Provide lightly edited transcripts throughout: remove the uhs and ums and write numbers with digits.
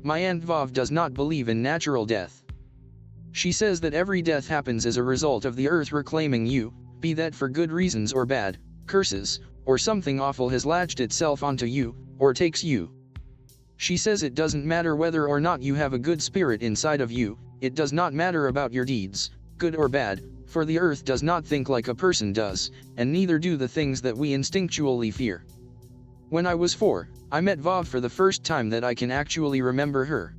My Aunt Vav does not believe in natural death. She says that every death happens as a result of the earth reclaiming you, be that for good reasons or bad, curses, or something awful has latched itself onto you, or takes you. She says it doesn't matter whether or not you have a good spirit inside of you, it does not matter about your deeds, good or bad, for the earth does not think like a person does, and neither do the things that we instinctually fear. When I was 4, I met Vav for the first time that I can actually remember her.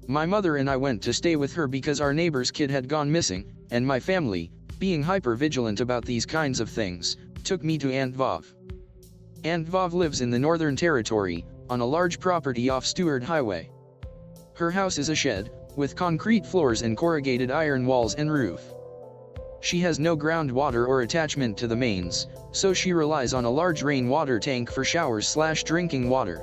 My mother and I went to stay with her because our neighbor's kid had gone missing, and my family, being hyper-vigilant about these kinds of things, took me to Aunt Vav. Aunt Vav lives in the Northern Territory, on a large property off Stewart Highway. Her house is a shed, with concrete floors and corrugated iron walls and roof. She has no groundwater or attachment to the mains, so she relies on a large rainwater tank for showers/drinking water.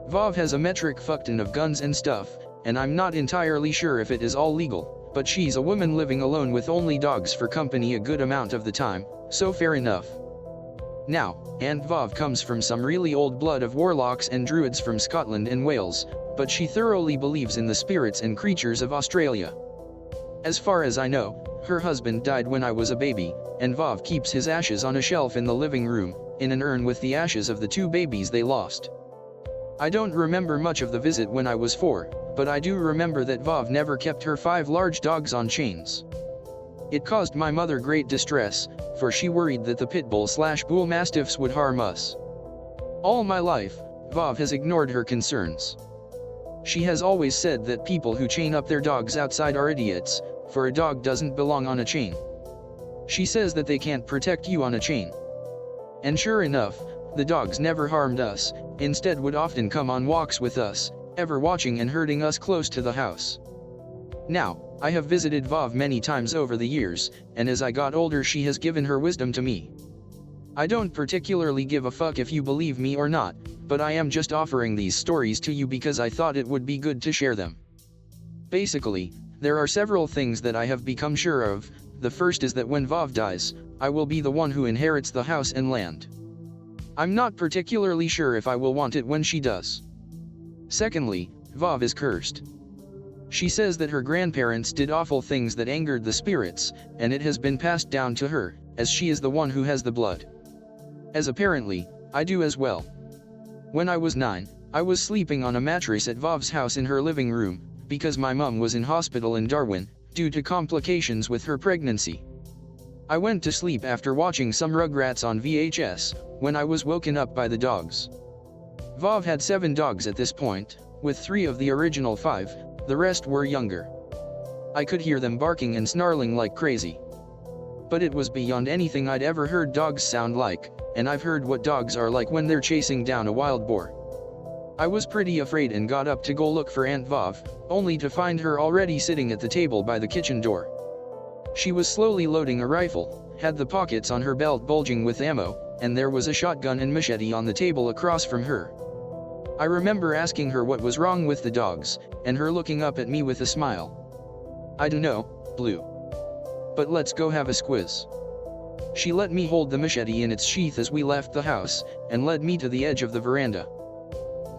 Vav has a metric fuckton of guns and stuff, and I'm not entirely sure if it is all legal, but she's a woman living alone with only dogs for company a good amount of the time, so fair enough. Now, Aunt Vav comes from some really old blood of warlocks and druids from Scotland and Wales, but she thoroughly believes in the spirits and creatures of Australia. As far as I know, her husband died when I was a baby, and Vav keeps his ashes on a shelf in the living room, in an urn with the ashes of the 2 babies they lost. I don't remember much of the visit when I was 4, but I do remember that Vav never kept her 5 large dogs on chains. It caused my mother great distress, for she worried that the pit bull/bull mastiffs would harm us. All my life, Vav has ignored her concerns. She has always said that people who chain up their dogs outside are idiots, for a dog doesn't belong on a chain. She says that they can't protect you on a chain. And sure enough, the dogs never harmed us, instead would often come on walks with us, ever watching and herding us close to the house. Now, I have visited Vav many times over the years, and as I got older she has given her wisdom to me. I don't particularly give a fuck if you believe me or not, but I am just offering these stories to you because I thought it would be good to share them. Basically, there are several things that I have become sure of. The first is that when Vav dies, I will be the one who inherits the house and land. I'm not particularly sure if I will want it when she does. Secondly, Vav is cursed. She says that her grandparents did awful things that angered the spirits, and it has been passed down to her, as she is the one who has the blood. As apparently, I do as well. When I was 9, I was sleeping on a mattress at Vav's house in her living room, because my mum was in hospital in Darwin, due to complications with her pregnancy. I went to sleep after watching some Rugrats on VHS, when I was woken up by the dogs. Vav had 7 dogs at this point, with 3 of the original 5, the rest were younger. I could hear them barking and snarling like crazy. But it was beyond anything I'd ever heard dogs sound like, and I've heard what dogs are like when they're chasing down a wild boar. I was pretty afraid and got up to go look for Aunt Vav, only to find her already sitting at the table by the kitchen door. She was slowly loading a rifle, had the pockets on her belt bulging with ammo, and there was a shotgun and machete on the table across from her. I remember asking her what was wrong with the dogs, and her looking up at me with a smile. "I dunno, Blue. But let's go have a squiz." She let me hold the machete in its sheath as we left the house, and led me to the edge of the veranda.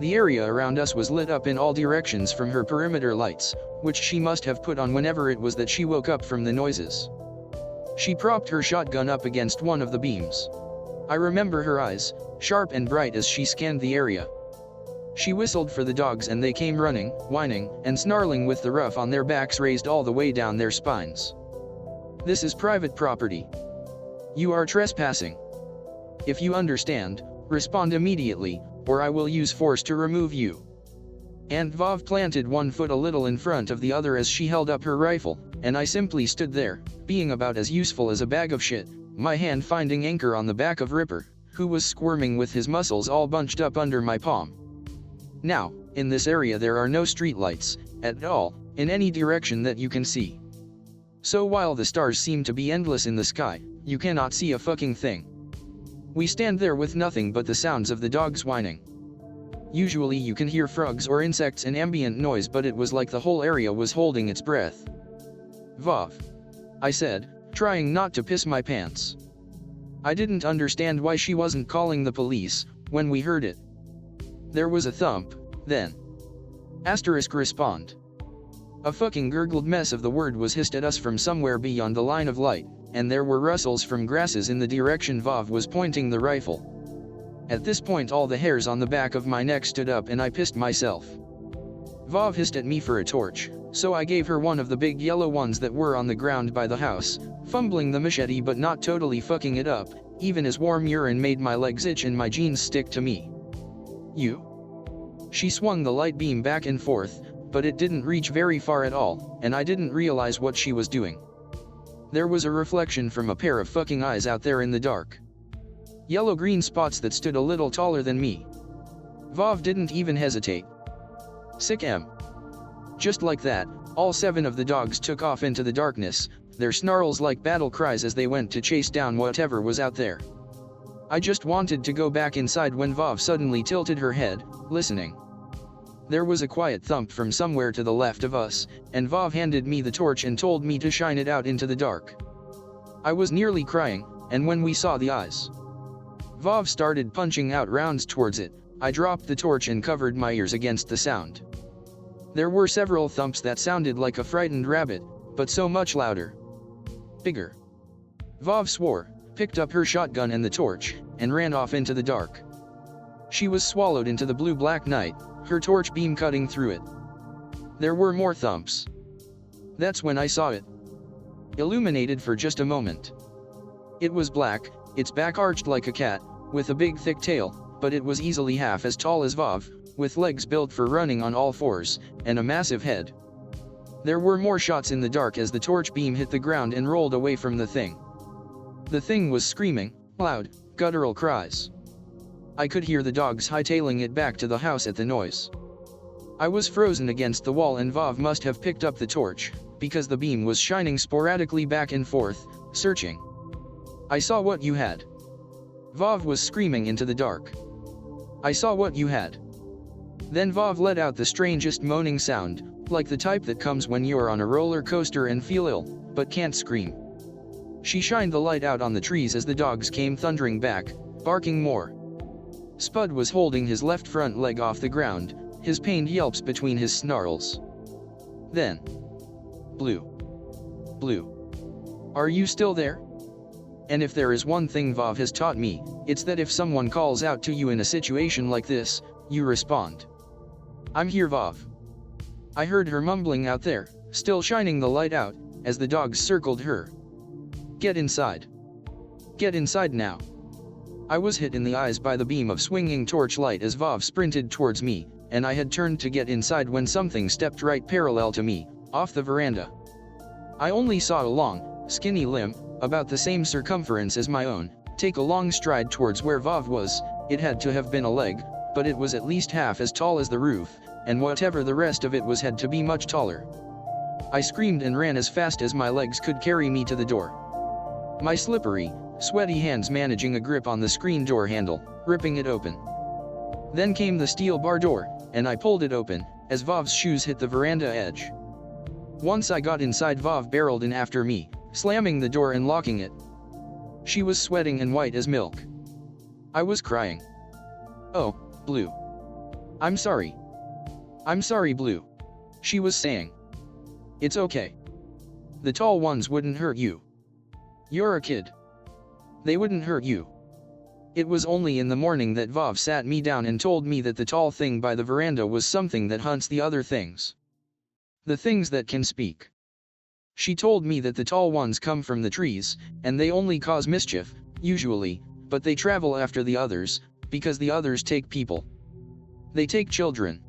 The area around us was lit up in all directions from her perimeter lights, which she must have put on whenever it was that she woke up from the noises. She propped her shotgun up against one of the beams. I remember her eyes, sharp and bright as she scanned the area. She whistled for the dogs and they came running, whining, and snarling with the ruff on their backs raised all the way down their spines. "This is private property. You are trespassing. If you understand, respond immediately, or I will use force to remove you." Aunt Vav planted one foot a little in front of the other as she held up her rifle, and I simply stood there, being about as useful as a bag of shit, my hand finding anchor on the back of Ripper, who was squirming with his muscles all bunched up under my palm. Now, in this area there are no streetlights, at all, in any direction that you can see. So while the stars seem to be endless in the sky, you cannot see a fucking thing. We stand there with nothing but the sounds of the dogs whining. Usually you can hear frogs or insects and ambient noise, but it was like the whole area was holding its breath. "Vav," I said, trying not to piss my pants. I didn't understand why she wasn't calling the police when we heard it. There was a thump, then. Asterisk respond. A fucking gurgled mess of the word was hissed at us from somewhere beyond the line of light, and there were rustles from grasses in the direction Vav was pointing the rifle. At this point all the hairs on the back of my neck stood up and I pissed myself. Vav hissed at me for a torch, so I gave her one of the big yellow ones that were on the ground by the house, fumbling the machete but not totally fucking it up, even as warm urine made my legs itch and my jeans stick to me. You? She swung the light beam back and forth, but it didn't reach very far at all, and I didn't realize what she was doing. There was a reflection from a pair of fucking eyes out there in the dark. Yellow-green spots that stood a little taller than me. Vav didn't even hesitate. Sick M. Just like that, all 7 of the dogs took off into the darkness, their snarls like battle cries as they went to chase down whatever was out there. I just wanted to go back inside when Vav suddenly tilted her head, listening. There was a quiet thump from somewhere to the left of us, and Vav handed me the torch and told me to shine it out into the dark. I was nearly crying, and when we saw the eyes, Vav started punching out rounds towards it. I dropped the torch and covered my ears against the sound. There were several thumps that sounded like a frightened rabbit, but so much louder. Bigger. Vav swore, picked up her shotgun and the torch, and ran off into the dark. She was swallowed into the blue-black night, her torch beam cutting through it. There were more thumps. That's when I saw it. Illuminated for just a moment. It was black, its back arched like a cat, with a big thick tail, but it was easily half as tall as Vav, with legs built for running on all fours, and a massive head. There were more shots in the dark as the torch beam hit the ground and rolled away from the thing. The thing was screaming, loud, guttural cries. I could hear the dogs hightailing it back to the house at the noise. I was frozen against the wall and Vav must have picked up the torch, because the beam was shining sporadically back and forth, searching. I saw what you had. Vav was screaming into the dark. I saw what you had. Then Vav let out the strangest moaning sound, like the type that comes when you're on a roller coaster and feel ill, but can't scream. She shined the light out on the trees as the dogs came thundering back, barking more. Spud was holding his left front leg off the ground, his pained yelps between his snarls. Then, Blue. Blue. Are you still there? And if there is one thing Vav has taught me, it's that if someone calls out to you in a situation like this, you respond. I'm here, Vav. I heard her mumbling out there, still shining the light out, as the dogs circled her. Get inside. Get inside now. I was hit in the eyes by the beam of swinging torchlight as Vav sprinted towards me, and I had turned to get inside when something stepped right parallel to me, off the veranda. I only saw a long, skinny limb, about the same circumference as my own, take a long stride towards where Vav was. It had to have been a leg, but it was at least half as tall as the roof, and whatever the rest of it was had to be much taller. I screamed and ran as fast as my legs could carry me to the door. My slippery, sweaty hands managing a grip on the screen door handle, ripping it open. Then came the steel bar door, and I pulled it open, as Vav's shoes hit the veranda edge. Once I got inside, Vav barreled in after me, slamming the door and locking it. She was sweating and white as milk. I was crying. Oh, Blue. I'm sorry. I'm sorry, Blue. She was saying. It's okay. The tall ones wouldn't hurt you. You're a kid. They wouldn't hurt you. It was only in the morning that Vav sat me down and told me that the tall thing by the veranda was something that hunts the other things. The things that can speak. She told me that the tall ones come from the trees, and they only cause mischief, usually, but they travel after the others, because the others take people. They take children.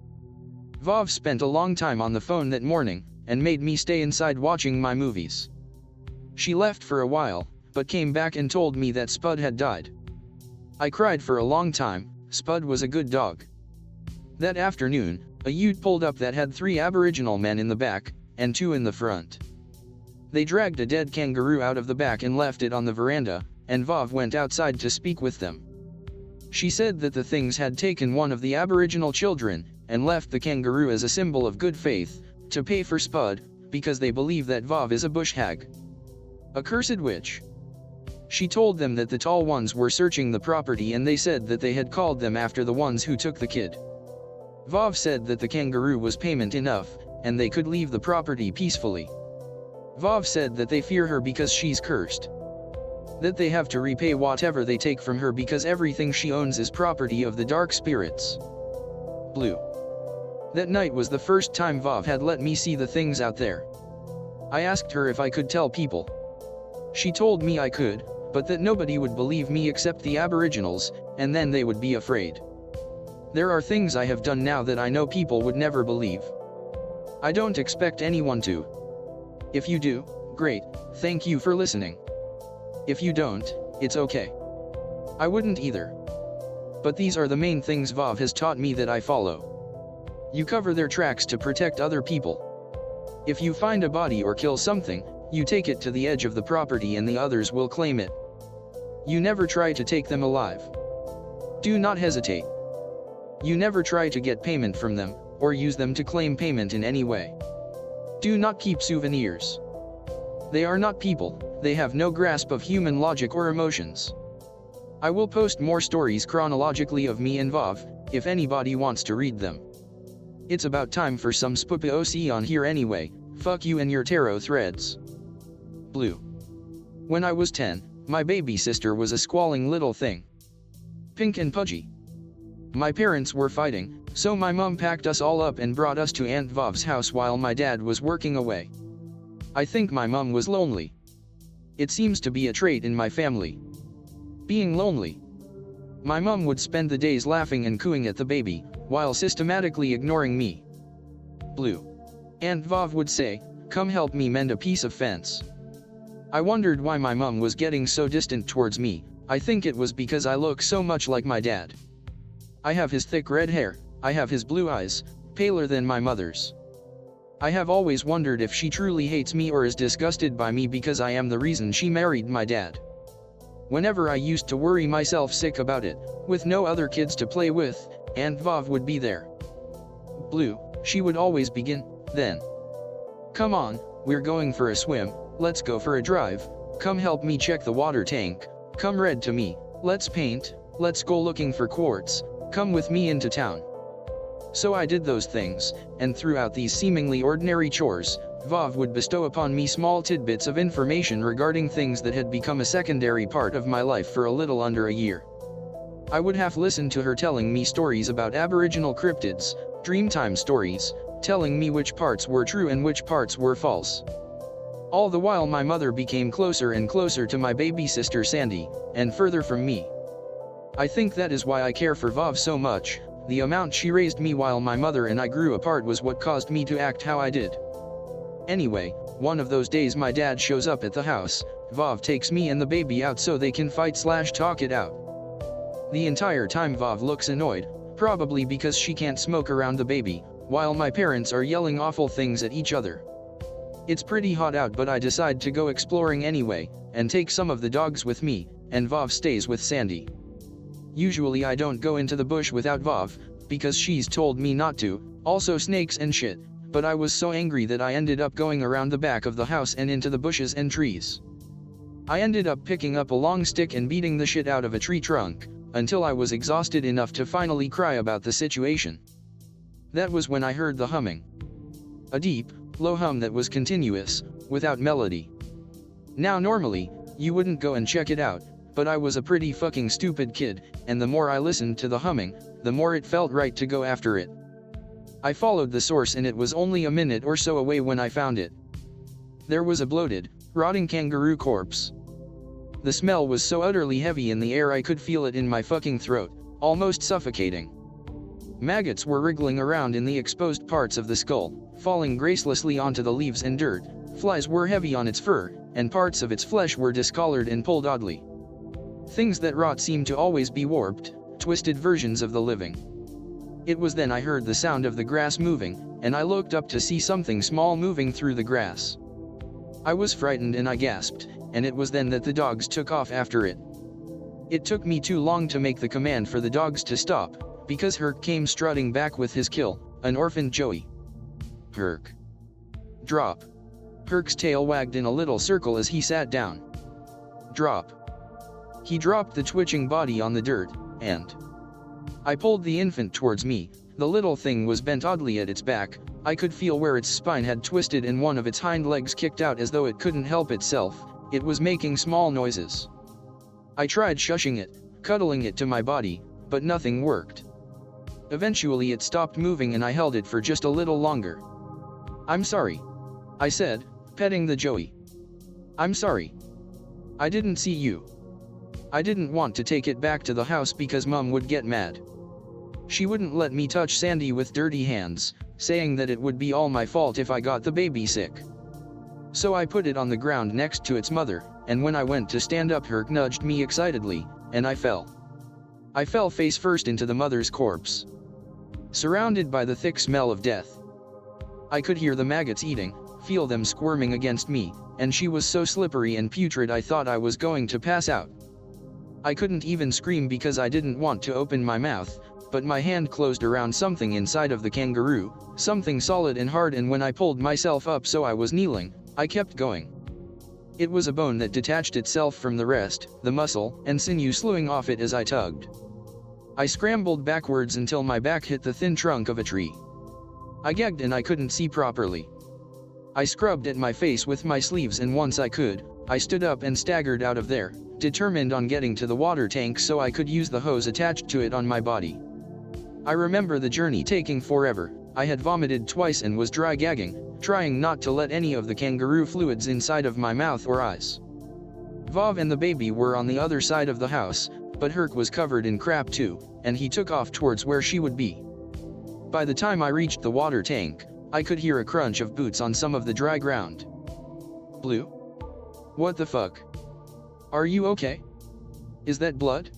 Vav spent a long time on the phone that morning, and made me stay inside watching my movies. She left for a while, but came back and told me that Spud had died. I cried for a long time. Spud was a good dog. That afternoon, a ute pulled up that had 3 Aboriginal men in the back, and 2 in the front. They dragged a dead kangaroo out of the back and left it on the veranda, and Vav went outside to speak with them. She said that the things had taken one of the Aboriginal children, and left the kangaroo as a symbol of good faith, to pay for Spud, because they believe that Vav is a bush hag. A cursed witch. She told them that the tall ones were searching the property and they said that they had called them after the ones who took the kid. Vov said that the kangaroo was payment enough, and they could leave the property peacefully. Vov said that they fear her because she's cursed. That they have to repay whatever they take from her because everything she owns is property of the dark spirits. Blue. That night was the first time Vov had let me see the things out there. I asked her if I could tell people. She told me I could, but that nobody would believe me except the Aboriginals, and then they would be afraid. There are things I have done now that I know people would never believe. I don't expect anyone to. If you do, great, thank you for listening. If you don't, it's okay. I wouldn't either. But these are the main things Vov has taught me that I follow. You cover their tracks to protect other people. If you find a body or kill something, you take it to the edge of the property and the others will claim it. You never try to take them alive. Do not hesitate. You never try to get payment from them, or use them to claim payment in any way. Do not keep souvenirs. They are not people, they have no grasp of human logic or emotions. I will post more stories chronologically of me and Vov, if anybody wants to read them. It's about time for some spooky on here anyway, fuck you and your tarot threads. Blue. When I was 10, my baby sister was a squalling little thing. Pink and pudgy. My parents were fighting, so my mom packed us all up and brought us to Aunt Vov's house while my dad was working away. I think my mom was lonely. It seems to be a trait in my family. Being lonely. My mom would spend the days laughing and cooing at the baby, while systematically ignoring me. Blue. Aunt Vov would say, "Come help me mend a piece of fence." I wondered why my mom was getting so distant towards me. I think it was because I look so much like my dad. I have his thick red hair, I have his blue eyes, paler than my mother's. I have always wondered if she truly hates me or is disgusted by me because I am the reason she married my dad. Whenever I used to worry myself sick about it, with no other kids to play with, Aunt Vov would be there. Blue, she would always begin, then. "Come on, we're going for a swim, let's go for a drive, come help me check the water tank, come read to me, let's paint, let's go looking for quartz, come with me into town." So I did those things, and throughout these seemingly ordinary chores, Vov would bestow upon me small tidbits of information regarding things that had become a secondary part of my life for a little under a year. I would half listen to her telling me stories about Aboriginal cryptids, Dreamtime stories, telling me which parts were true and which parts were false. All the while my mother became closer and closer to my baby sister Sandy, and further from me. I think that is why I care for Vov so much. The amount she raised me while my mother and I grew apart was what caused me to act how I did. Anyway, one of those days my dad shows up at the house, Vov takes me and the baby out so they can fight/talk it out. The entire time Vov looks annoyed, probably because she can't smoke around the baby, while my parents are yelling awful things at each other. It's pretty hot out but I decide to go exploring anyway, and take some of the dogs with me, and Vov stays with Sandy. Usually I don't go into the bush without Vov, because she's told me not to, also snakes and shit, but I was so angry that I ended up going around the back of the house and into the bushes and trees. I ended up picking up a long stick and beating the shit out of a tree trunk, until I was exhausted enough to finally cry about the situation. That was when I heard the humming. A deep, low hum that was continuous, without melody. Now normally, you wouldn't go and check it out, but I was a pretty fucking stupid kid, and the more I listened to the humming, the more it felt right to go after it. I followed the source and it was only a minute or so away when I found it. There was a bloated, rotting kangaroo corpse. The smell was so utterly heavy in the air I could feel it in my fucking throat, almost suffocating. Maggots were wriggling around in the exposed parts of the skull, falling gracelessly onto the leaves and dirt. Flies were heavy on its fur, and parts of its flesh were discolored and pulled oddly. Things that rot seem to always be warped, twisted versions of the living. It was then I heard the sound of the grass moving, and I looked up to see something small moving through the grass. I was frightened and I gasped, and it was then that the dogs took off after it. It took me too long to make the command for the dogs to stop, because Herc came strutting back with his kill, an orphaned Joey. Herc. Drop. Herc's tail wagged in a little circle as he sat down. Drop. He dropped the twitching body on the dirt, and I pulled the infant towards me, The little thing was bent oddly at its back. I could feel where its spine had twisted and one of its hind legs kicked out as though it couldn't help itself. It was making small noises. I tried shushing it, cuddling it to my body, but nothing worked. Eventually it stopped moving and I held it for just a little longer. "I'm sorry," I said, petting the Joey. "I'm sorry. I didn't see you. I didn't want to take it back to the house because Mum would get mad. She wouldn't let me touch Sandy with dirty hands, saying that it would be all my fault if I got the baby sick. So I put it on the ground next to its mother, and when I went to stand up Herc nudged me excitedly, and I fell. I fell face first into the mother's corpse, surrounded by the thick smell of death. I could hear the maggots eating, feel them squirming against me, and she was so slippery and putrid I thought I was going to pass out. I couldn't even scream because I didn't want to open my mouth, but my hand closed around something inside of the kangaroo, something solid and hard, and when I pulled myself up so I was kneeling, I kept going. It was a bone that detached itself from the rest, the muscle and sinew slewing off it as I tugged. I scrambled backwards until my back hit the thin trunk of a tree. I gagged and I couldn't see properly. I scrubbed at my face with my sleeves, and once I could, I stood up and staggered out of there, determined on getting to the water tank so I could use the hose attached to it on my body. I remember the journey taking forever. I had vomited twice and was dry gagging, trying not to let any of the kangaroo fluids inside of my mouth or eyes. Vov and the baby were on the other side of the house, but Herc was covered in crap too, and he took off towards where she would be. By the time I reached the water tank, I could hear a crunch of boots on some of the dry ground. "Blue? What the fuck? Are you okay? Is that blood?"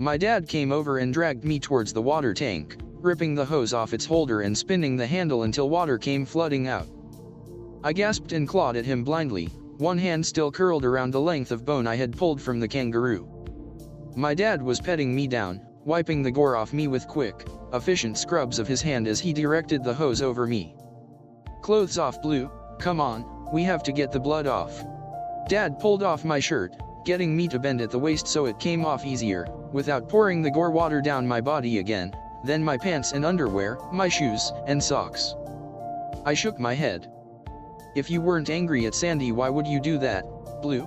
My dad came over and dragged me towards the water tank, ripping the hose off its holder and spinning the handle until water came flooding out. I gasped and clawed at him blindly, one hand still curled around the length of bone I had pulled from the kangaroo. My dad was petting me down, wiping the gore off me with quick, efficient scrubs of his hand as he directed the hose over me. "Clothes off, Blue, come on, we have to get the blood off." Dad pulled off my shirt, getting me to bend at the waist so it came off easier, without pouring the gore water down my body again, then my pants and underwear, my shoes, and socks. I shook my head. "If you weren't angry at Sandy, why would you do that, Blue?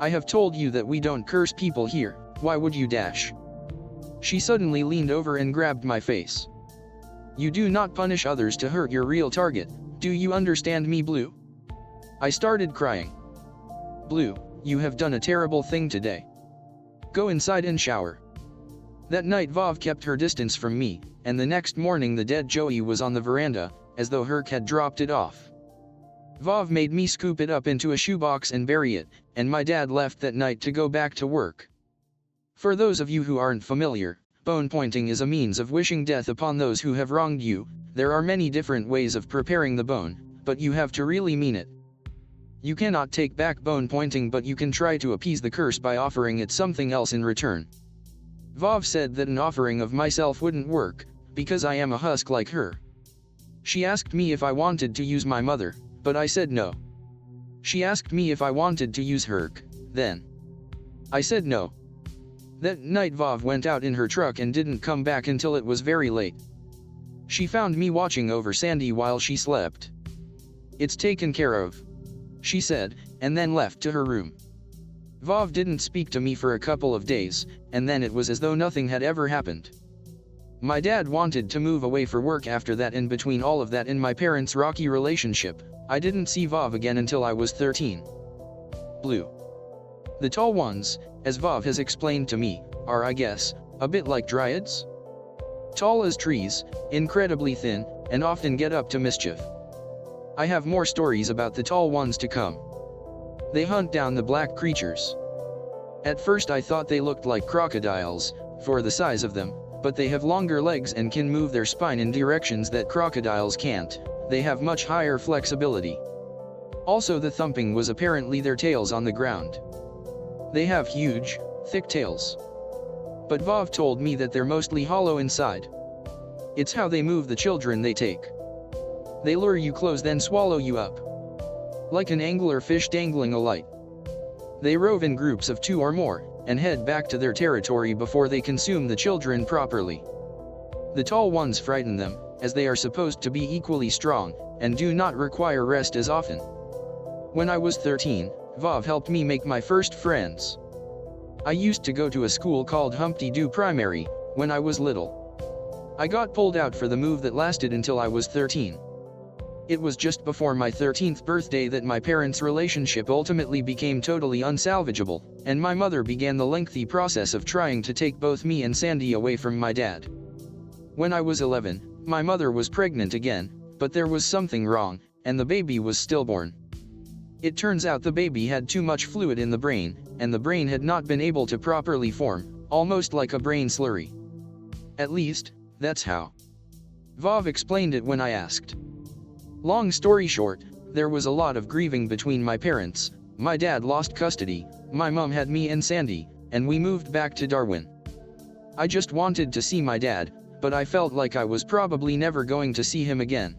I have told you that we don't curse people here, why would you dash?" She suddenly leaned over and grabbed my face. "You do not punish others to hurt your real target, do you understand me, Blue?" I started crying. "Blue, you have done a terrible thing today. Go inside and shower." That night Vov kept her distance from me, and the next morning the dead Joey was on the veranda, as though Herc had dropped it off. Vov made me scoop it up into a shoebox and bury it, and my dad left that night to go back to work. For those of you who aren't familiar, bone pointing is a means of wishing death upon those who have wronged you. There are many different ways of preparing the bone, but you have to really mean it. You cannot take back bone pointing, but you can try to appease the curse by offering it something else in return. Vov said that an offering of myself wouldn't work, because I am a husk like her. She asked me if I wanted to use my mother, but I said no. She asked me if I wanted to use Herc, then I said no. That night Vov went out in her truck and didn't come back until it was very late. She found me watching over Sandy while she slept. "It's taken care of," she said, and then left to her room. Vov didn't speak to me for a couple of days, and then it was as though nothing had ever happened. My dad wanted to move away for work after that, and between all of that and my parents' rocky relationship, I didn't see Vov again until I was 13. Blue. The tall ones, as Vov has explained to me, are, I guess, a bit like dryads? Tall as trees, incredibly thin, and often get up to mischief. I have more stories about the tall ones to come. They hunt down the black creatures. At first I thought they looked like crocodiles, for the size of them, but they have longer legs and can move their spine in directions that crocodiles can't. They have much higher flexibility. Also, the thumping was apparently their tails on the ground. They have huge, thick tails. But Vov told me that they're mostly hollow inside. It's how they move the children they take. They lure you close then swallow you up. Like an angler fish dangling a light. They rove in groups of 2 or more, and head back to their territory before they consume the children properly. The tall ones frighten them, as they are supposed to be equally strong, and do not require rest as often. When I was 13, Vav helped me make my first friends. I used to go to a school called Humpty Doo Primary, when I was little. I got pulled out for the move that lasted until I was 13. It was just before my 13th birthday that my parents' relationship ultimately became totally unsalvageable, and my mother began the lengthy process of trying to take both me and Sandy away from my dad. When I was 11, my mother was pregnant again, but there was something wrong, and the baby was stillborn. It turns out the baby had too much fluid in the brain, and the brain had not been able to properly form, almost like a brain slurry. At least, that's how Vav explained it when I asked. Long story short, there was a lot of grieving between my parents. My dad lost custody, my mom had me and Sandy, and we moved back to Darwin. I just wanted to see my dad, but I felt like I was probably never going to see him again.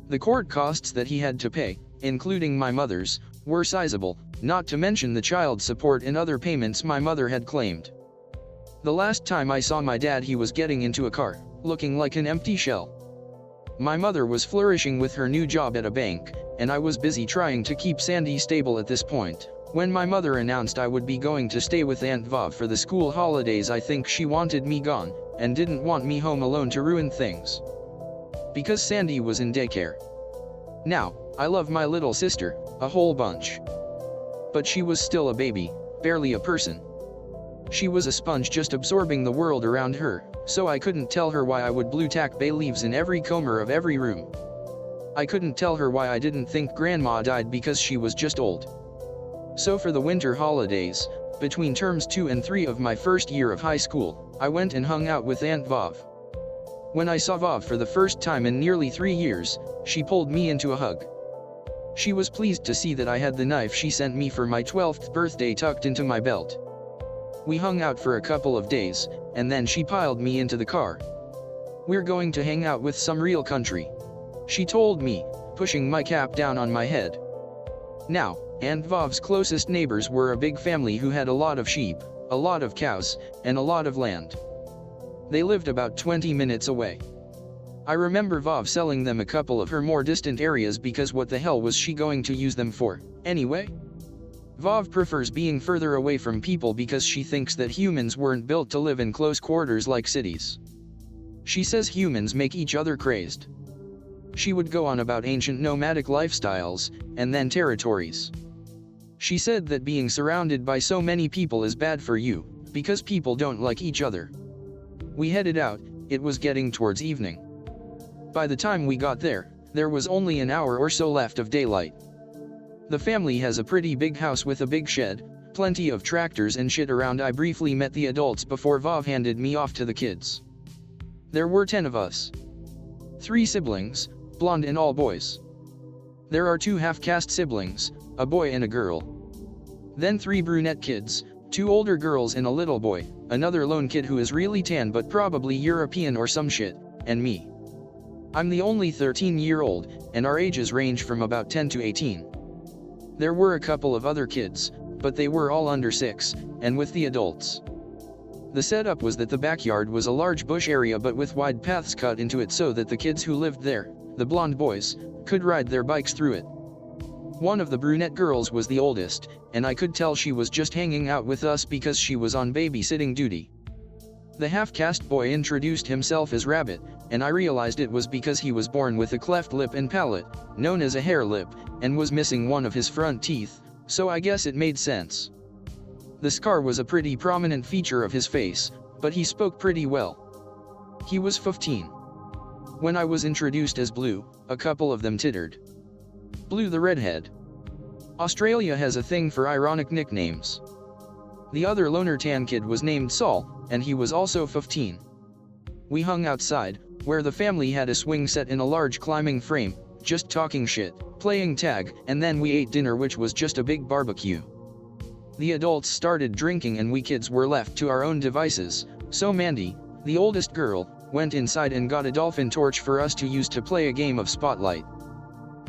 The court costs that he had to pay, including my mother's, were sizable, not to mention the child support and other payments my mother had claimed. The last time I saw my dad, he was getting into a car, looking like an empty shell. My mother was flourishing with her new job at a bank, and I was busy trying to keep Sandy stable at this point. When my mother announced I would be going to stay with Aunt Vav for the school holidays, I think she wanted me gone, and didn't want me home alone to ruin things. Because Sandy was in daycare. Now, I love my little sister, a whole bunch. But she was still a baby, barely a person. She was a sponge just absorbing the world around her, so I couldn't tell her why I would blue tack bay leaves in every corner of every room. I couldn't tell her why I didn't think Grandma died because she was just old. So for the winter holidays, between terms 2 and 3 of my first year of high school, I went and hung out with Aunt Vav. When I saw Vav for the first time in nearly 3 years, she pulled me into a hug. She was pleased to see that I had the knife she sent me for my 12th birthday tucked into my belt. We hung out for a couple of days, and then she piled me into the car. "We're going to hang out with some real country," she told me, pushing my cap down on my head. Now, Aunt Vav's closest neighbors were a big family who had a lot of sheep, a lot of cows, and a lot of land. They lived about 20 minutes away. I remember Vav selling them a couple of her more distant areas because what the hell was she going to use them for, anyway? Vav prefers being further away from people because she thinks that humans weren't built to live in close quarters like cities. She says humans make each other crazed. She would go on about ancient nomadic lifestyles, and then territories. She said that being surrounded by so many people is bad for you, because people don't like each other. We headed out, it was getting towards evening. By the time we got there, there was only an hour or so left of daylight. The family has a pretty big house with a big shed, plenty of tractors and shit around. I briefly met the adults before Vav handed me off to the kids. There were 10 of us. 3 siblings, blonde and all boys. There are 2 half-caste siblings, a boy and a girl. Then 3 brunette kids, 2 older girls and a little boy, another lone kid who is really tan but probably European or some shit, and me. I'm the only 13-year-old, and our ages range from about 10 to 18. There were a couple of other kids, but they were all under 6, and with the adults. The setup was that the backyard was a large bush area but with wide paths cut into it so that the kids who lived there, the blonde boys, could ride their bikes through it. One of the brunette girls was the oldest, and I could tell she was just hanging out with us because she was on babysitting duty. The half-caste boy introduced himself as Rabbit, and I realized it was because he was born with a cleft lip and palate, known as a hair lip, and was missing one of his front teeth, so I guess it made sense. The scar was a pretty prominent feature of his face, but he spoke pretty well. He was 15. When I was introduced as Blue, a couple of them tittered. Blue the redhead. Australia has a thing for ironic nicknames. The other loner tan kid was named Saul, and he was also 15. We hung outside, where the family had a swing set in a large climbing frame, just talking shit, playing tag, and then we ate dinner, which was just a big barbecue. The adults started drinking and we kids were left to our own devices, so Mandy, the oldest girl, went inside and got a dolphin torch for us to use to play a game of Spotlight.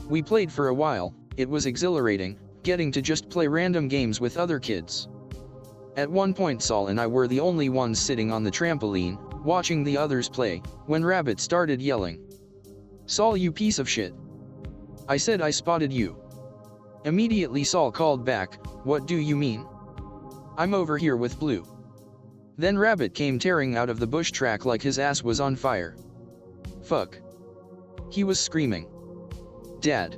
We played for a while. It was exhilarating, getting to just play random games with other kids. At one point Saul and I were the only ones sitting on the trampoline, watching the others play, when Rabbit started yelling. "Saul, you piece of shit. I said I spotted you." Immediately Saul called back, "What do you mean? I'm over here with Blue." Then Rabbit came tearing out of the bush track like his ass was on fire. "Fuck." He was screaming. "Dad."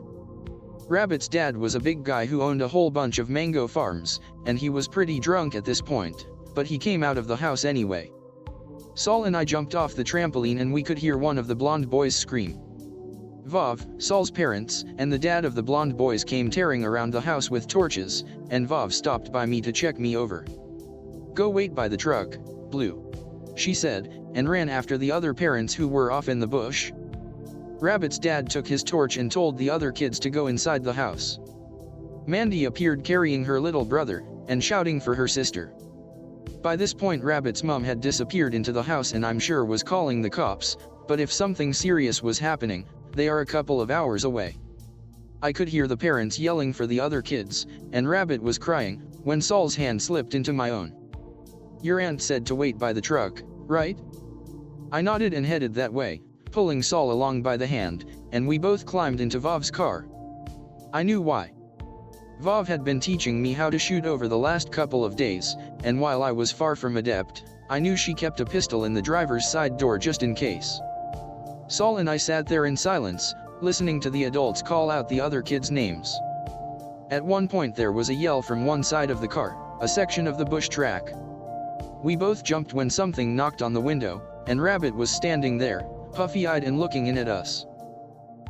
Rabbit's dad was a big guy who owned a whole bunch of mango farms, and he was pretty drunk at this point, but he came out of the house anyway. Saul and I jumped off the trampoline and we could hear one of the blonde boys scream. Vav, Saul's parents, and the dad of the blonde boys came tearing around the house with torches, and Vav stopped by me to check me over. "Go wait by the truck, Blue," she said, and ran after the other parents who were off in the bush. Rabbit's dad took his torch and told the other kids to go inside the house. Mandy appeared carrying her little brother, and shouting for her sister. By this point Rabbit's mom had disappeared into the house and I'm sure was calling the cops, but if something serious was happening, they are a couple of hours away. I could hear the parents yelling for the other kids, and Rabbit was crying, when Saul's hand slipped into my own. "Your aunt said to wait by the truck, right?" I nodded and headed that way, pulling Saul along by the hand, and we both climbed into Vav's car. I knew why. Vav had been teaching me how to shoot over the last couple of days, and while I was far from adept, I knew she kept a pistol in the driver's side door just in case. Saul and I sat there in silence, listening to the adults call out the other kids' names. At one point there was a yell from one side of the car, a section of the bush track. We both jumped when something knocked on the window, and Rabbit was standing there, puffy-eyed and looking in at us.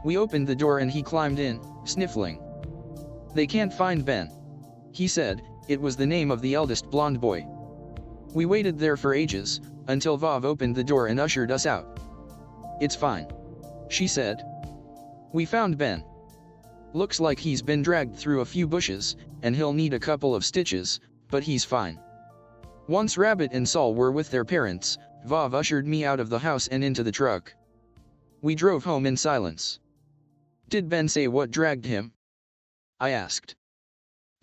We opened the door and he climbed in, sniffling. "They can't find Ben," he said. It was the name of the eldest blonde boy. We waited there for ages, until Vav opened the door and ushered us out. "It's fine," she said. "We found Ben. Looks like he's been dragged through a few bushes, and he'll need a couple of stitches, but he's fine." Once Rabbit and Saul were with their parents, Vav ushered me out of the house and into the truck. We drove home in silence. "Did Ben say what dragged him?" I asked.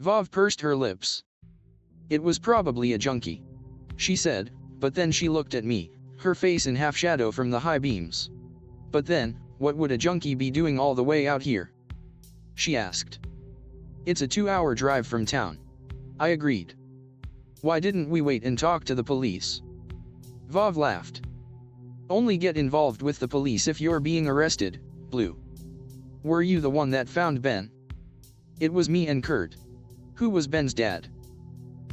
Vav pursed her lips. "It was probably a junkie," she said, but then she looked at me, her face in half shadow from the high beams. "But then, what would a junkie be doing all the way out here?" she asked. "It's a 2-hour drive from town," I agreed. "Why didn't we wait and talk to the police?" Vav laughed. "Only get involved with the police if you're being arrested, Blue. Were you the one that found Ben?" "It was me and Kurt." "Who was Ben's dad?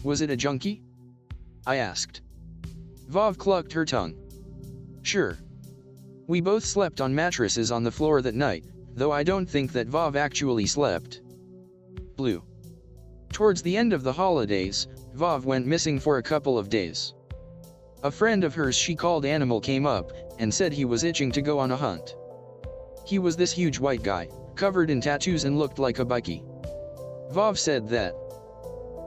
Was it a junkie?" I asked. Vav clucked her tongue. "Sure. We both slept on mattresses on the floor that night, though I don't think that Vav actually slept." Blue. Towards the end of the holidays, Vav went missing for a couple of days. A friend of hers she called Animal came up, and said he was itching to go on a hunt. He was this huge white guy, covered in tattoos and looked like a bikie. Vav said that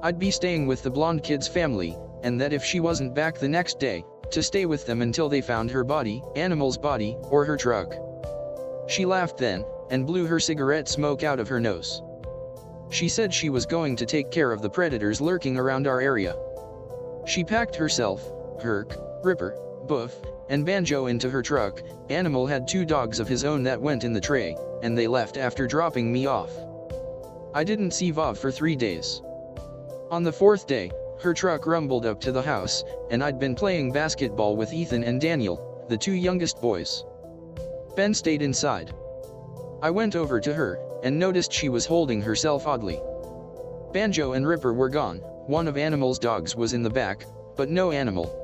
I'd be staying with the blonde kid's family, and that if she wasn't back the next day, to stay with them until they found her body, Animal's body, or her truck. She laughed then, and blew her cigarette smoke out of her nose. She said she was going to take care of the predators lurking around our area. She packed herself, Herc, Ripper, Buff, and Banjo into her truck. Animal had 2 dogs of his own that went in the tray, and they left after dropping me off. I didn't see Vav for 3 days. On the 4th day, her truck rumbled up to the house, and I'd been playing basketball with Ethan and Daniel, the 2 youngest boys. Ben stayed inside. I went over to her, and noticed she was holding herself oddly. Banjo and Ripper were gone, one of Animal's dogs was in the back, but no Animal.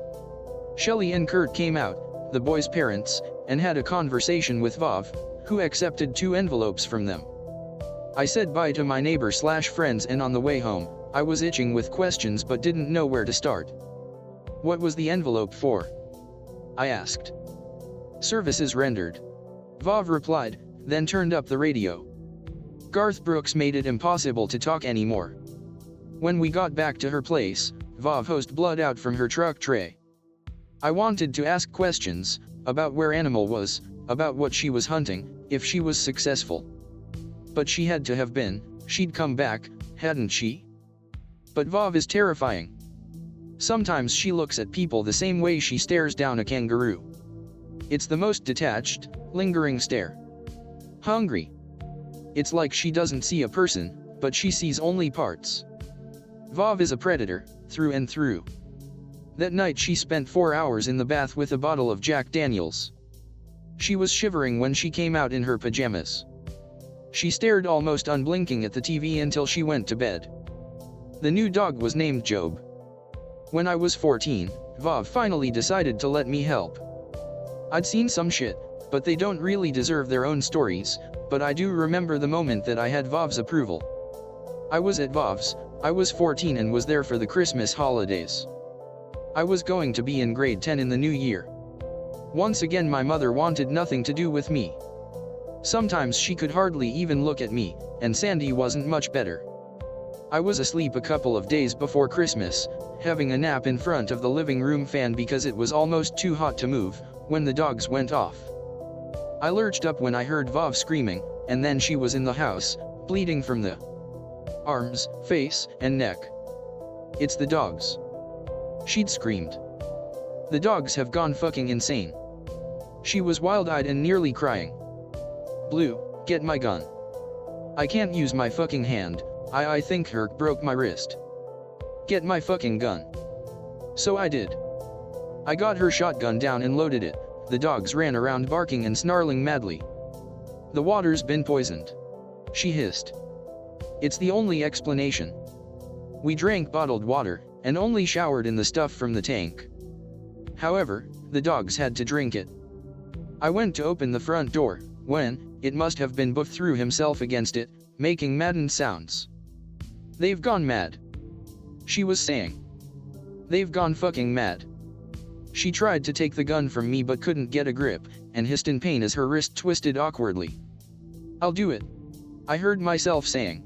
Shelly and Kurt came out, the boys' parents, and had a conversation with Vav, who accepted 2 envelopes from them. I said bye to my neighbor/friends, and on the way home, I was itching with questions but didn't know where to start. "What was the envelope for?" I asked. "Services rendered," Vav replied, then turned up the radio. Garth Brooks made it impossible to talk anymore. When we got back to her place, Vav hosed blood out from her truck tray. I wanted to ask questions, about where Animal was, about what she was hunting, if she was successful. But she had to have been, she'd come back, hadn't she? But Vav is terrifying. Sometimes she looks at people the same way she stares down a kangaroo. It's the most detached, lingering stare. Hungry. It's like she doesn't see a person, but she sees only parts. Vav is a predator, through and through. That night she spent 4 hours in the bath with a bottle of Jack Daniels. She was shivering when she came out in her pajamas. She stared almost unblinking at the TV until she went to bed. The new dog was named Job. When I was 14, Vav finally decided to let me help. I'd seen some shit, but they don't really deserve their own stories, but I do remember the moment that I had Vav's approval. I was at Vav's, I was 14 and was there for the Christmas holidays. I was going to be in grade 10 in the new year. Once again my mother wanted nothing to do with me. Sometimes she could hardly even look at me, and Sandy wasn't much better. I was asleep a couple of days before Christmas, having a nap in front of the living room fan because it was almost too hot to move, when the dogs went off. I lurched up when I heard Vav screaming, and then she was in the house, bleeding from the arms, face, and neck. It's the dogs. She'd screamed. The dogs have gone fucking insane. She was wild-eyed and nearly crying. Blue, get my gun. I can't use my fucking hand, I think Herc broke my wrist. Get my fucking gun. So I did. I got her shotgun down and loaded it. The dogs ran around barking and snarling madly. The water's been poisoned. She hissed. It's the only explanation. We drank bottled water, and only showered in the stuff from the tank. However, the dogs had to drink it. I went to open the front door, when, it must have been Buff threw himself against it, making maddened sounds. They've gone mad. She was saying. They've gone fucking mad. She tried to take the gun from me but couldn't get a grip, and hissed in pain as her wrist twisted awkwardly. I'll do it. I heard myself saying.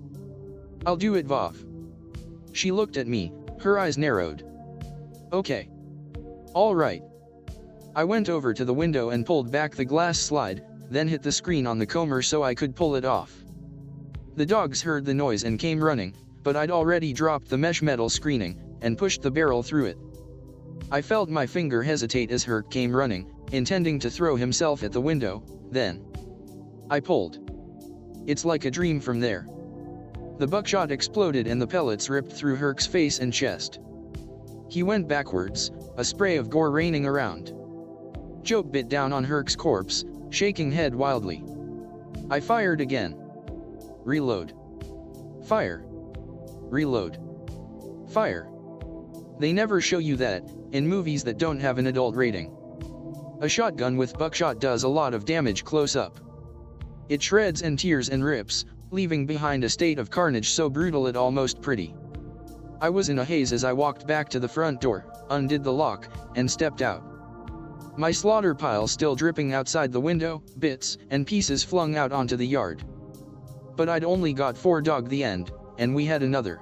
I'll do it, Vav. She looked at me, her eyes narrowed. Okay. All right. I went over to the window and pulled back the glass slide, then hit the screen on the comber so I could pull it off. The dogs heard the noise and came running, but I'd already dropped the mesh metal screening, and pushed the barrel through it. I felt my finger hesitate as Herc came running, intending to throw himself at the window, then I pulled. It's like a dream from there. The buckshot exploded and the pellets ripped through Herc's face and chest. He went backwards, a spray of gore raining around. Job bit down on Herc's corpse, shaking head wildly. I fired again. Reload. Fire. Reload. Fire. They never show you that, in movies that don't have an adult rating. A shotgun with buckshot does a lot of damage close up. It shreds and tears and rips, leaving behind a state of carnage so brutal it almost pretty. I was in a haze as I walked back to the front door, undid the lock, and stepped out. My slaughter pile still dripping outside the window, bits and pieces flung out onto the yard. But I'd only got 4 dog the end, and we had another.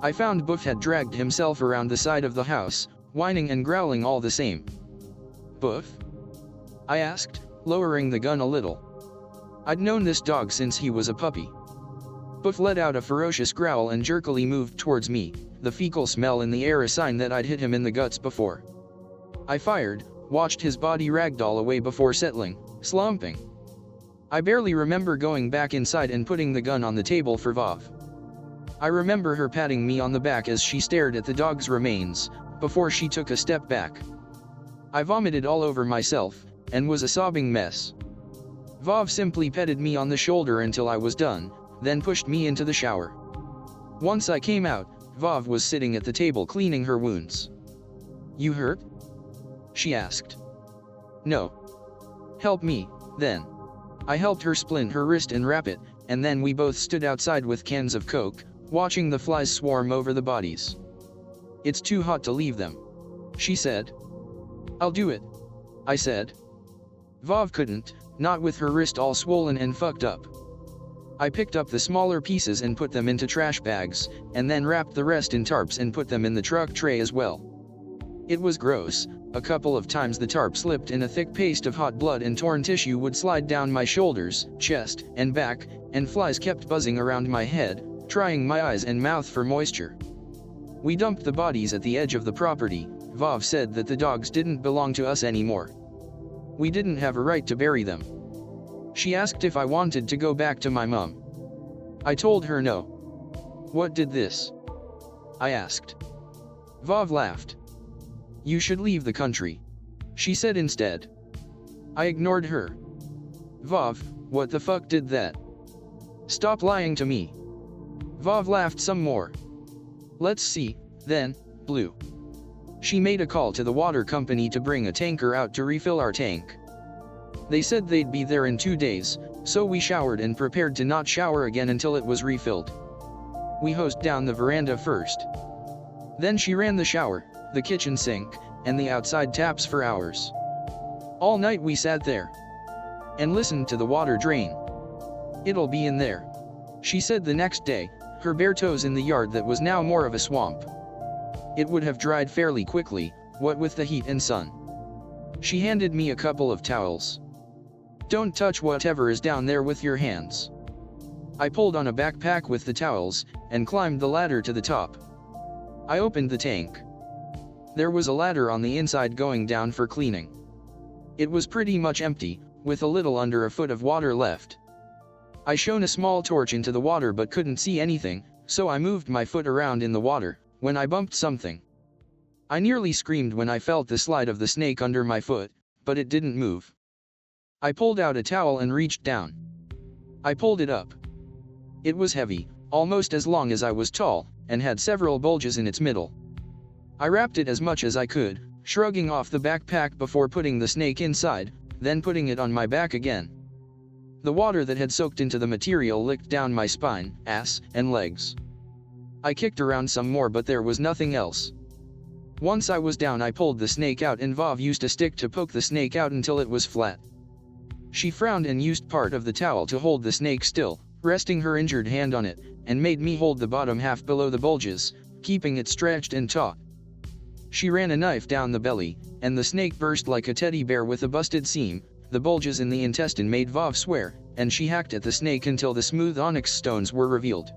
I found Buff had dragged himself around the side of the house, whining and growling all the same. Buff? I asked, lowering the gun a little. I'd known this dog since he was a puppy. Buff let out a ferocious growl and jerkily moved towards me, the fecal smell in the air a sign that I'd hit him in the guts before. I fired, watched his body ragdoll away before settling, slumping. I barely remember going back inside and putting the gun on the table for Vav. I remember her patting me on the back as she stared at the dog's remains, before she took a step back. I vomited all over myself, and was a sobbing mess. Vav simply petted me on the shoulder until I was done, then pushed me into the shower. Once I came out, Vav was sitting at the table cleaning her wounds. You hurt? She asked. No. Help me, then. I helped her splint her wrist and wrap it, and then we both stood outside with cans of Coke, watching the flies swarm over the bodies. It's too hot to leave them, she said. I'll do it, I said. Vav couldn't, not with her wrist all swollen and fucked up. I picked up the smaller pieces and put them into trash bags, and then wrapped the rest in tarps and put them in the truck tray as well. It was gross. A couple of times the tarp slipped in a thick paste of hot blood and torn tissue would slide down my shoulders, chest, and back, and flies kept buzzing around my head, trying my eyes and mouth for moisture. We dumped the bodies at the edge of the property. Vav said that the dogs didn't belong to us anymore. We didn't have a right to bury them. She asked if I wanted to go back to my mom. I told her no. What did this? I asked. Vav laughed. You should leave the country, she said instead. I ignored her. Vav, what the fuck did that? Stop lying to me. Vav laughed some more. Let's see, then, Blue. She made a call to the water company to bring a tanker out to refill our tank. They said they'd be there in 2 days, so we showered and prepared to not shower again until it was refilled. We hosed down the veranda first. Then she ran the shower, the kitchen sink, and the outside taps for hours. All night we sat there and listened to the water drain. It'll be in there, she said the next day, her bare toes in the yard that was now more of a swamp. It would have dried fairly quickly, what with the heat and sun. She handed me a couple of towels. Don't touch whatever is down there with your hands. I pulled on a backpack with the towels, and climbed the ladder to the top. I opened the tank. There was a ladder on the inside going down for cleaning. It was pretty much empty, with a little under a foot of water left. I shone a small torch into the water but couldn't see anything, so I moved my foot around in the water, when I bumped something. I nearly screamed when I felt the slide of the snake under my foot, but it didn't move. I pulled out a towel and reached down. I pulled it up. It was heavy, almost as long as I was tall, and had several bulges in its middle. I wrapped it as much as I could, shrugging off the backpack before putting the snake inside, then putting it on my back again. The water that had soaked into the material licked down my spine, ass, and legs. I kicked around some more but there was nothing else. Once I was down I pulled the snake out and Vav used a stick to poke the snake out until it was flat. She frowned and used part of the towel to hold the snake still, resting her injured hand on it, and made me hold the bottom half below the bulges, keeping it stretched and taut. She ran a knife down the belly, and the snake burst like a teddy bear with a busted seam. The bulges in the intestine made Vav swear, and she hacked at the snake until the smooth onyx stones were revealed.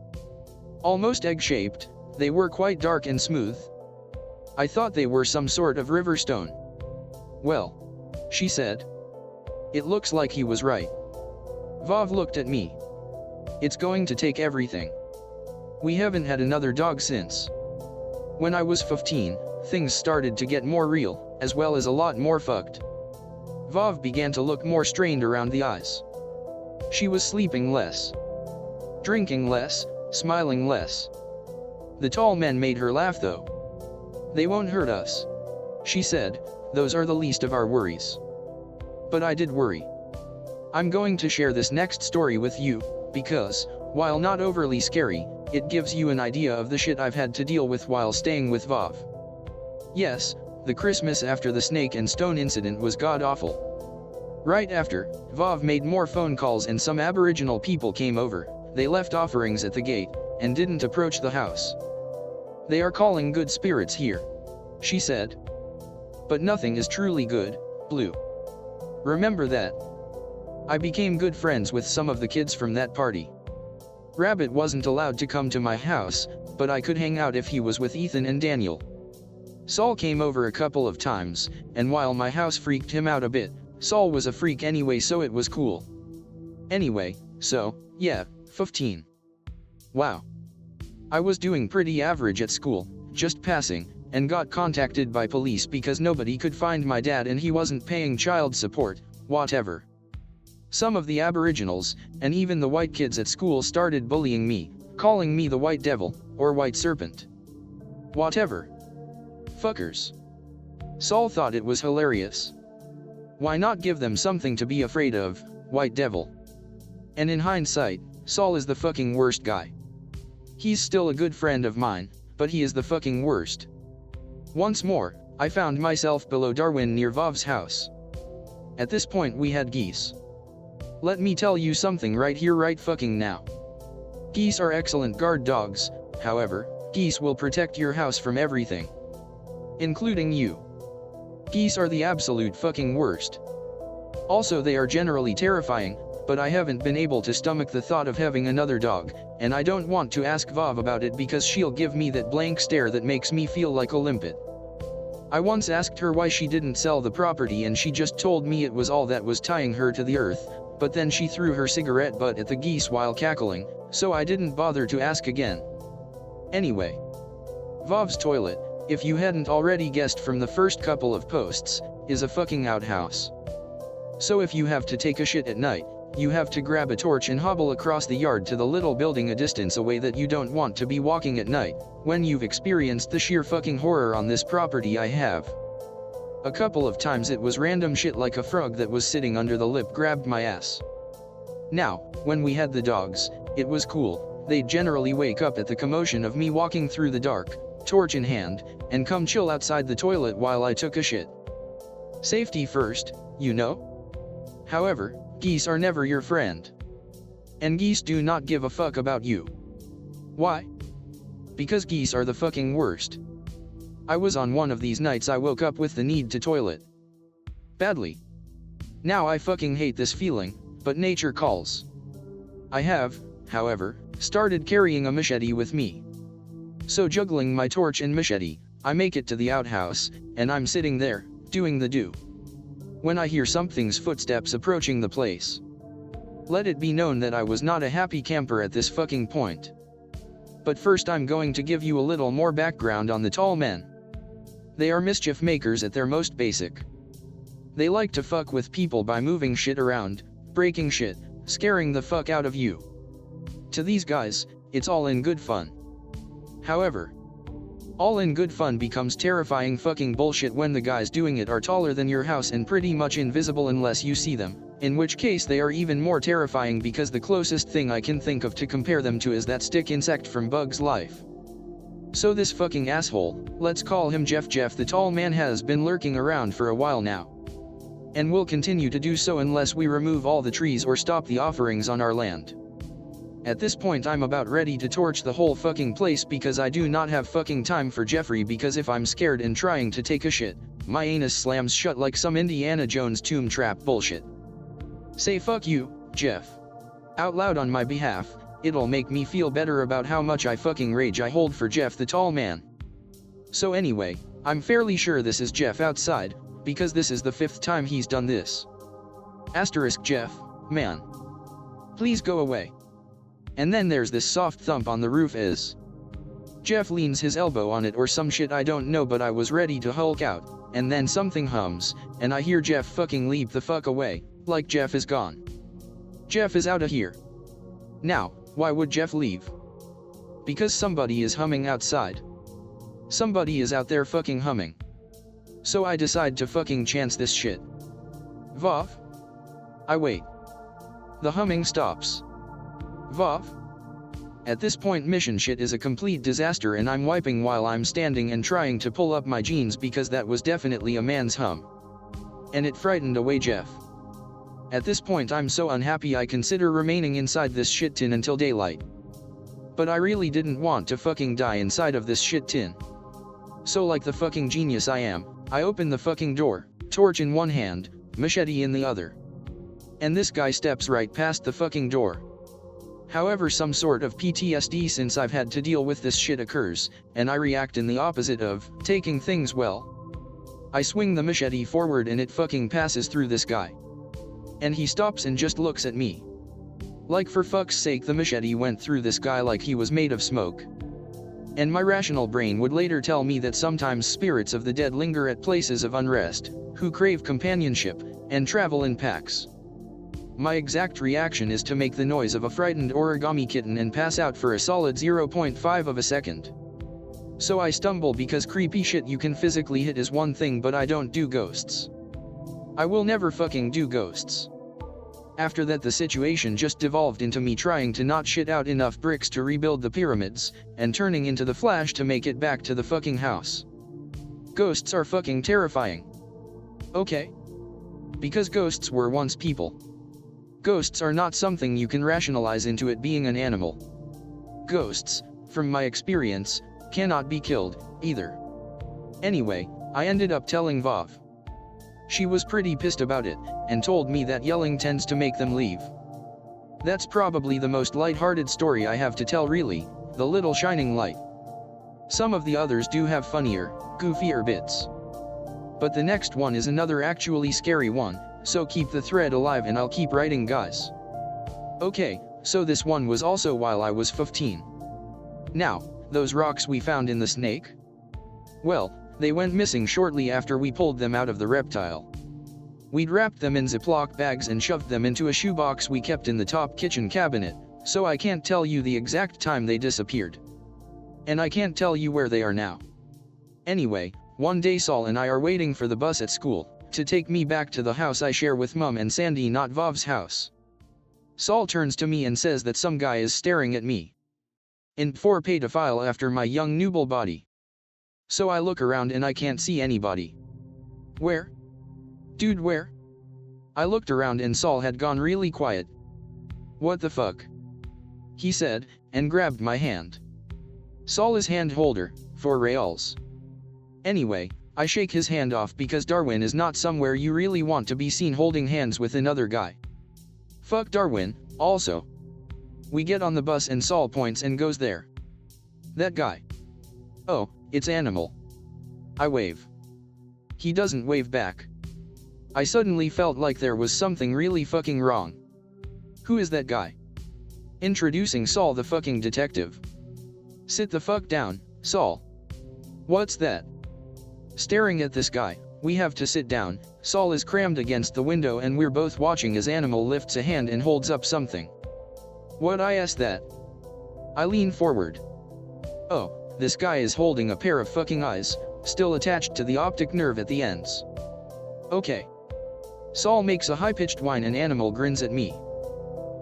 Almost egg-shaped, they were quite dark and smooth. I thought they were some sort of river stone. Well, she said. It looks like he was right. Vav looked at me. It's going to take everything. We haven't had another dog since. When I was 15, things started to get more real, as well as a lot more fucked. Vav began to look more strained around the eyes. She was sleeping less, drinking less, smiling less. The tall men made her laugh though. They won't hurt us, she said, those are the least of our worries. But I did worry. I'm going to share this next story with you, because, while not overly scary, it gives you an idea of the shit I've had to deal with while staying with Vav. Yes, the Christmas after the snake and stone incident was god-awful. Right after, Vav made more phone calls and some Aboriginal people came over. They left offerings at the gate, and didn't approach the house. They are calling good spirits here, she said. But nothing is truly good, Blue. Remember that. I became good friends with some of the kids from that party. Rabbit wasn't allowed to come to my house, but I could hang out if he was with Ethan and Daniel. Saul came over a couple of times, and while my house freaked him out a bit, Saul was a freak anyway, so it was cool. Anyway, so, yeah, 15. Wow. I was doing pretty average at school, just passing, and got contacted by police because nobody could find my dad and he wasn't paying child support, whatever. Some of the Aboriginals, and even the white kids at school started bullying me, calling me the white devil, or white serpent. Whatever. Fuckers. Saul thought it was hilarious. Why not give them something to be afraid of, white devil? And in hindsight, Saul is the fucking worst guy. He's still a good friend of mine, but he is the fucking worst. Once more, I found myself below Darwin near Vav's house. At this point we had geese. Let me tell you something right here right fucking now. Geese are excellent guard dogs, however, geese will protect your house from everything. Including you. Geese are the absolute fucking worst. Also they are generally terrifying, but I haven't been able to stomach the thought of having another dog, and I don't want to ask Vav about it because she'll give me that blank stare that makes me feel like a limpet. I once asked her why she didn't sell the property and she just told me it was all that was tying her to the earth, but then she threw her cigarette butt at the geese while cackling, so I didn't bother to ask again. Anyway. Vav's toilet, if you hadn't already guessed from the first couple of posts, is a fucking outhouse. So if you have to take a shit at night, you have to grab a torch and hobble across the yard to the little building a distance away that you don't want to be walking at night, when you've experienced the sheer fucking horror on this property I have. A couple of times it was random shit like a frog that was sitting under the lip grabbed my ass. Now, when we had the dogs, it was cool, they'd generally wake up at the commotion of me walking through the dark, torch in hand, and come chill outside the toilet while I took a shit. Safety first, you know? However, geese are never your friend. And geese do not give a fuck about you. Why? Because geese are the fucking worst. I was on one of these nights I woke up with the need to toilet. Badly. Now I fucking hate this feeling, but nature calls. I have, however, started carrying a machete with me. So juggling my torch and machete, I make it to the outhouse, and I'm sitting there, doing the do. When I hear something's footsteps approaching the place. Let it be known that I was not a happy camper at this fucking point. But first I'm going to give you a little more background on the tall men. They are mischief makers at their most basic. They like to fuck with people by moving shit around, breaking shit, scaring the fuck out of you. To these guys, it's all in good fun. However, all in good fun becomes terrifying fucking bullshit when the guys doing it are taller than your house and pretty much invisible unless you see them, in which case they are even more terrifying because the closest thing I can think of to compare them to is that stick insect from Bug's Life. So this fucking asshole, let's call him Jeff the tall man, has been lurking around for a while now. And will continue to do so unless we remove all the trees or stop the offerings on our land. At this point I'm about ready to torch the whole fucking place because I do not have fucking time for Jeffrey, because if I'm scared and trying to take a shit, my anus slams shut like some Indiana Jones tomb trap bullshit. Say fuck you, Jeff. Out loud on my behalf, it'll make me feel better about how much I fucking rage I hold for Jeff the tall man. So anyway, I'm fairly sure this is Jeff outside, because this is the 5th time he's done this. Asterisk Jeff, man. Please go away. And then there's this soft thump on the roof as Jeff leans his elbow on it or some shit I don't know, but I was ready to hulk out, and then something hums, and I hear Jeff fucking leap the fuck away, like Jeff is gone. Jeff is outta here. Now, why would Jeff leave? Because somebody is humming outside. Somebody is out there fucking humming. So I decide to fucking chance this shit. Vav? I wait. The humming stops. Vav? At this point mission shit is a complete disaster and I'm wiping while I'm standing and trying to pull up my jeans because that was definitely a man's hum. And it frightened away Jeff. At this point I'm so unhappy I consider remaining inside this shit tin until daylight. But I really didn't want to fucking die inside of this shit tin. So like the fucking genius I am, I open the fucking door, torch in one hand, machete in the other. And this guy steps right past the fucking door. However, some sort of PTSD since I've had to deal with this shit occurs, and I react in the opposite of taking things well. I swing the machete forward and it fucking passes through this guy. And he stops and just looks at me. Like for fuck's sake, the machete went through this guy like he was made of smoke. And my rational brain would later tell me that sometimes spirits of the dead linger at places of unrest, who crave companionship, and travel in packs. My exact reaction is to make the noise of a frightened origami kitten and pass out for a solid 0.5 of a second. So I stumble because creepy shit you can physically hit is one thing, but I don't do ghosts. I will never fucking do ghosts. After that the situation just devolved into me trying to not shit out enough bricks to rebuild the pyramids, and turning into the Flash to make it back to the fucking house. Ghosts are fucking terrifying. Okay? Because ghosts were once people. Ghosts are not something you can rationalize into it being an animal. Ghosts, from my experience, cannot be killed, either. Anyway, I ended up telling Vav. She was pretty pissed about it, and told me that yelling tends to make them leave. That's probably the most light-hearted story I have to tell really, the little shining light. Some of the others do have funnier, goofier bits. But the next one is another actually scary one, so keep the thread alive and I'll keep writing, guys. Okay, so this one was also while I was 15. Now, those rocks we found in the snake? Well, they went missing shortly after we pulled them out of the reptile. We'd wrapped them in Ziploc bags and shoved them into a shoebox we kept in the top kitchen cabinet, so I can't tell you the exact time they disappeared. And I can't tell you where they are now. Anyway, one day Saul and I are waiting for the bus at school, to take me back to the house I share with Mum and Sandy, not Vov's house. Saul turns to me and says that some guy is staring at me. In poor pedophile after my young nubile body. So I look around and I can't see anybody. Where? Dude, where? I looked around and Saul had gone really quiet. What the fuck? He said, and grabbed my hand. Saul is hand holder, for reals. Anyway, I shake his hand off because Darwin is not somewhere you really want to be seen holding hands with another guy. Fuck Darwin, also. We get on the bus and Saul points and goes there. That guy. Oh, it's Animal. I wave. He doesn't wave back. I suddenly felt like there was something really fucking wrong. Who is that guy? Introducing Saul the fucking detective. Sit the fuck down, Saul. What's that? Staring at this guy, we have to sit down. Saul is crammed against the window and we're both watching as Animal lifts a hand and holds up something. What I asked that? I lean forward. Oh, this guy is holding a pair of fucking eyes, still attached to the optic nerve at the ends. Okay. Saul makes a high-pitched whine and Animal grins at me.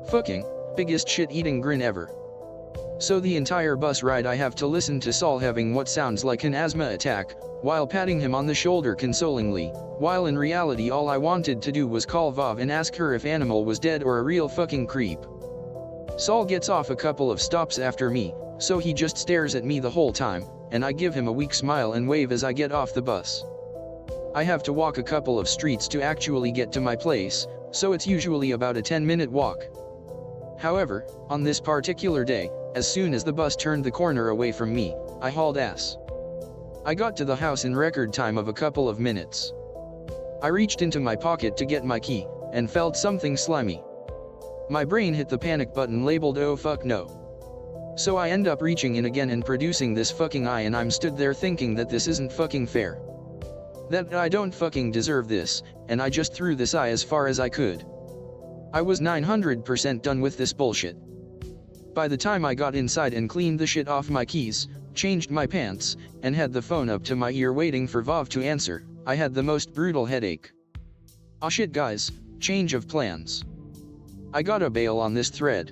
Fucking, biggest shit-eating grin ever. So the entire bus ride I have to listen to Saul having what sounds like an asthma attack, while patting him on the shoulder consolingly, while in reality all I wanted to do was call Vov and ask her if Animal was dead or a real fucking creep. Saul gets off a couple of stops after me, so he just stares at me the whole time, and I give him a weak smile and wave as I get off the bus. I have to walk a couple of streets to actually get to my place, so it's usually about a 10-minute walk. However, on this particular day, as soon as the bus turned the corner away from me, I hauled ass. I got to the house in record time of a couple of minutes. I reached into my pocket to get my key, and felt something slimy. My brain hit the panic button labeled "oh fuck no." So I end up reaching in again and producing this fucking eye, and I'm stood there thinking that this isn't fucking fair. That I don't fucking deserve this, and I just threw this eye as far as I could. I was 900% done with this bullshit. By the time I got inside and cleaned the shit off my keys, changed my pants, and had the phone up to my ear waiting for Vov to answer, I had the most brutal headache. Ah shit guys, change of plans. I gotta bail on this thread.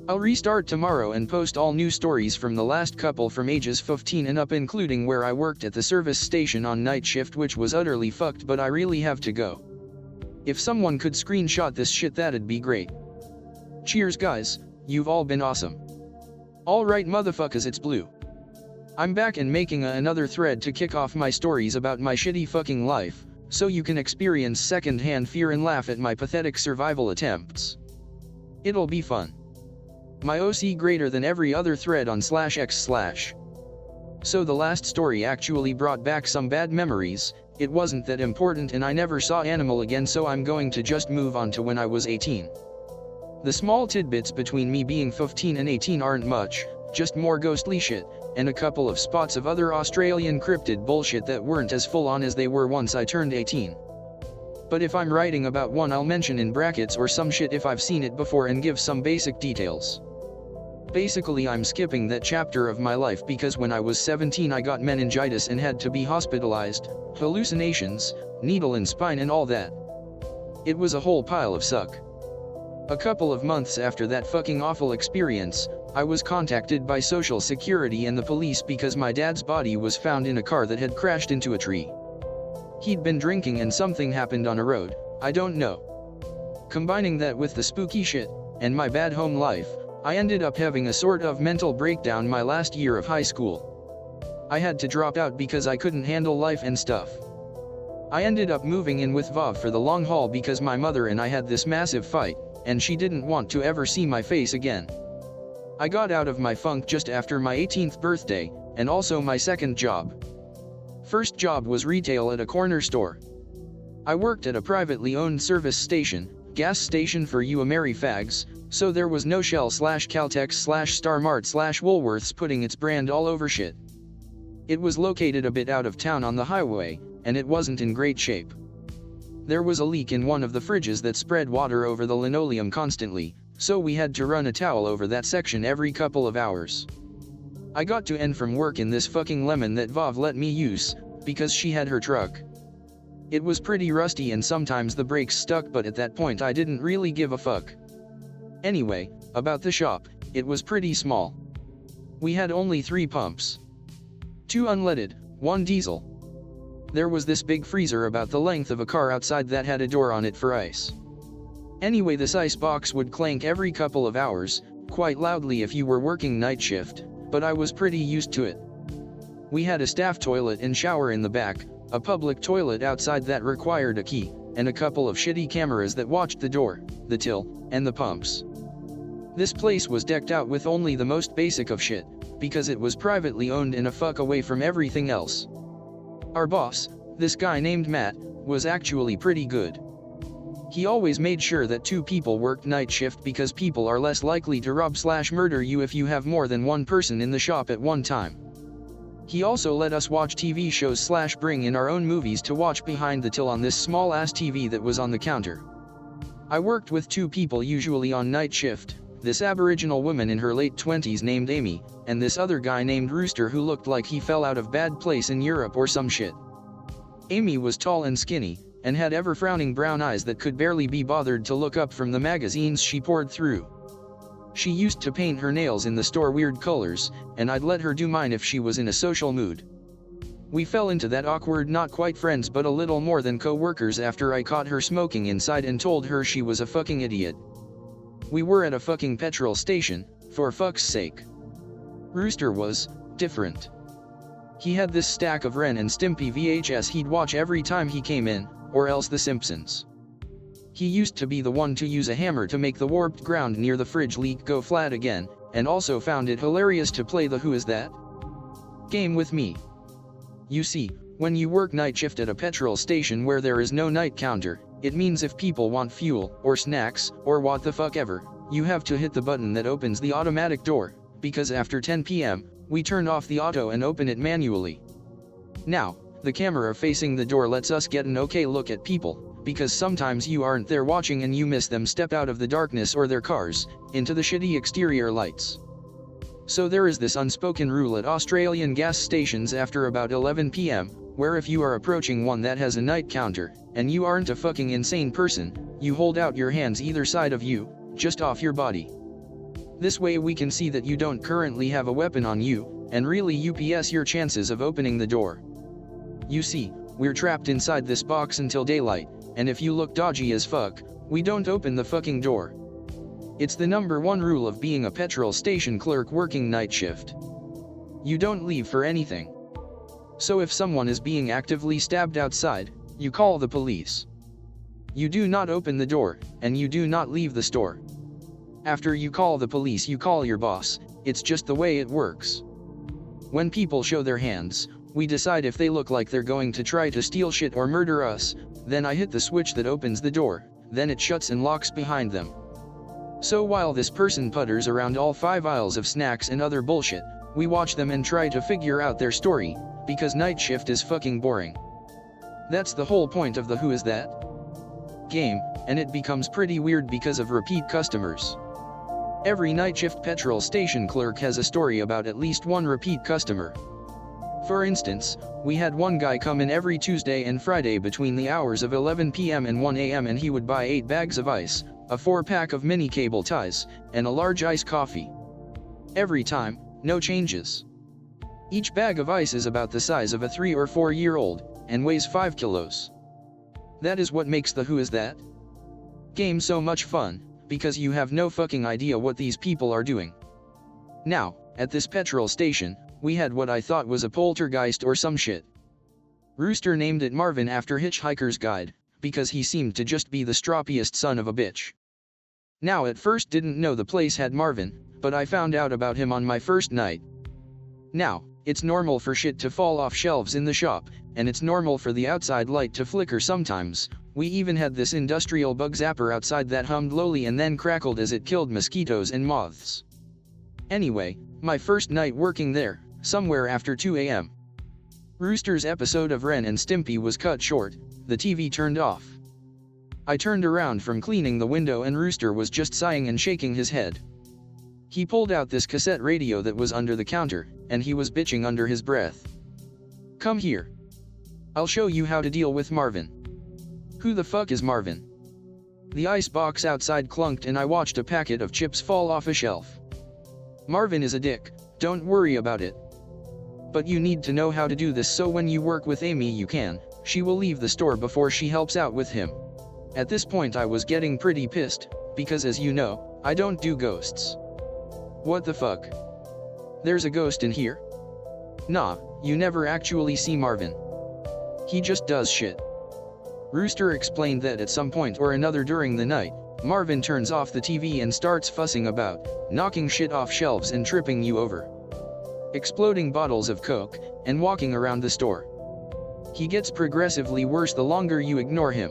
I'll restart tomorrow and post all new stories from the last couple from ages 15 and up, including where I worked at the service station on night shift, which was utterly fucked, but I really have to go. If someone could screenshot this shit, that'd be great. Cheers guys, you've all been awesome. Alright motherfuckers, it's Blue. I'm back and making another thread to kick off my stories about my shitty fucking life, so you can experience second-hand fear and laugh at my pathetic survival attempts. It'll be fun. My OC greater than every other thread on /x/. So the last story actually brought back some bad memories. It wasn't that important and I never saw Animal again, so I'm going to just move on to when I was 18. The small tidbits between me being 15 and 18 aren't much, just more ghostly shit, and a couple of spots of other Australian cryptid bullshit that weren't as full on as they were once I turned 18. But if I'm writing about one, I'll mention in brackets or some shit if I've seen it before and give some basic details. Basically I'm skipping that chapter of my life because when I was 17 I got meningitis and had to be hospitalized, hallucinations, needle in spine and all that. It was a whole pile of suck. A couple of months after that fucking awful experience, I was contacted by Social Security and the police because my dad's body was found in a car that had crashed into a tree. He'd been drinking and something happened on a road, I don't know. Combining that with the spooky shit, and my bad home life, I ended up having a sort of mental breakdown my last year of high school. I had to drop out because I couldn't handle life and stuff. I ended up moving in with Vov for the long haul because my mother and I had this massive fight, and she didn't want to ever see my face again. I got out of my funk just after my 18th birthday, and also my second job. First job was retail at a corner store. I worked at a privately owned service station, gas station for you merry fags, so there was no Shell/Caltex/Star Mart/Woolworths putting its brand all over shit. It was located a bit out of town on the highway, and it wasn't in great shape. There was a leak in one of the fridges that spread water over the linoleum constantly, so we had to run a towel over that section every couple of hours. I got to end from work in this fucking lemon that Vav let me use, because she had her truck. It was pretty rusty and sometimes the brakes stuck, but at that point I didn't really give a fuck. Anyway, about the shop, it was pretty small. We had only 3 pumps. 2 unleaded, 1 diesel. There was this big freezer about the length of a car outside that had a door on it for ice. Anyway, this ice box would clank every couple of hours, quite loudly if you were working night shift, but I was pretty used to it. We had a staff toilet and shower in the back, a public toilet outside that required a key, and a couple of shitty cameras that watched the door, the till, and the pumps. This place was decked out with only the most basic of shit, because it was privately owned and a fuck away from everything else. Our boss, this guy named Matt, was actually pretty good. He always made sure that 2 people worked night shift because people are less likely to rob/murder you if you have more than 1 person in the shop at one time. He also let us watch TV shows/bring in our own movies to watch behind the till on this small ass TV that was on the counter. I worked with 2 people usually on night shift, this Aboriginal woman in her late 20s named Amy, and this other guy named Rooster who looked like he fell out of bad place in Europe or some shit. Amy was tall and skinny, and had ever-frowning brown eyes that could barely be bothered to look up from the magazines she poured through. She used to paint her nails in the store weird colors, and I'd let her do mine if she was in a social mood. We fell into that awkward not quite friends but a little more than co-workers after I caught her smoking inside and told her she was a fucking idiot. We were at a fucking petrol station, for fuck's sake. Rooster was different. He had this stack of Ren and Stimpy VHS he'd watch every time he came in, or else The Simpsons. He used to be the one to use a hammer to make the warped ground near the fridge leak go flat again, and also found it hilarious to play the Who Is That? game with me. You see, when you work night shift at a petrol station where there is no night counter, it means if people want fuel, or snacks, or what the fuck ever, you have to hit the button that opens the automatic door, because after 10 p.m., we turn off the auto and open it manually. Now, the camera facing the door lets us get an okay look at people, because sometimes you aren't there watching and you miss them step out of the darkness or their cars, into the shitty exterior lights. So there is this unspoken rule at Australian gas stations after about 11 p.m., where if you are approaching one that has a night counter, and you aren't a fucking insane person, you hold out your hands either side of you, just off your body. This way we can see that you don't currently have a weapon on you, and really UPS your chances of opening the door. You see, we're trapped inside this box until daylight, and if you look dodgy as fuck, we don't open the fucking door. It's the #1 rule of being a petrol station clerk working night shift. You don't leave for anything. So if someone is being actively stabbed outside, you call the police. You do not open the door, and you do not leave the store. After you call the police, you call your boss. It's just the way it works. When people show their hands, we decide if they look like they're going to try to steal shit or murder us, then I hit the switch that opens the door, then it shuts and locks behind them. So while this person putters around all 5 aisles of snacks and other bullshit, we watch them and try to figure out their story, because night shift is fucking boring. That's the whole point of the Who Is That? game, and it becomes pretty weird because of repeat customers. Every night shift petrol station clerk has a story about at least one repeat customer. For instance, we had one guy come in every Tuesday and Friday between the hours of 11 p.m. and 1 a.m. and he would buy 8 bags of ice, a 4-pack of mini cable ties, and a large iced coffee. Every time, no changes. Each bag of ice is about the size of a 3 or 4-year-old, and weighs 5 kilos. That is what makes the Who Is That? game so much fun, because you have no fucking idea what these people are doing. Now, at this petrol station, we had what I thought was a poltergeist or some shit. Rooster named it Marvin after Hitchhiker's Guide, because he seemed to just be the stroppiest son of a bitch. Now at first didn't know the place had Marvin, but I found out about him on my first night. Now, it's normal for shit to fall off shelves in the shop, and it's normal for the outside light to flicker sometimes. We even had this industrial bug zapper outside that hummed lowly and then crackled as it killed mosquitoes and moths. Anyway, my first night working there, somewhere after 2 a.m. Rooster's episode of Ren and Stimpy was cut short, the TV turned off. I turned around from cleaning the window and Rooster was just sighing and shaking his head. He pulled out this cassette radio that was under the counter, and he was bitching under his breath. "Come here. I'll show you how to deal with Marvin." "Who the fuck is Marvin?" The ice box outside clunked and I watched a packet of chips fall off a shelf. "Marvin is a dick, don't worry about it. But you need to know how to do this so when you work with Amy you can. She will leave the store before she helps out with him." At this point I was getting pretty pissed, because as you know, I don't do ghosts. "What the fuck? There's a ghost in here?" "Nah, you never actually see Marvin. He just does shit." Rooster explained that at some point or another during the night, Marvin turns off the TV and starts fussing about, knocking shit off shelves and tripping you over, exploding bottles of Coke, and walking around the store. He gets progressively worse the longer you ignore him.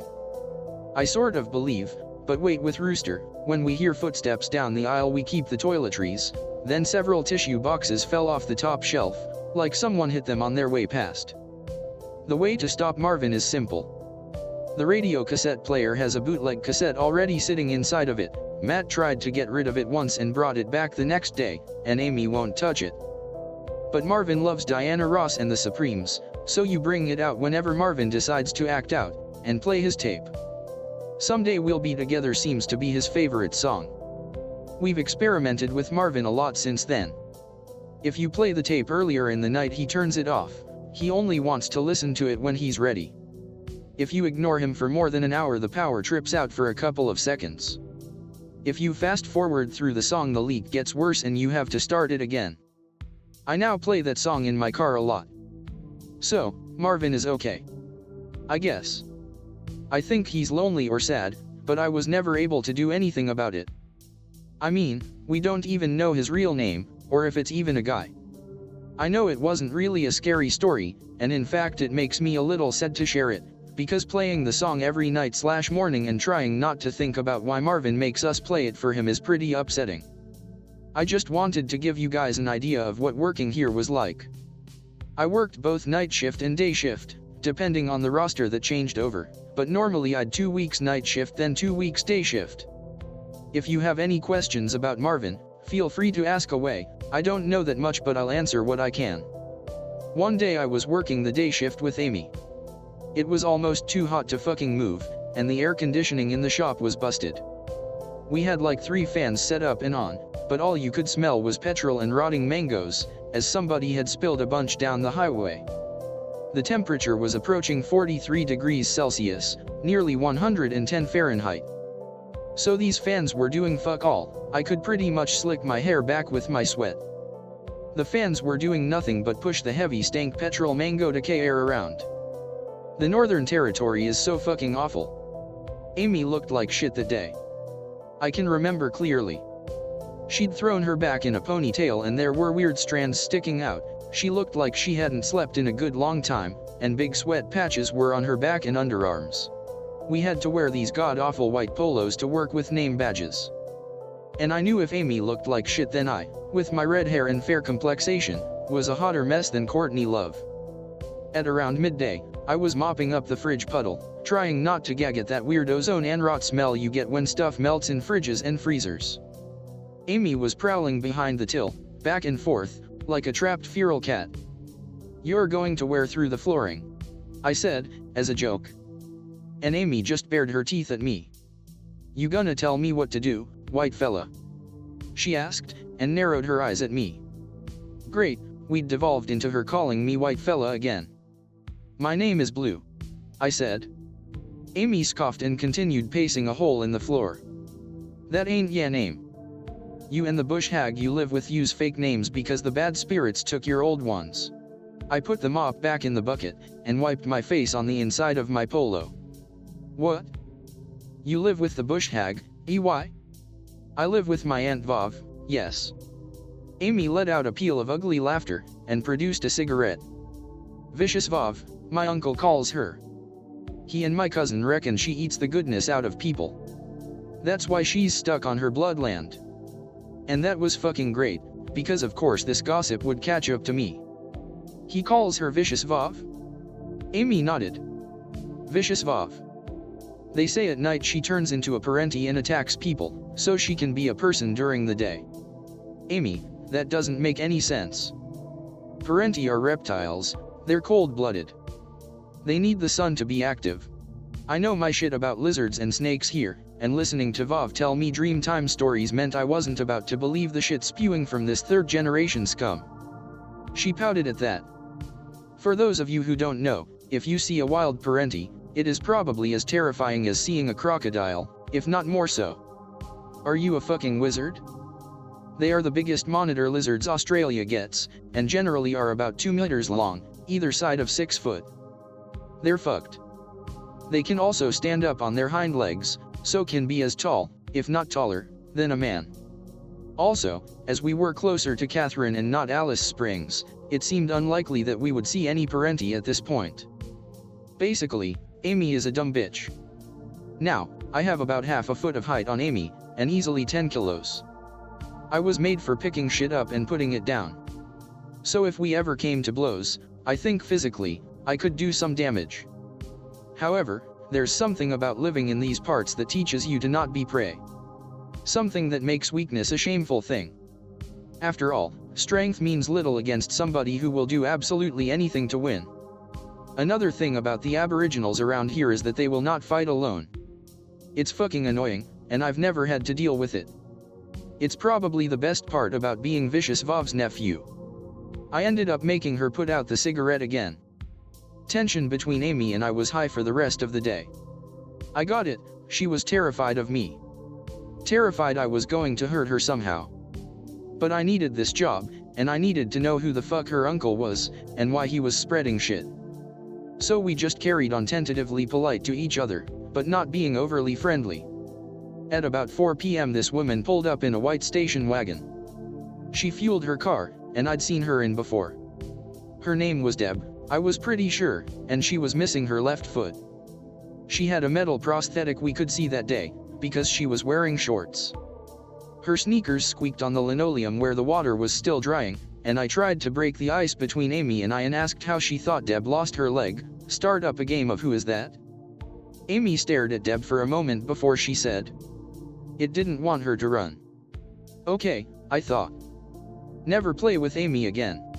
I sort of believe, but wait with Rooster, when we hear footsteps down the aisle we keep the toiletries, then several tissue boxes fell off the top shelf, like someone hit them on their way past. The way to stop Marvin is simple. The radio cassette player has a bootleg cassette already sitting inside of it. Matt tried to get rid of it once and brought it back the next day, and Amy won't touch it. But Marvin loves Diana Ross and the Supremes, so you bring it out whenever Marvin decides to act out, and play his tape. "Someday We'll Be Together" seems to be his favorite song. We've experimented with Marvin a lot since then. If you play the tape earlier in the night he turns it off. He only wants to listen to it when he's ready. If you ignore him for more than an hour the power trips out for a couple of seconds. If you fast forward through the song the leak gets worse and you have to start it again. I now play that song in my car a lot. So, Marvin is okay, I guess. I think he's lonely or sad, but I was never able to do anything about it. I mean, we don't even know his real name, or if it's even a guy. I know it wasn't really a scary story, and in fact it makes me a little sad to share it, because playing the song every night/morning and trying not to think about why Marvin makes us play it for him is pretty upsetting. I just wanted to give you guys an idea of what working here was like. I worked both night shift and day shift, depending on the roster that changed over, but normally I'd 2 weeks night shift then 2 weeks day shift. If you have any questions about Marvin, feel free to ask away. I don't know that much but I'll answer what I can. One day I was working the day shift with Amy. It was almost too hot to fucking move, and the air conditioning in the shop was busted. We had like 3 fans set up and on, but all you could smell was petrol and rotting mangoes, as somebody had spilled a bunch down the highway. The temperature was approaching 43 degrees Celsius, nearly 110 Fahrenheit. So these fans were doing fuck all. I could pretty much slick my hair back with my sweat. The fans were doing nothing but push the heavy stank petrol mango decay air around. The Northern Territory is so fucking awful. Amy looked like shit that day. I can remember clearly. She'd thrown her back in a ponytail and there were weird strands sticking out. She looked like she hadn't slept in a good long time, and big sweat patches were on her back and underarms. We had to wear these god-awful white polos to work with name badges. And I knew if Amy looked like shit then I, with my red hair and fair complexation, was a hotter mess than Courtney Love. At around midday, I was mopping up the fridge puddle, trying not to gag at that weird ozone and rot smell you get when stuff melts in fridges and freezers. Amy was prowling behind the till, back and forth, like a trapped feral cat. "You're going to wear through the flooring," I said, as a joke. And Amy just bared her teeth at me. "You gonna tell me what to do, white fella?" she asked, and narrowed her eyes at me. Great, we'd devolved into her calling me white fella again. "My name is Blue," I said. Amy scoffed and continued pacing a hole in the floor. "That ain't ya name. You and the bush hag you live with use fake names because the bad spirits took your old ones." I put the mop back in the bucket, and wiped my face on the inside of my polo. "What? You live with the bush hag, EY?" I live with my Aunt Vav, yes. Amy let out a peal of ugly laughter, and produced a cigarette. Vicious Vav, my uncle calls her. He and my cousin reckon she eats the goodness out of people. That's why she's stuck on her bloodland. And that was fucking great, because of course this gossip would catch up to me. He calls her Vicious Vav? Amy nodded. Vicious Vav. They say at night she turns into a parenti and attacks people, so she can be a person during the day. Amy, that doesn't make any sense. Parenti are reptiles, they're cold-blooded. They need the sun to be active. I know my shit about lizards and snakes here, and listening to Vav tell me Dreamtime stories meant I wasn't about to believe the shit spewing from this third-generation scum. She pouted at that. For those of you who don't know, if you see a wild parenti, it is probably as terrifying as seeing a crocodile, if not more so. Are you a fucking wizard? They are the biggest monitor lizards Australia gets, and generally are about 2 meters long, either side of 6 foot. They're fucked. They can also stand up on their hind legs, so can be as tall, if not taller, than a man. Also, as we were closer to Catherine and not Alice Springs, it seemed unlikely that we would see any parenti at this point. Basically, Amy is a dumb bitch. Now, I have about half a foot of height on Amy, and easily 10 kilos. I was made for picking shit up and putting it down. So if we ever came to blows, I think physically, I could do some damage. However, there's something about living in these parts that teaches you to not be prey. Something that makes weakness a shameful thing. After all, strength means little against somebody who will do absolutely anything to win. Another thing about the Aboriginals around here is that they will not fight alone. It's fucking annoying, and I've never had to deal with it. It's probably the best part about being Vicious Vav's nephew. I ended up making her put out the cigarette again. Tension between Amy and I was high for the rest of the day. I got it, she was terrified of me. Terrified I was going to hurt her somehow. But I needed this job, and I needed to know who the fuck her uncle was, and why he was spreading shit. So we just carried on tentatively polite to each other, but not being overly friendly. At about 4 p.m. this woman pulled up in a white station wagon. She fueled her car, and I'd seen her in before. Her name was Deb, I was pretty sure, and she was missing her left foot. She had a metal prosthetic we could see that day, because she was wearing shorts. Her sneakers squeaked on the linoleum where the water was still drying, and I tried to break the ice between Amy and I and asked how she thought Deb lost her leg, start up a game of who is that? Amy stared at Deb for a moment before she said. It didn't want her to run. Okay, I thought. Never play with Amy again.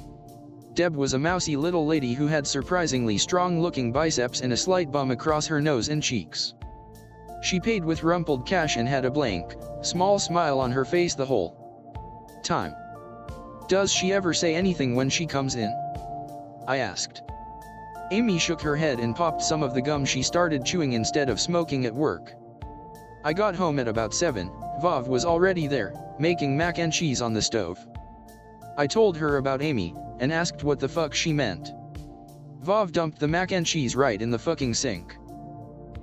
Deb was a mousy little lady who had surprisingly strong-looking biceps and a slight bum across her nose and cheeks. She paid with rumpled cash and had a blank, small smile on her face the whole time. Does she ever say anything when she comes in? I asked. Amy shook her head and popped some of the gum she started chewing instead of smoking at work. I got home at about 7, Vav was already there, making mac and cheese on the stove. I told her about Amy, and asked what the fuck she meant. Vav dumped the mac and cheese right in the fucking sink.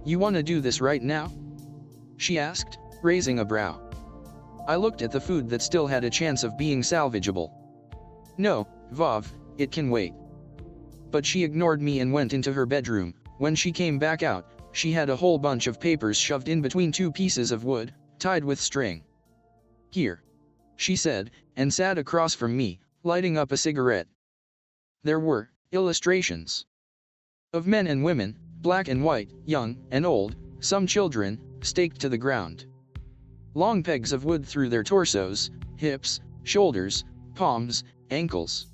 You wanna do this right now? She asked, raising a brow. I looked at the food that still had a chance of being salvageable. No, Vav, it can wait. But she ignored me and went into her bedroom. When she came back out, she had a whole bunch of papers shoved in between 2 pieces of wood, tied with string. Here, she said, and sat across from me, lighting up a cigarette. There were illustrations of men and women, black and white, young and old, some children, staked to the ground. Long pegs of wood through their torsos, hips, shoulders, palms, ankles,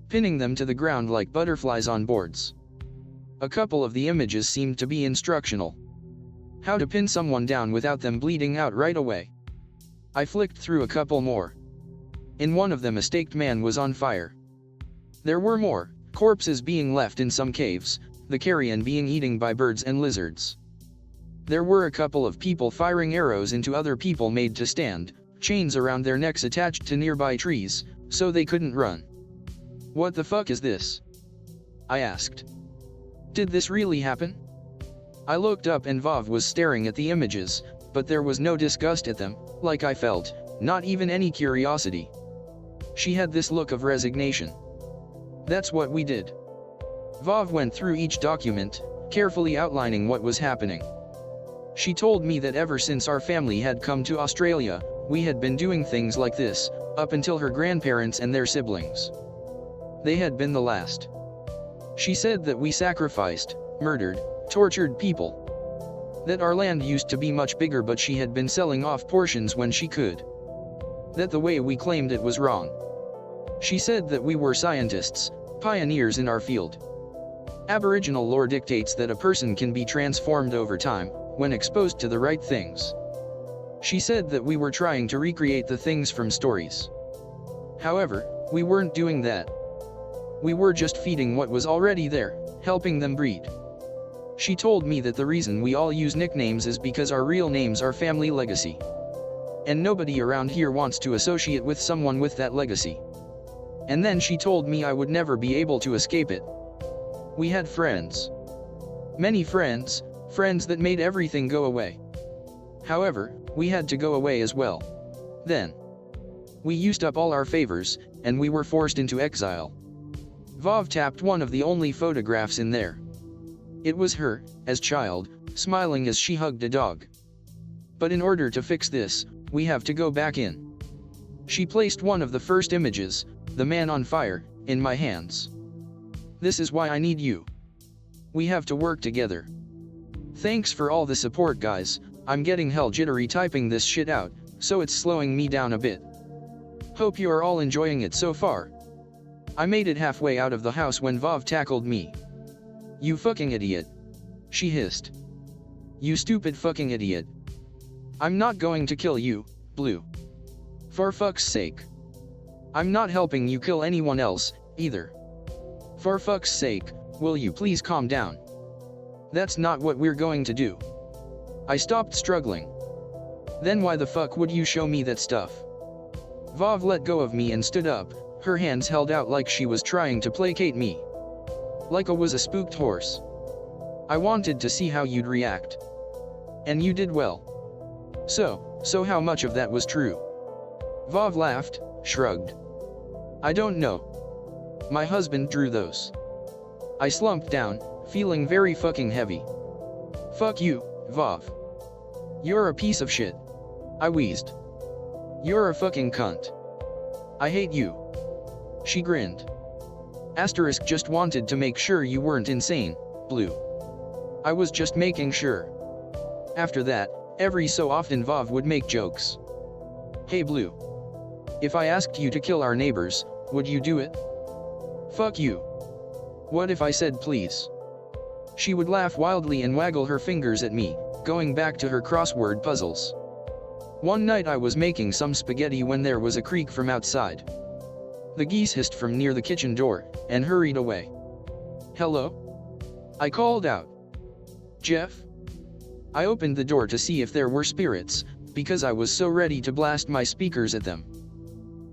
pinning them to the ground like butterflies on boards. A couple of the images seemed to be instructional. How to pin someone down without them bleeding out right away. I flicked through a couple more. In one of them a staked man was on fire. There were more, corpses being left in some caves, the carrion being eaten by birds and lizards. There were a couple of people firing arrows into other people made to stand, chains around their necks attached to nearby trees, so they couldn't run. What the fuck is this? I asked. Did this really happen? I looked up and Vav was staring at the images, but there was no disgust at them, like I felt, not even any curiosity. She had this look of resignation. That's what we did. Vav went through each document, carefully outlining what was happening. She told me that ever since our family had come to Australia, we had been doing things like this, up until her grandparents and their siblings. They had been the last. She said that we sacrificed, murdered, tortured people. That our land used to be much bigger, but she had been selling off portions when she could. That the way we claimed it was wrong. She said that we were scientists, pioneers in our field. Aboriginal lore dictates that a person can be transformed over time, when exposed to the right things. She said that we were trying to recreate the things from stories. However, we weren't doing that. We were just feeding what was already there, helping them breed. She told me that the reason we all use nicknames is because our real names are family legacy. And nobody around here wants to associate with someone with that legacy. And then she told me I would never be able to escape it. We had friends. Many friends, friends that made everything go away. However, we had to go away as well. Then, we used up all our favors, and we were forced into exile. Vav tapped one of the only photographs in there. It was her, as child, smiling as she hugged a dog. But in order to fix this, we have to go back in. She placed one of the first images, the man on fire, in my hands. This is why I need you. We have to work together. Thanks for all the support, guys. I'm getting hell jittery typing this shit out, so it's slowing me down a bit. Hope you are all enjoying it so far. I made it halfway out of the house when Vav tackled me. You fucking idiot. She hissed. You stupid fucking idiot. I'm not going to kill you, Blue. For fuck's sake. I'm not helping you kill anyone else, either. For fuck's sake, will you please calm down? That's not what we're going to do. I stopped struggling. Then why the fuck would you show me that stuff? Vav let go of me and stood up, her hands held out like she was trying to placate me. Like I was a spooked horse. I wanted to see how you'd react. And you did well. So how much of that was true? Vav laughed, shrugged. I don't know. My husband drew those. I slumped down, feeling very fucking heavy. Fuck you, Vav. You're a piece of shit. I wheezed. You're a fucking cunt. I hate you. She grinned. Asterisk just wanted to make sure you weren't insane, Blue. I was just making sure. After that, every so often Vav would make jokes. Hey Blue. If I asked you to kill our neighbors, would you do it? Fuck you. What if I said please? She would laugh wildly and waggle her fingers at me, going back to her crossword puzzles. One night I was making some spaghetti when there was a creak from outside. The geese hissed from near the kitchen door, and hurried away. Hello? I called out. Jeff? I opened the door to see if there were spirits, because I was so ready to blast my speakers at them.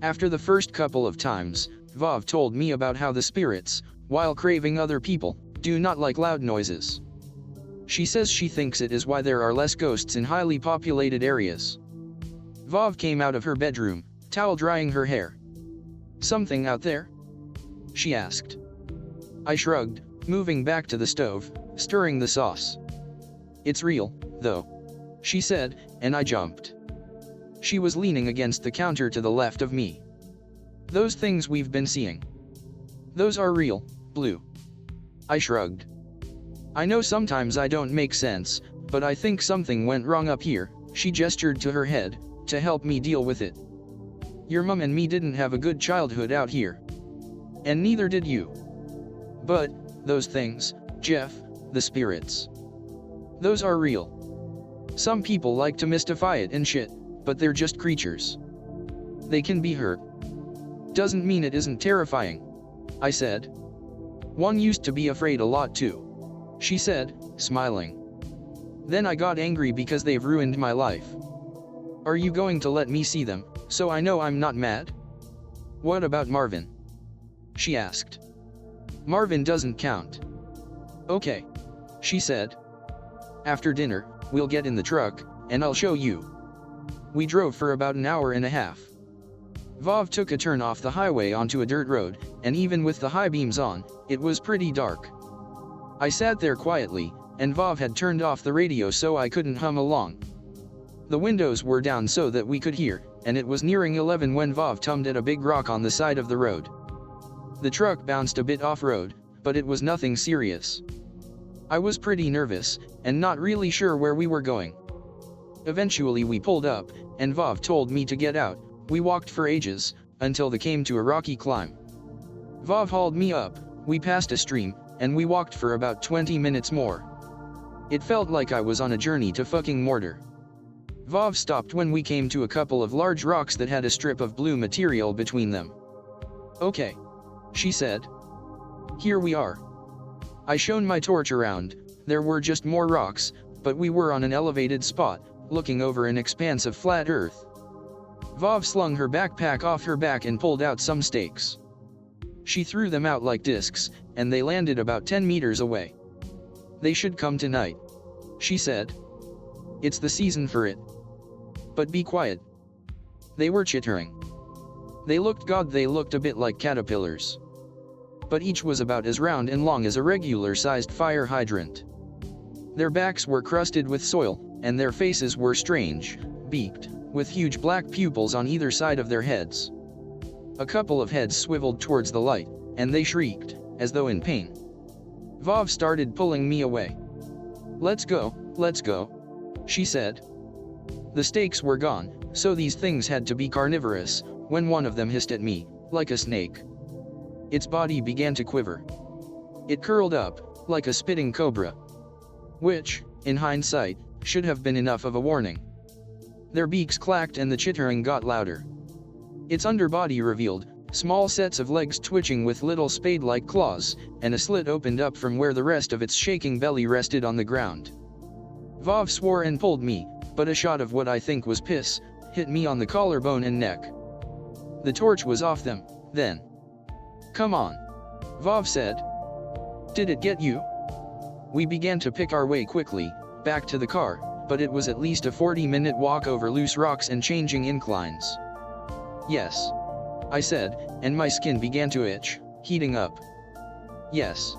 After the first couple of times, Vav told me about how the spirits, while craving other people, do not like loud noises. She says she thinks it is why there are less ghosts in highly populated areas. Vav came out of her bedroom, towel drying her hair. Something out there? She asked. I shrugged, moving back to the stove, stirring the sauce. It's real, though, she said, and I jumped. She was leaning against the counter to the left of me. Those things we've been seeing. Those are real, Blue. I shrugged. I know sometimes I don't make sense, but I think something went wrong up here. She gestured to her head, to help me deal with it. Your mom and me didn't have a good childhood out here. And neither did you. But, those things, Jeff, the spirits. Those are real. Some people like to mystify it and shit, but they're just creatures. They can be hurt. Doesn't mean it isn't terrifying, I said. One used to be afraid a lot too, she said, smiling. Then I got angry because they've ruined my life. Are you going to let me see them, so I know I'm not mad? What about Marvin? She asked. Marvin doesn't count. Okay, she said. After dinner, we'll get in the truck, and I'll show you. We drove for about an hour and a half. Vov took a turn off the highway onto a dirt road, and even with the high beams on, it was pretty dark. I sat there quietly, and Vov had turned off the radio so I couldn't hum along. The windows were down so that we could hear, and it was nearing 11 when Vov tummed at a big rock on the side of the road. The truck bounced a bit off-road, but it was nothing serious. I was pretty nervous, and not really sure where we were going. Eventually we pulled up, and Vov told me to get out. We walked for ages, until they came to a rocky climb. Vov hauled me up, we passed a stream, and we walked for about 20 minutes more. It felt like I was on a journey to fucking Mordor. Vov stopped when we came to a couple of large rocks that had a strip of blue material between them. "Okay," she said. "Here we are." I shone my torch around. There were just more rocks, but we were on an elevated spot, looking over an expanse of flat earth. Vov slung her backpack off her back and pulled out some stakes. She threw them out like discs, and they landed about 10 meters away. "They should come tonight," she said. "It's the season for it. But be quiet." They were chittering. They looked a bit like caterpillars. But each was about as round and long as a regular-sized fire hydrant. Their backs were crusted with soil, and their faces were strange, beaked, with huge black pupils on either side of their heads. A couple of heads swiveled towards the light, and they shrieked, as though in pain. Vov started pulling me away. Let's go," she said. The stakes were gone, so these things had to be carnivorous, when one of them hissed at me, like a snake. Its body began to quiver. It curled up, like a spitting cobra. Which, in hindsight, should have been enough of a warning. Their beaks clacked and the chittering got louder. Its underbody revealed, small sets of legs twitching with little spade-like claws, and a slit opened up from where the rest of its shaking belly rested on the ground. Vov swore and pulled me, but a shot of what I think was piss, hit me on the collarbone and neck. The torch was off them, then. "Come on," Vov said. "Did it get you?" We began to pick our way quickly, back to the car, but it was at least a 40-minute walk over loose rocks and changing inclines. "Yes," I said, and my skin began to itch, heating up. "Yes.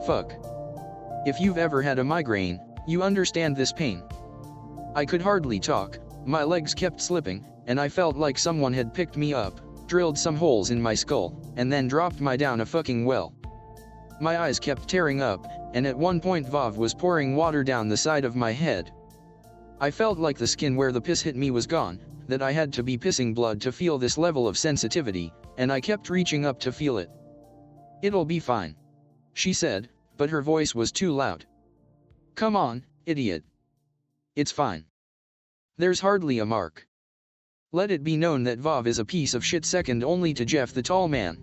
Fuck. If you've ever had a migraine, you understand this pain." I could hardly talk, my legs kept slipping, and I felt like someone had picked me up, drilled some holes in my skull, and then dropped me down a fucking well. My eyes kept tearing up, and at one point Vov was pouring water down the side of my head. I felt like the skin where the piss hit me was gone, that I had to be pissing blood to feel this level of sensitivity, and I kept reaching up to feel it. "It'll be fine," she said, but her voice was too loud. "Come on, idiot. It's fine. There's hardly a mark." Let it be known that Vov is a piece of shit second only to Jeff the tall man.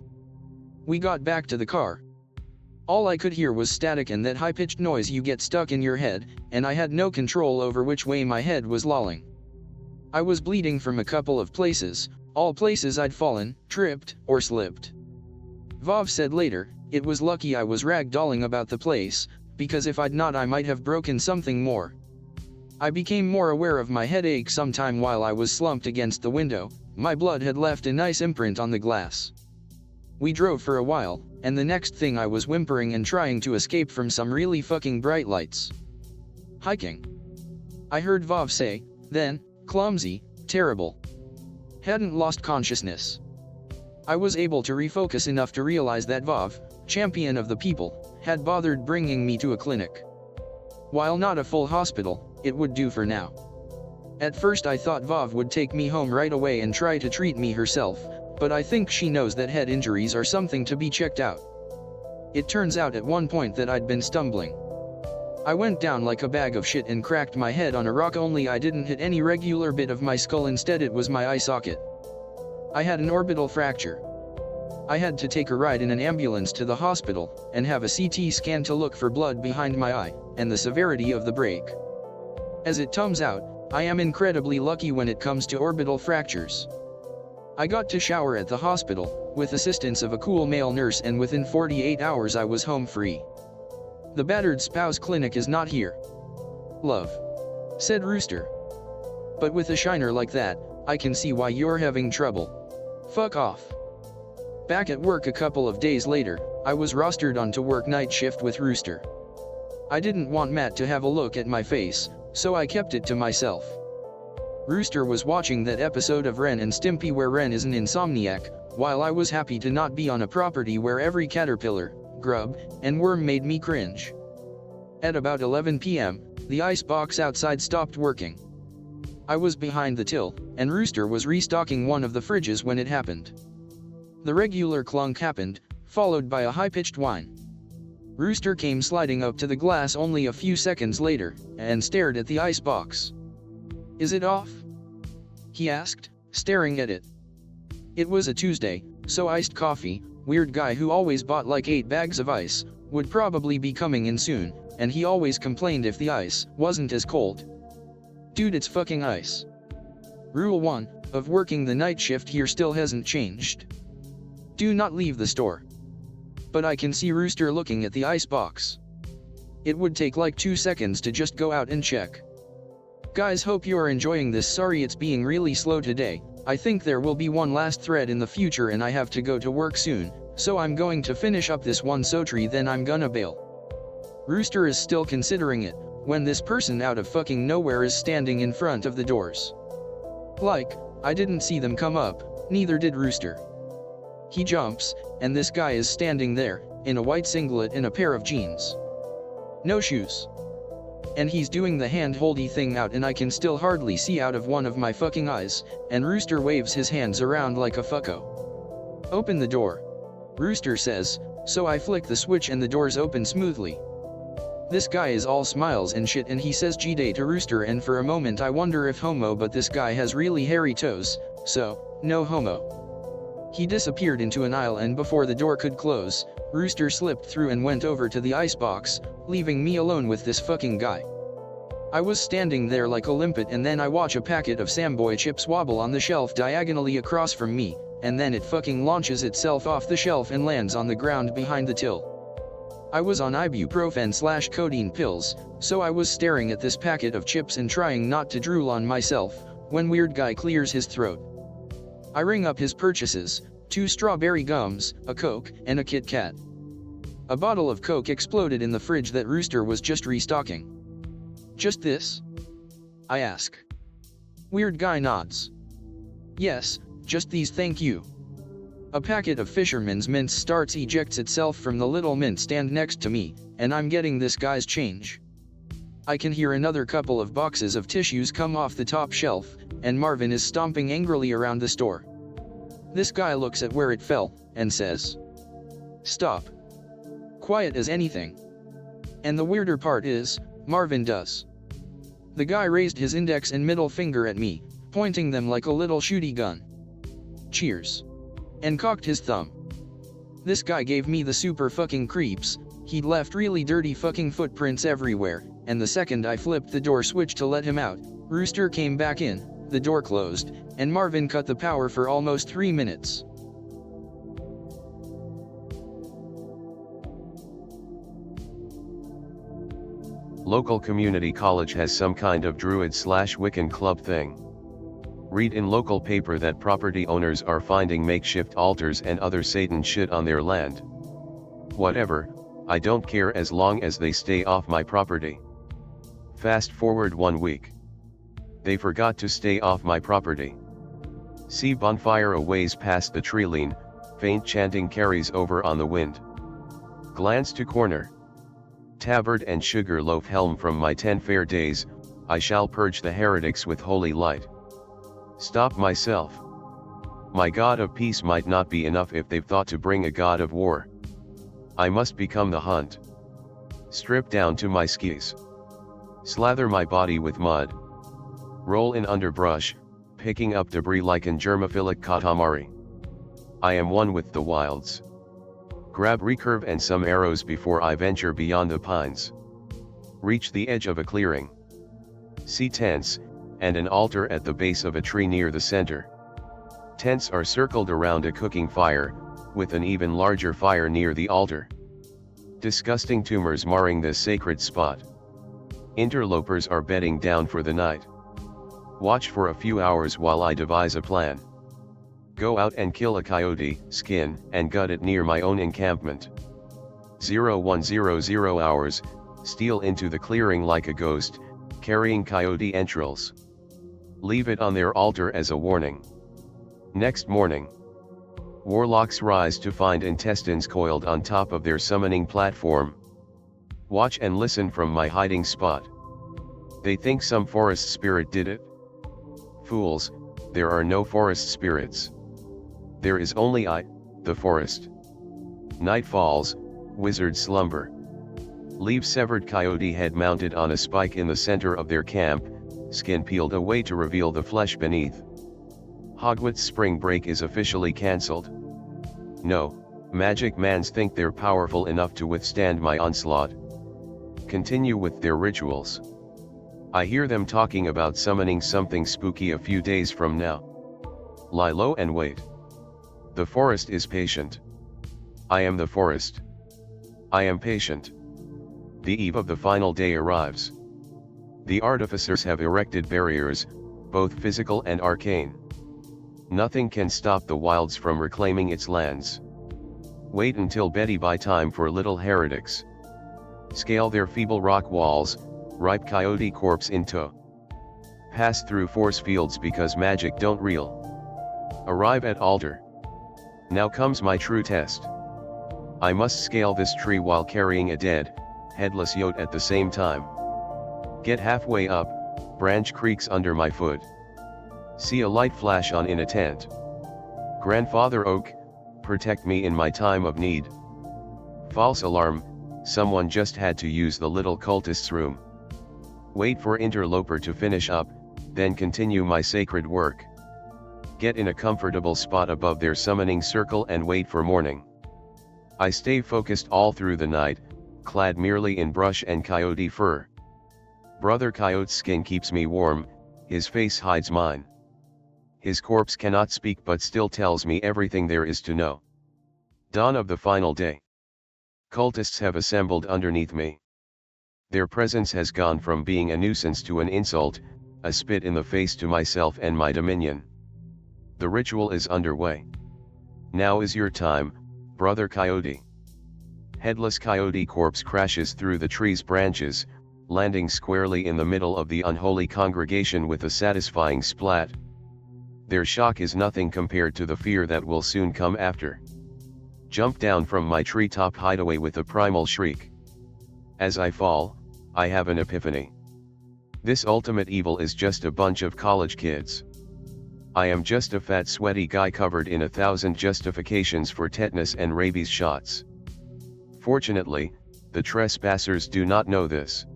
We got back to the car. All I could hear was static and that high-pitched noise you get stuck in your head, and I had no control over which way my head was lolling. I was bleeding from a couple of places, all places I'd fallen, tripped, or slipped. Vov said later, it was lucky I was ragdolling about the place, because if I'd not I might have broken something more. I became more aware of my headache sometime while I was slumped against the window. My blood had left a nice imprint on the glass. We drove for a while, and the next thing I was whimpering and trying to escape from some really fucking bright lights. "Hiking," I heard Vov say, then, "Clumsy, terrible." Hadn't lost consciousness. I was able to refocus enough to realize that Vov, champion of the people, had bothered bringing me to a clinic. While not a full hospital, it would do for now. At first I thought Vov would take me home right away and try to treat me herself, but I think she knows that head injuries are something to be checked out. It turns out at one point that I'd been stumbling. I went down like a bag of shit and cracked my head on a rock, only I didn't hit any regular bit of my skull, instead it was my eye socket. I had an orbital fracture. I had to take a ride in an ambulance to the hospital, and have a CT scan to look for blood behind my eye, and the severity of the break. As it turns out, I am incredibly lucky when it comes to orbital fractures. I got to shower at the hospital, with assistance of a cool male nurse, and within 48 hours I was home free. The battered spouse clinic is not here. Love. said Rooster. But with a shiner like that, I can see why you're having trouble. Fuck off. Back at work a couple of days later, I was rostered on to work night shift with Rooster. I didn't want Matt to have a look at my face, so I kept it to myself. Rooster was watching that episode of Ren and Stimpy where Ren is an insomniac, while I was happy to not be on a property where every caterpillar, grub, and worm made me cringe. At about 11 p.m., the ice box outside stopped working. I was behind the till, and Rooster was restocking one of the fridges when it happened. The regular clunk happened, followed by a high-pitched whine. Rooster came sliding up to the glass only a few seconds later, and stared at the ice box. "Is it off?" he asked, staring at it. It was a Tuesday, so iced coffee, weird guy who always bought like 8 bags of ice, would probably be coming in soon, and he always complained if the ice wasn't as cold. Dude, it's fucking ice. Rule 1 of working the night shift here still hasn't changed. Do not leave the store. But I can see Rooster looking at the ice box. It would take like 2 seconds to just go out and check. Guys, hope you are enjoying this. Sorry it's being really slow today. I think there will be one last thread in the future and I have to go to work soon, so I'm going to finish up this one sotry then I'm gonna bail. Rooster is still considering it, when this person out of fucking nowhere is standing in front of the doors. Like, I didn't see them come up, neither did Rooster. He jumps, and this guy is standing there, in a white singlet and a pair of jeans. No shoes. And he's doing the hand-holdy thing out and I can still hardly see out of one of my fucking eyes, and Rooster waves his hands around like a fucko. "Open the door," Rooster says, so I flick the switch and the doors open smoothly. This guy is all smiles and shit and he says G-day to Rooster and for a moment I wonder if homo, but this guy has really hairy toes, so, no homo. He disappeared into an aisle and before the door could close, Rooster slipped through and went over to the icebox, leaving me alone with this fucking guy. I was standing there like a limpet and then I watch a packet of Samboy chips wobble on the shelf diagonally across from me, and then it fucking launches itself off the shelf and lands on the ground behind the till. I was on ibuprofen/codeine pills, so I was staring at this packet of chips and trying not to drool on myself, when weird guy clears his throat. I ring up his purchases, 2 strawberry gums, a Coke, and a Kit Kat. A bottle of Coke exploded in the fridge that Rooster was just restocking. "Just this?" I ask. Weird guy nods. "Yes, just these, thank you." A packet of Fisherman's mints starts ejects itself from the little mint stand next to me, and I'm getting this guy's change. I can hear another couple of boxes of tissues come off the top shelf, and Marvin is stomping angrily around the store. This guy looks at where it fell, and says, "Stop." Quiet as anything. And the weirder part is, Marvin does. The guy raised his index and middle finger at me, pointing them like a little shooty gun. "Cheers." And cocked his thumb. This guy gave me the super fucking creeps. He'd left really dirty fucking footprints everywhere, and the second I flipped the door switch to let him out, Rooster came back in, the door closed, and Marvin cut the power for almost 3 minutes. Local community college has some kind of Druid/Wiccan club thing. Read in local paper that property owners are finding makeshift altars and other Satan shit on their land. Whatever, I don't care as long as they stay off my property. Fast forward 1 week. They forgot to stay off my property. See bonfire a ways past the tree lean, faint chanting carries over on the wind. Glance to corner. Tabard and sugar loaf helm from my 10 fair days, I shall purge the heretics with holy light. Stop myself. My god of peace might not be enough if they've thought to bring a god of war. I must become the hunt. Strip down to my skis. Slather my body with mud. Roll in underbrush, picking up debris like an germophilic katamari. I am one with the wilds. Grab recurve and some arrows before I venture beyond the pines. Reach the edge of a clearing. See tents, and an altar at the base of a tree near the center. Tents are circled around a cooking fire, with an even larger fire near the altar. Disgusting tumors marring this sacred spot. Interlopers are bedding down for the night. Watch for a few hours while I devise a plan. Go out and kill a coyote, skin and gut it near my own encampment. 0100 hours, steal into the clearing like a ghost, carrying coyote entrails. Leave it on their altar as a warning. Next morning, warlocks rise to find intestines coiled on top of their summoning platform. Watch and listen from my hiding spot. They think some forest spirit did it? Fools, there are no forest spirits. There is only I, the forest. Night falls, wizards slumber. Leave severed coyote head mounted on a spike in the center of their camp, skin peeled away to reveal the flesh beneath. Hogwarts spring break is officially cancelled. No, magic mans think they're powerful enough to withstand my onslaught. Continue with their rituals. I hear them talking about summoning something spooky a few days from now. Lie low and wait. The forest is patient. I am the forest. I am patient. The eve of the final day arrives. The artificers have erected barriers, both physical and arcane. Nothing can stop the wilds from reclaiming its lands. Wait until Betty by time for little heretics. Scale their feeble rock walls, ripe coyote corpse in tow. Pass through force fields because magic don't reel. Arrive at altar. Now comes my true test. I must scale this tree while carrying a dead, headless yote at the same time. Get halfway up, branch creaks under my foot. See a light flash on in a tent. Grandfather Oak, protect me in my time of need. False alarm, someone just had to use the little cultist's room. Wait for interloper to finish up, then continue my sacred work. Get in a comfortable spot above their summoning circle and wait for morning. I stay focused all through the night, clad merely in brush and coyote fur. Brother Coyote's skin keeps me warm, his face hides mine. His corpse cannot speak but still tells me everything there is to know. Dawn of the final day. Cultists have assembled underneath me. Their presence has gone from being a nuisance to an insult, a spit in the face to myself and my dominion. The ritual is underway. Now is your time, Brother Coyote. Headless coyote corpse crashes through the tree's branches, landing squarely in the middle of the unholy congregation with a satisfying splat. Their shock is nothing compared to the fear that will soon come after. Jump down from my treetop hideaway with a primal shriek. As I fall, I have an epiphany. This ultimate evil is just a bunch of college kids. I am just a fat sweaty guy covered in 1,000 justifications for tetanus and rabies shots. Fortunately, the trespassers do not know this.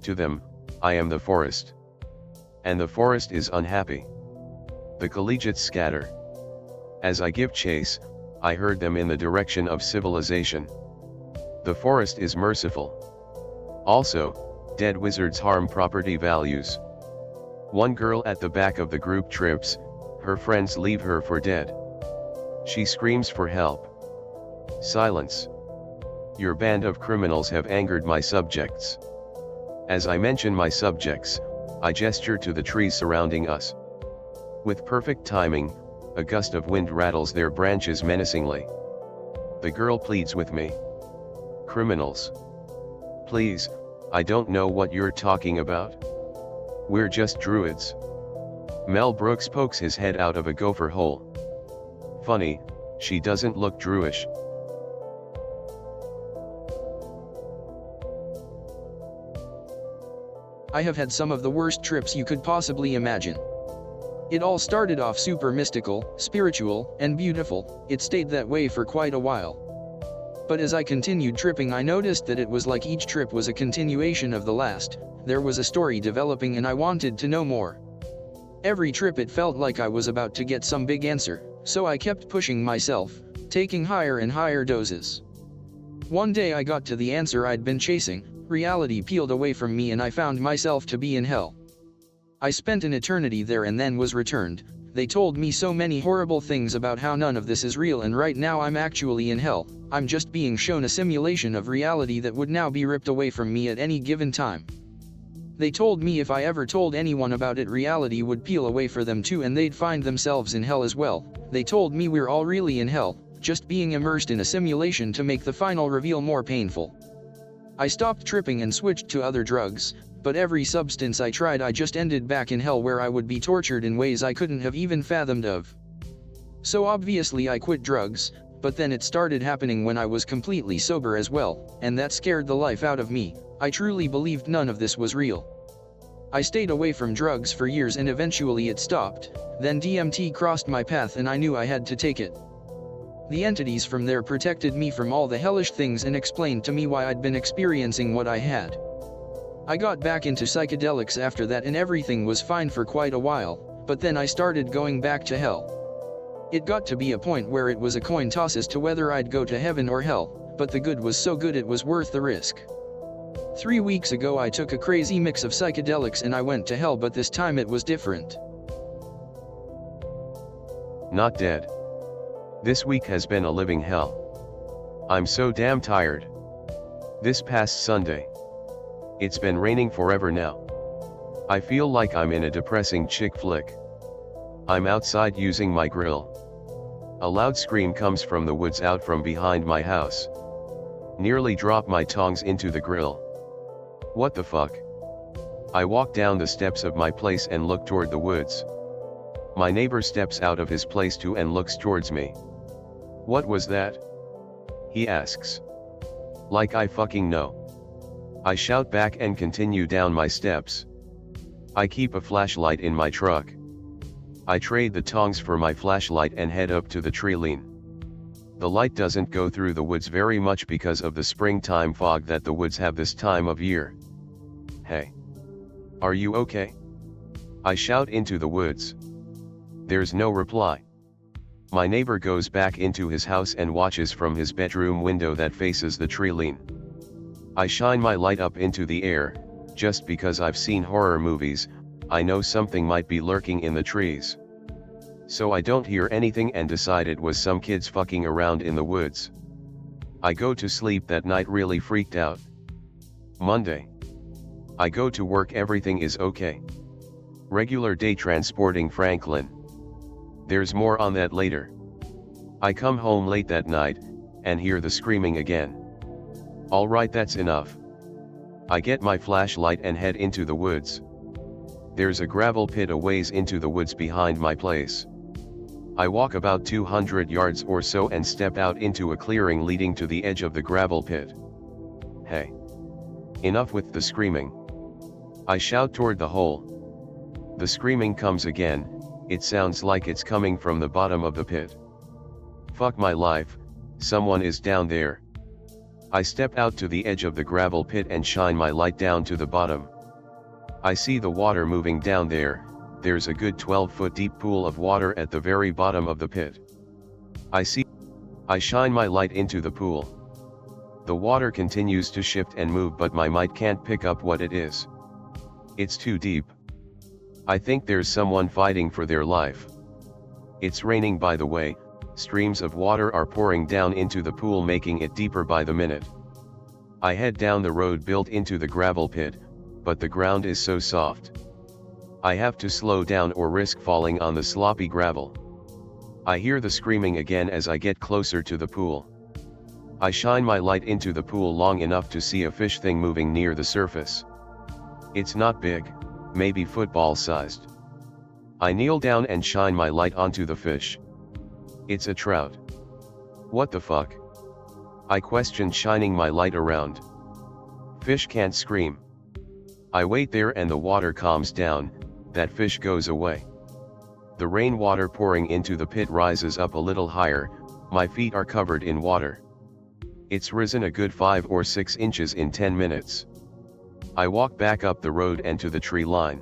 To them, I am the forest. And the forest is unhappy. The collegiates scatter. As I give chase, I herd them in the direction of civilization. The forest is merciful. Also, dead wizards harm property values. One girl at the back of the group trips, her friends leave her for dead. She screams for help. Silence. Your band of criminals have angered my subjects. As I mention my subjects, I gesture to the trees surrounding us. With perfect timing, a gust of wind rattles their branches menacingly. The girl pleads with me. Criminals. Please, I don't know what you're talking about. We're just druids. Mel Brooks pokes his head out of a gopher hole. Funny, she doesn't look druish. I have had some of the worst trips you could possibly imagine. It all started off super mystical, spiritual, and beautiful. It stayed that way for quite a while. But as I continued tripping, I noticed that it was like each trip was a continuation of the last. There was a story developing and I wanted to know more. Every trip it felt like I was about to get some big answer, so I kept pushing myself, taking higher and higher doses. One day I got to the answer I'd been chasing, reality peeled away from me and I found myself to be in hell. I spent an eternity there and then was returned. They told me so many horrible things about how none of this is real, and right now I'm actually in hell. I'm just being shown a simulation of reality that would now be ripped away from me at any given time. They told me if I ever told anyone about it, reality would peel away for them too and they'd find themselves in hell as well. They told me we're all really in hell, just being immersed in a simulation to make the final reveal more painful. I stopped tripping and switched to other drugs, but every substance I tried I just ended back in hell where I would be tortured in ways I couldn't have even fathomed of. So obviously I quit drugs, but then it started happening when I was completely sober as well, and that scared the life out of me. I truly believed none of this was real. I stayed away from drugs for years and eventually it stopped, then DMT crossed my path and I knew I had to take it. The entities from there protected me from all the hellish things and explained to me why I'd been experiencing what I had. I got back into psychedelics after that and everything was fine for quite a while, but then I started going back to hell. It got to be a point where it was a coin toss as to whether I'd go to heaven or hell, but the good was so good it was worth the risk. 3 weeks ago I took a crazy mix of psychedelics and I went to hell, but this time it was different. Not dead. This week has been a living hell. I'm so damn tired. This past Sunday. It's been raining forever now. I feel like I'm in a depressing chick flick. I'm outside using my grill. A loud scream comes from the woods out from behind my house. Nearly drop my tongs into the grill. What the fuck? I walk down the steps of my place and look toward the woods. My neighbor steps out of his place too and looks towards me. What was that? He asks. Like I fucking know. I shout back and continue down my steps. I keep a flashlight in my truck. I trade the tongs for my flashlight and head up to the tree line. The light doesn't go through the woods very much because of the springtime fog that the woods have this time of year. Hey. Are you okay? I shout into the woods. There's no reply. My neighbor goes back into his house and watches from his bedroom window that faces the tree line. I shine my light up into the air, just because I've seen horror movies, I know something might be lurking in the trees. So I don't hear anything and decide it was some kids fucking around in the woods. I go to sleep that night really freaked out. Monday. I go to work, everything is okay. Regular day transporting Franklin. There's more on that later. I come home late that night, and hear the screaming again. Alright, that's enough. I get my flashlight and head into the woods. There's a gravel pit a ways into the woods behind my place. I walk about 200 yards or so and step out into a clearing leading to the edge of the gravel pit. Hey. Enough with the screaming. I shout toward the hole. The screaming comes again, it sounds like it's coming from the bottom of the pit. Fuck my life, someone is down there. I step out to the edge of the gravel pit and shine my light down to the bottom. I see the water moving down there, there's a good 12-foot deep pool of water at the very bottom of the pit. I shine my light into the pool. The water continues to shift and move, but my might can't pick up what it is. It's too deep. I think there's someone fighting for their life. It's raining, by the way, streams of water are pouring down into the pool, making it deeper by the minute. I head down the road built into the gravel pit, but the ground is so soft. I have to slow down or risk falling on the sloppy gravel. I hear the screaming again as I get closer to the pool. I shine my light into the pool long enough to see a fish thing moving near the surface. It's not big, maybe football sized. I kneel down and shine my light onto the fish. It's a trout. What the fuck? I question, shining my light around. Fish can't scream. I wait there and the water calms down, that fish goes away. The rainwater pouring into the pit rises up a little higher, my feet are covered in water. It's risen a good 5 or 6 inches in 10 minutes. I walk back up the road and to the tree line.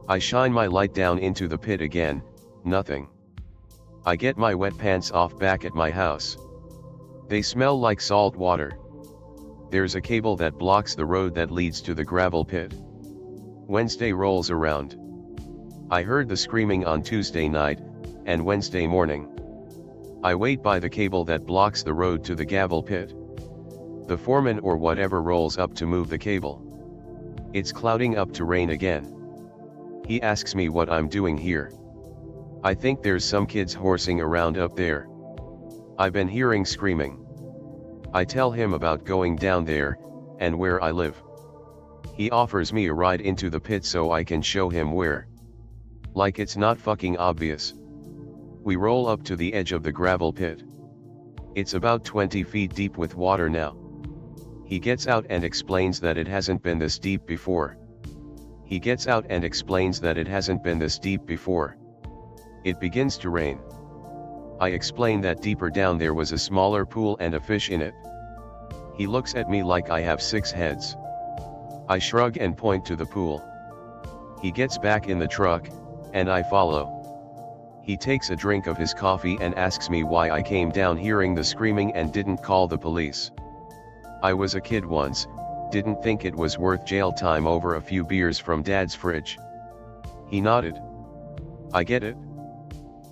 I shine my light down into the pit again, nothing. I get my wet pants off back at my house. They smell like salt water. There's a cable that blocks the road that leads to the gravel pit. Wednesday rolls around. I heard the screaming on Tuesday night, and Wednesday morning. I wait by the cable that blocks the road to the gravel pit. The foreman or whatever rolls up to move the cable. It's clouding up to rain again. He asks me what I'm doing here. I think there's some kids horsing around up there. I've been hearing screaming. I tell him about going down there, and where I live. He offers me a ride into the pit so I can show him where. Like it's not fucking obvious. We roll up to the edge of the gravel pit. It's about 20 feet deep with water now. He gets out and explains that it hasn't been this deep before. It begins to rain. I explain that deeper down there was a smaller pool and a fish in it. He looks at me like I have 6 heads. I shrug and point to the pool. He gets back in the truck, and I follow. He takes a drink of his coffee and asks me why I came down hearing the screaming and didn't call the police. I was a kid once, didn't think it was worth jail time over a few beers from Dad's fridge. He nodded. I get it.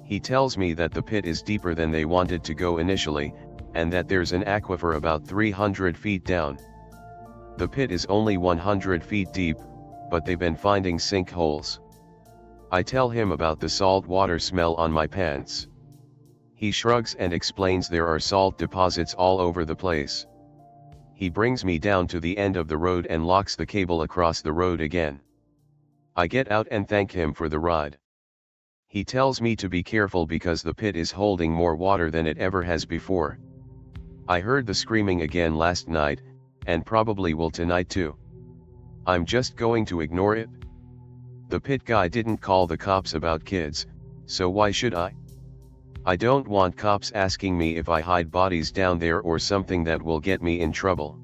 He tells me that the pit is deeper than they wanted to go initially, and that there's an aquifer about 300 feet down. The pit is only 100 feet deep, but they've been finding sinkholes. I tell him about the salt water smell on my pants. He shrugs and explains there are salt deposits all over the place. He brings me down to the end of the road and locks the cable across the road again. I get out and thank him for the ride. He tells me to be careful because the pit is holding more water than it ever has before. I heard the screaming again last night, and probably will tonight too. I'm just going to ignore it. The pit guy didn't call the cops about kids, so why should I? I don't want cops asking me if I hide bodies down there or something that will get me in trouble.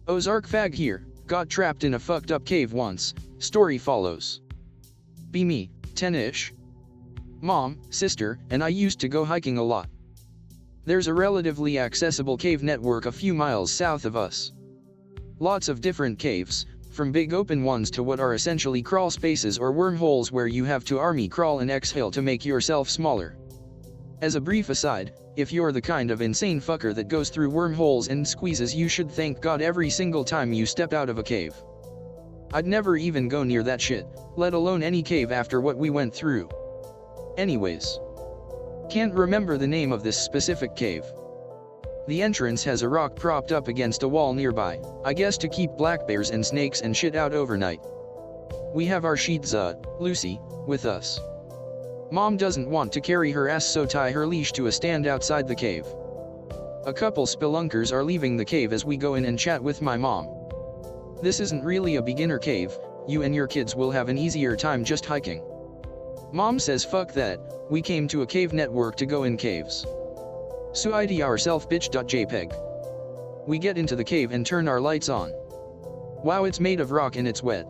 Ozark Fag here, got trapped in a fucked up cave once, story follows. Be me, 10-ish. Mom, sister, and I used to go hiking a lot. There's a relatively accessible cave network a few miles south of us. Lots of different caves, from big open ones to what are essentially crawl spaces or wormholes where you have to army crawl and exhale to make yourself smaller. As a brief aside, if you're the kind of insane fucker that goes through wormholes and squeezes, you should thank God every single time you step out of a cave. I'd never even go near that shit, let alone any cave after what we went through. Anyways. Can't remember the name of this specific cave. The entrance has a rock propped up against a wall nearby, I guess to keep black bears and snakes and shit out overnight. We have our Shih Tzu, Lucy, with us. Mom doesn't want to carry her ass, so tie her leash to a stand outside the cave. A couple spelunkers are leaving the cave as we go in and chat with my mom. This isn't really a beginner cave, you and your kids will have an easier time just hiking. Mom says fuck that, we came to a cave network to go in caves. So ID ourself bitch.jpg. We get into the cave and turn our lights on. Wow, it's made of rock and it's wet.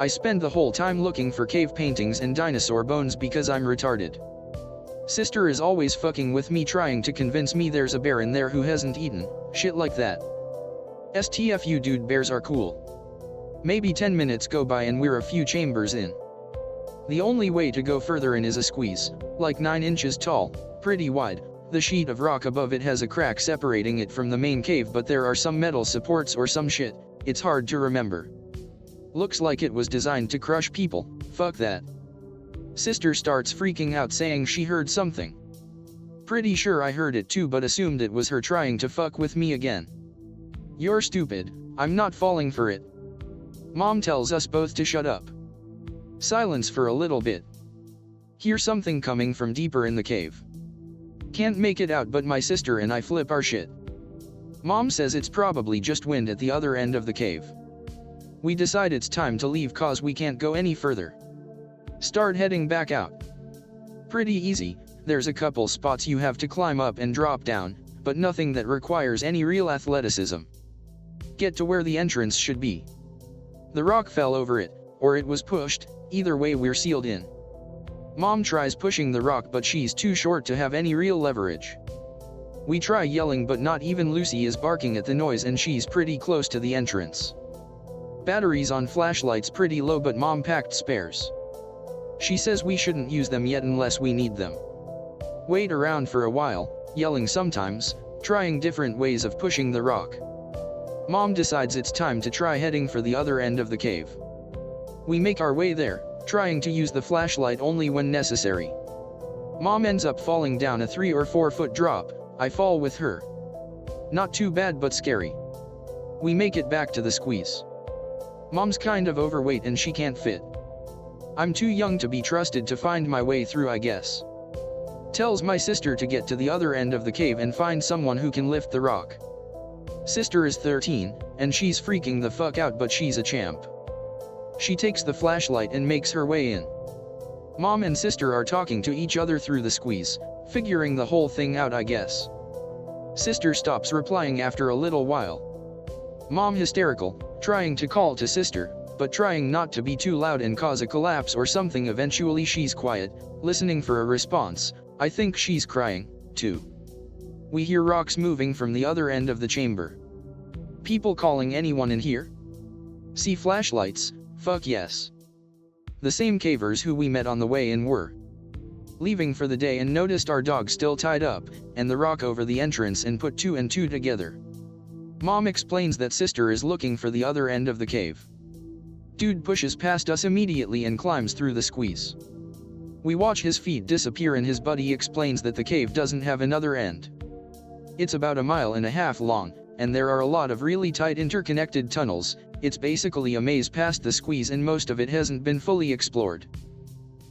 I spend the whole time looking for cave paintings and dinosaur bones because I'm retarded. Sister is always fucking with me, trying to convince me there's a bear in there who hasn't eaten, shit like that. STFU dude, bears are cool. Maybe 10 minutes go by and we're a few chambers in. The only way to go further in is a squeeze, like 9 inches tall, pretty wide. The sheet of rock above it has a crack separating it from the main cave, but there are some metal supports or some shit, it's hard to remember. Looks like it was designed to crush people, fuck that. Sister starts freaking out saying she heard something. Pretty sure I heard it too, but assumed it was her trying to fuck with me again. You're stupid, I'm not falling for it. Mom tells us both to shut up. Silence for a little bit. Hear something coming from deeper in the cave. Can't make it out, but my sister and I flip our shit. Mom says it's probably just wind at the other end of the cave. We decide it's time to leave cause we can't go any further. Start heading back out. Pretty easy, there's a couple spots you have to climb up and drop down, but nothing that requires any real athleticism. Get to where the entrance should be. The rock fell over it, or it was pushed, either way we're sealed in. Mom tries pushing the rock, but she's too short to have any real leverage. We try yelling, but not even Lucy is barking at the noise, and she's pretty close to the entrance. Batteries on flashlights pretty low, but Mom packed spares. She says we shouldn't use them yet unless we need them. Wait around for a while, yelling sometimes, trying different ways of pushing the rock. Mom decides it's time to try heading for the other end of the cave. We make our way there, trying to use the flashlight only when necessary. Mom ends up falling down a 3 or 4 foot drop. I fall with her. Not too bad but scary. We make it back to the squeeze. Mom's kind of overweight and she can't fit. I'm too young to be trusted to find my way through, I guess. Tells my sister to get to the other end of the cave and find someone who can lift the rock. Sister is 13, and she's freaking the fuck out, but she's a champ. She takes the flashlight and makes her way in. Mom and sister are talking to each other through the squeeze, figuring the whole thing out, I guess. Sister stops replying after a little while. Mom hysterical, trying to call to sister, but trying not to be too loud and cause a collapse or something. Eventually she's quiet, listening for a response. I think she's crying, too. We hear rocks moving from the other end of the chamber. People calling anyone in here? See flashlights? Fuck yes. The same cavers who we met on the way in were leaving for the day and noticed our dog still tied up, and the rock over the entrance, and put 2 and 2 together. Mom explains that sister is looking for the other end of the cave. Dude pushes past us immediately and climbs through the squeeze. We watch his feet disappear and his buddy explains that the cave doesn't have another end. It's about 1.5 miles long, and there are a lot of really tight interconnected tunnels. It's basically a maze past the squeeze and most of it hasn't been fully explored.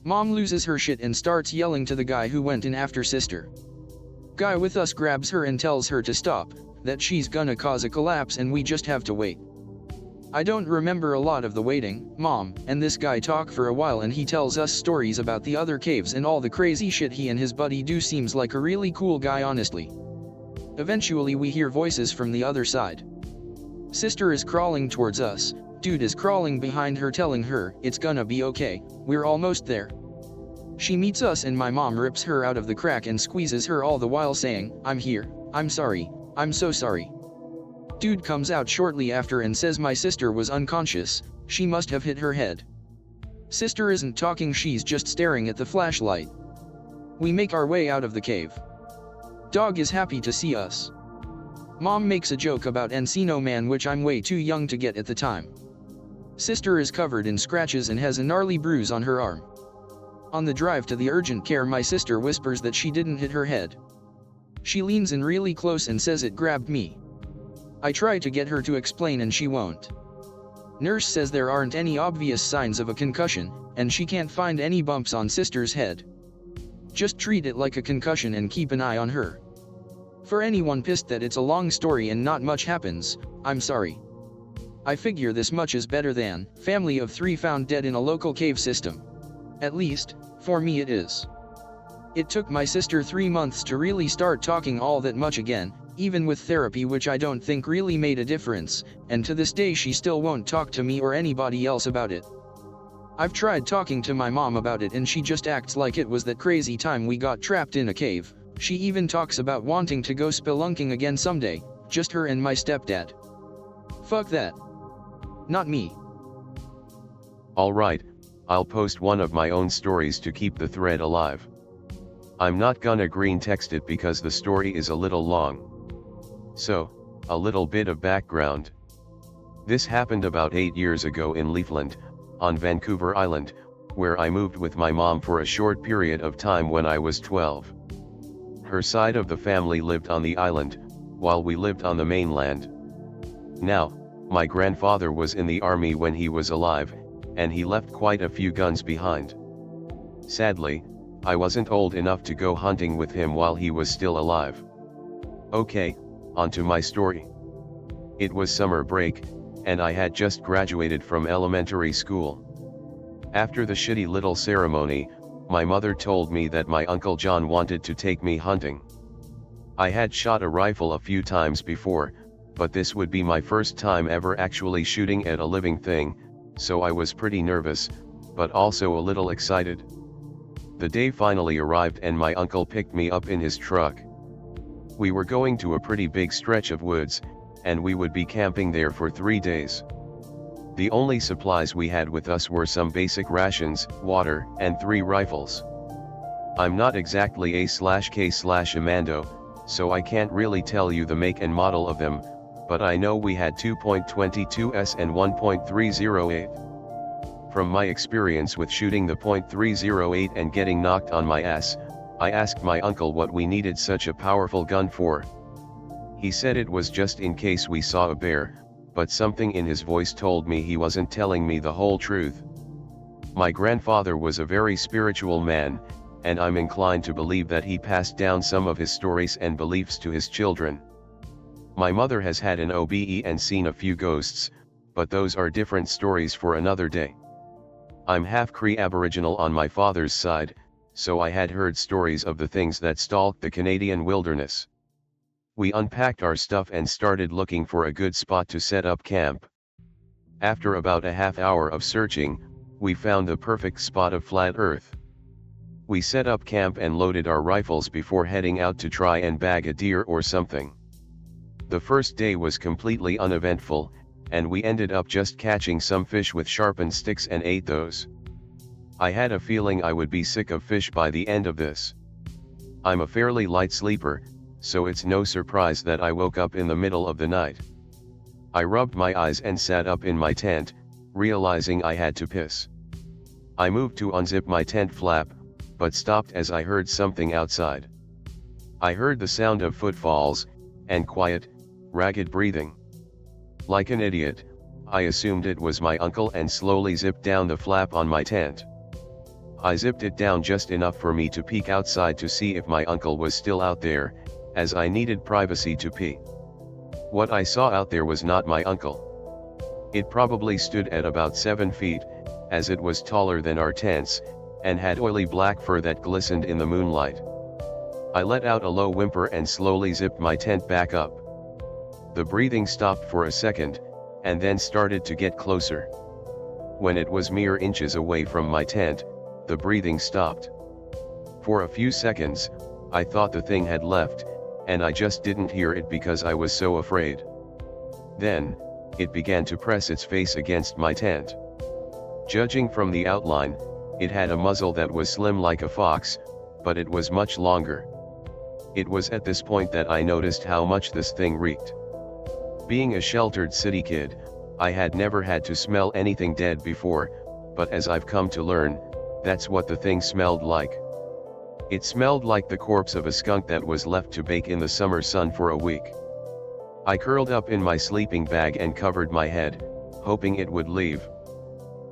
Mom loses her shit and starts yelling to the guy who went in after sister. Guy with us grabs her and tells her to stop, that she's gonna cause a collapse and we just have to wait. I don't remember a lot of the waiting. Mom and this guy talk for a while and he tells us stories about the other caves and all the crazy shit he and his buddy do. Seems like a really cool guy, honestly. Eventually we hear voices from the other side. Sister is crawling towards us. Dude is crawling behind her telling her, it's gonna be okay, we're almost there. She meets us and my mom rips her out of the crack and squeezes her all the while saying, I'm here, I'm sorry, I'm so sorry. Dude comes out shortly after and says my sister was unconscious, she must have hit her head. Sister isn't talking, she's just staring at the flashlight. We make our way out of the cave. Dog is happy to see us. Mom makes a joke about OzarkAnons, which I'm way too young to get at the time. Sister is covered in scratches and has a gnarly bruise on her arm. On the drive to the urgent care, my sister whispers that she didn't hit her head. She leans in really close and says it grabbed me. I try to get her to explain and she won't. Nurse says there aren't any obvious signs of a concussion, and she can't find any bumps on sister's head. Just treat it like a concussion and keep an eye on her. For anyone pissed that it's a long story and not much happens, I'm sorry. I figure this much is better than family of 3 found dead in a local cave system. At least, for me it is. It took my sister 3 months to really start talking all that much again, even with therapy, which I don't think really made a difference, and to this day she still won't talk to me or anybody else about it. I've tried talking to my mom about it and she just acts like it was that crazy time we got trapped in a cave. She even talks about wanting to go spelunking again someday, just her and my stepdad. Fuck that. Not me. Alright, I'll post one of my own stories to keep the thread alive. I'm not gonna green text it because the story is a little long. So, a little bit of background. This happened about 8 years ago in Leafland, on Vancouver Island, where I moved with my mom for a short period of time when I was 12. Her side of the family lived on the island, while we lived on the mainland. Now, my grandfather was in the army when he was alive, and he left quite a few guns behind. Sadly, I wasn't old enough to go hunting with him while he was still alive. Okay, on to my story. It was summer break, and I had just graduated from elementary school. After the shitty little ceremony, my mother told me that my Uncle John wanted to take me hunting. I had shot a rifle a few times before, but this would be my first time ever actually shooting at a living thing, so I was pretty nervous, but also a little excited. The day finally arrived and my uncle picked me up in his truck. We were going to a pretty big stretch of woods, and we would be camping there for 3 days. The only supplies we had with us were some basic rations, water, and 3 rifles. I'm not exactly a/k/amando, so I can't really tell you the make and model of them, but I know we had 2.22s and 1.308. From my experience with shooting the .308 and getting knocked on my ass, I asked my uncle what we needed such a powerful gun for. He said it was just in case we saw a bear, but something in his voice told me he wasn't telling me the whole truth. My grandfather was a very spiritual man, and I'm inclined to believe that he passed down some of his stories and beliefs to his children. My mother has had an OBE and seen a few ghosts, but those are different stories for another day. I'm half Cree Aboriginal on my father's side, so I had heard stories of the things that stalked the Canadian wilderness. We unpacked our stuff and started looking for a good spot to set up camp. After about a half hour of searching, we found the perfect spot of flat earth. We set up camp and loaded our rifles before heading out to try and bag a deer or something. The first day was completely uneventful, and we ended up just catching some fish with sharpened sticks and ate those. I had a feeling I would be sick of fish by the end of this. I'm a fairly light sleeper, so it's no surprise that I woke up in the middle of the night. I rubbed my eyes and sat up in my tent, realizing I had to piss. I moved to unzip my tent flap, but stopped as I heard something outside. I heard the sound of footfalls, and quiet, ragged breathing. Like an idiot, I assumed it was my uncle and slowly zipped down the flap on my tent. I zipped it down just enough for me to peek outside to see if my uncle was still out there, as I needed privacy to pee. What I saw out there was not my uncle. It probably stood at about 7 feet, as it was taller than our tents, and had oily black fur that glistened in the moonlight. I let out a low whimper and slowly zipped my tent back up. The breathing stopped for a second, and then started to get closer. When it was mere inches away from my tent, the breathing stopped. For a few seconds, I thought the thing had left, and I just didn't hear it because I was so afraid. Then, it began to press its face against my tent. Judging from the outline, it had a muzzle that was slim like a fox, but it was much longer. It was at this point that I noticed how much this thing reeked. Being a sheltered city kid, I had never had to smell anything dead before, but as I've come to learn, that's what the thing smelled like. It smelled like the corpse of a skunk that was left to bake in the summer sun for a week. I curled up in my sleeping bag and covered my head, hoping it would leave.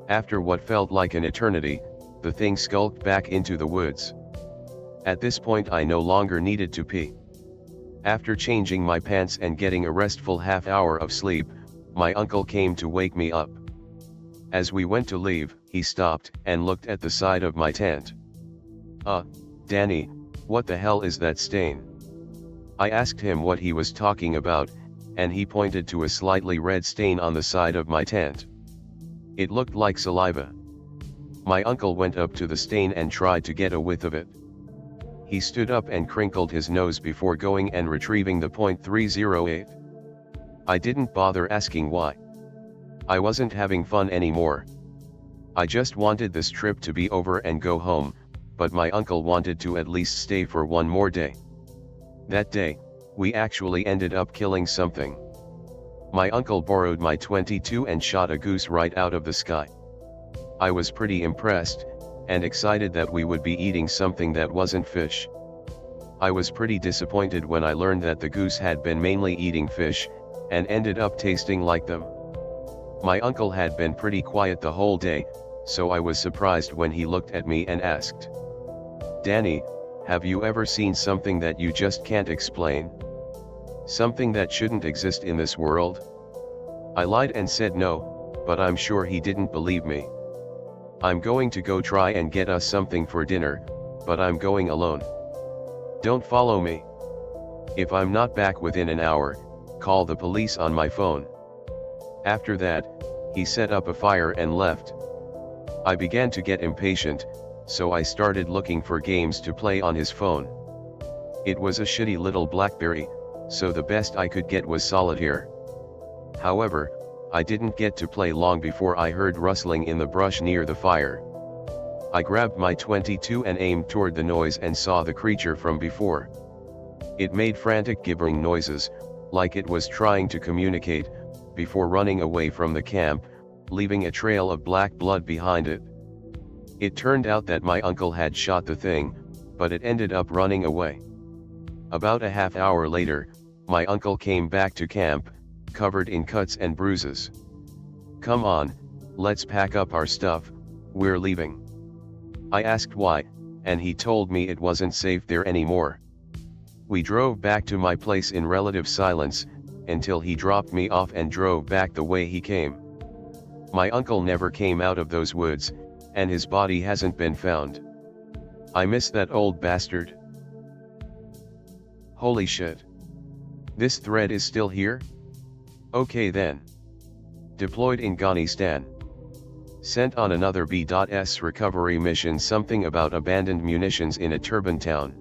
After what felt like an eternity, the thing skulked back into the woods. At this point I no longer needed to pee. After changing my pants and getting a restful half hour of sleep, my uncle came to wake me up. As we went to leave, he stopped and looked at the side of my tent. Danny, what the hell is that stain? I asked him what he was talking about, and he pointed to a slightly red stain on the side of my tent. It looked like saliva. My uncle went up to the stain and tried to get a whiff of it. He stood up and crinkled his nose before going and retrieving the .308. I didn't bother asking why. I wasn't having fun anymore. I just wanted this trip to be over and go home, but my uncle wanted to at least stay for one more day. That day, we actually ended up killing something. My uncle borrowed my .22 and shot a goose right out of the sky. I was pretty impressed, and excited that we would be eating something that wasn't fish. I was pretty disappointed when I learned that the goose had been mainly eating fish, and ended up tasting like them. My uncle had been pretty quiet the whole day, so I was surprised when he looked at me and asked, "Danny, have you ever seen something that you just can't explain? Something that shouldn't exist in this world?" I lied and said no, but I'm sure he didn't believe me. "I'm going to go try and get us something for dinner, but I'm going alone. Don't follow me. If I'm not back within an hour, call the police on my phone." After that, he set up a fire and left. I began to get impatient, so I started looking for games to play on his phone. It was a shitty little BlackBerry, so the best I could get was solitaire. However, I didn't get to play long before I heard rustling in the brush near the fire. I grabbed my .22 and aimed toward the noise and saw the creature from before. It made frantic gibbering noises, like it was trying to communicate, before running away from the camp, leaving a trail of black blood behind it. It turned out that my uncle had shot the thing, but it ended up running away. About a half hour later, my uncle came back to camp, covered in cuts and bruises. "Come on, let's pack up our stuff, we're leaving." I asked why, and he told me it wasn't safe there anymore. We drove back to my place in relative silence, until he dropped me off and drove back the way he came. My uncle never came out of those woods, and his body hasn't been found. I miss that old bastard. Holy shit. This thread is still here? Okay then. Deployed in Afghanistan. Sent on another B.S recovery mission, something about abandoned munitions in a turban town.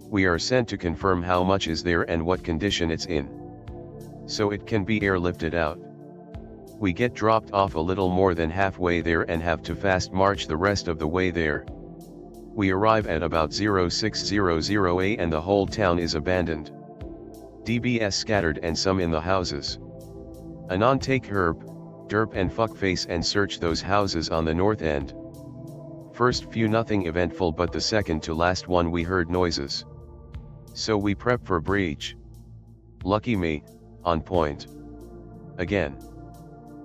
We are sent to confirm how much is there and what condition it's in, so it can be airlifted out. We get dropped off a little more than halfway there and have to fast march the rest of the way there. We arrive at about 0600 and the whole town is abandoned. DBS scattered and some in the houses. Anon take herb, derp and fuckface and search those houses on the north end. First few nothing eventful, but the second to last one we heard noises. So we prep for breach. Lucky me, on point. Again.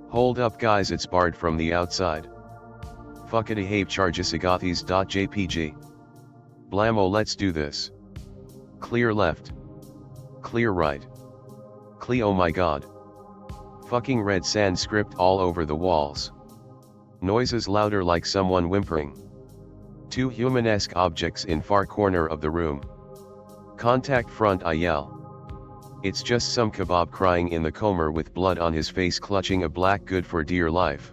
Hold up guys, it's barred from the outside. Fuckity have chargesagathis.jpg. Blammo, let's do this. Clear left. Clear right. Clear, oh my god. Fucking red sand script all over the walls. Noises louder like someone whimpering. Two human-esque objects in far corner of the room. Contact front, I yell. It's just some kebab crying in the comber with blood on his face, clutching a black good for dear life.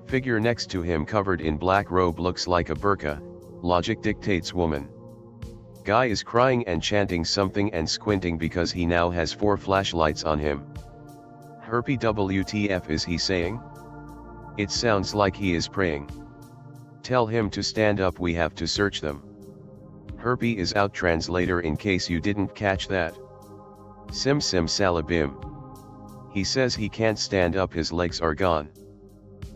Figure next to him covered in black robe looks like a burqa, logic dictates woman. Guy is crying and chanting something and squinting because he now has 4 flashlights on him. Herpy WTF is he saying? It sounds like he is praying. Tell him to stand up, we have to search them. Herpy is out, translator, in case you didn't catch that. Sim sim salabim. He says he can't stand up, his legs are gone.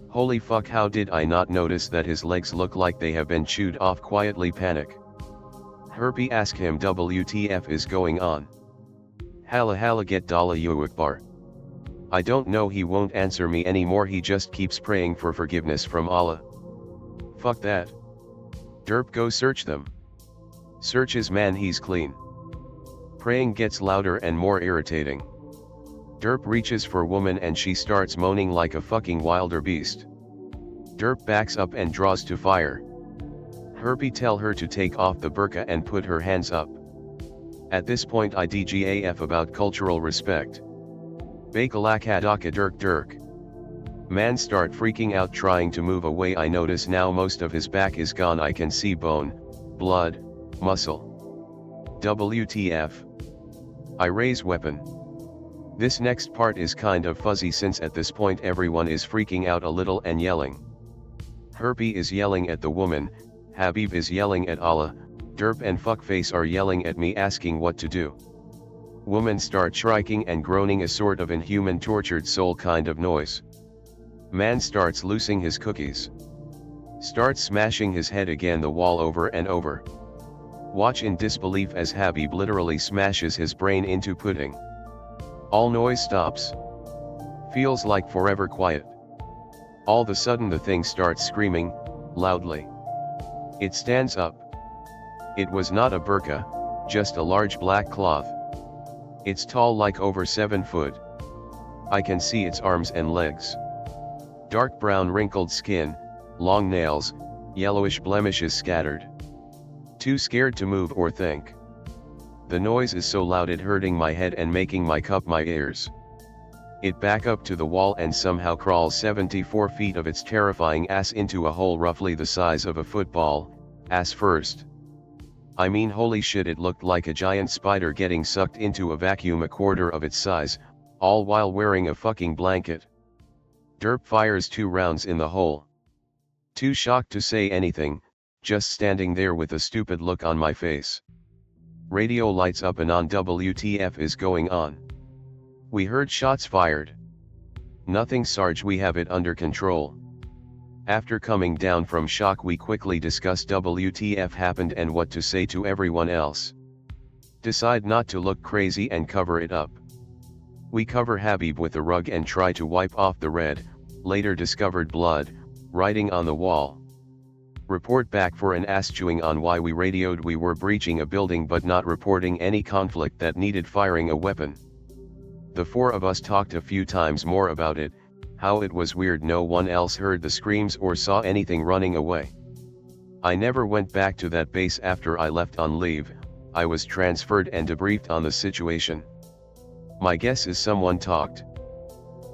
Holy fuck, how did I not notice that his legs look like they have been chewed off? Quietly panic. Herpy ask him WTF is going on. Hala hala get dala yuakbar. I don't know, he won't answer me anymore, he just keeps praying for forgiveness from Allah. Fuck that. Derp, go search them. Searches, man, he's clean. Praying gets louder and more irritating. Derp reaches for woman and she starts moaning like a fucking wilder beast. Derp backs up and draws to fire. Herpy tell her to take off the burqa and put her hands up. At this point I DGAF about cultural respect. Bakalakadaka dirk dirk. Man start freaking out trying to move away. I notice now most of his back is gone, I can see bone, blood, muscle. WTF. I raise weapon. This next part is kind of fuzzy since at this point everyone is freaking out a little and yelling. Herpy is yelling at the woman, Habib is yelling at Allah, Derp and Fuckface are yelling at me asking what to do. Woman starts shrieking and groaning, a sort of inhuman tortured soul kind of noise. Man starts loosing his cookies. Starts smashing his head again the wall over and over. Watch in disbelief as Habib literally smashes his brain into pudding. All noise stops. Feels like forever quiet. All of a sudden the thing starts screaming, loudly. It stands up. It was not a burqa, just a large black cloth. It's tall, like over 7 foot. I can see its arms and legs. Dark brown wrinkled skin, long nails, yellowish blemishes scattered. Too scared to move or think. The noise is so loud it hurting my head and making my cup my ears. It back up to the wall and somehow crawls 74 feet of its terrifying ass into a hole roughly the size of a football, ass first. I mean holy shit, it looked like a giant spider getting sucked into a vacuum a quarter of its size, all while wearing a fucking blanket. Derp fires 2 rounds in the hole. Too shocked to say anything, just standing there with a stupid look on my face. Radio lights up and on. WTF is going on? We heard shots fired. Nothing Sarge, we have it under control. After coming down from shock we quickly discuss WTF happened and what to say to everyone else. Decide not to look crazy and cover it up. We cover Habib with a rug and try to wipe off the red, later discovered blood, writing on the wall. Report back for an ass-chewing on why we radioed we were breaching a building but not reporting any conflict that needed firing a weapon. The four of us talked a few times more about it, how it was weird no one else heard the screams or saw anything running away. I never went back to that base after I left on leave. I was transferred and debriefed on the situation. My guess is someone talked.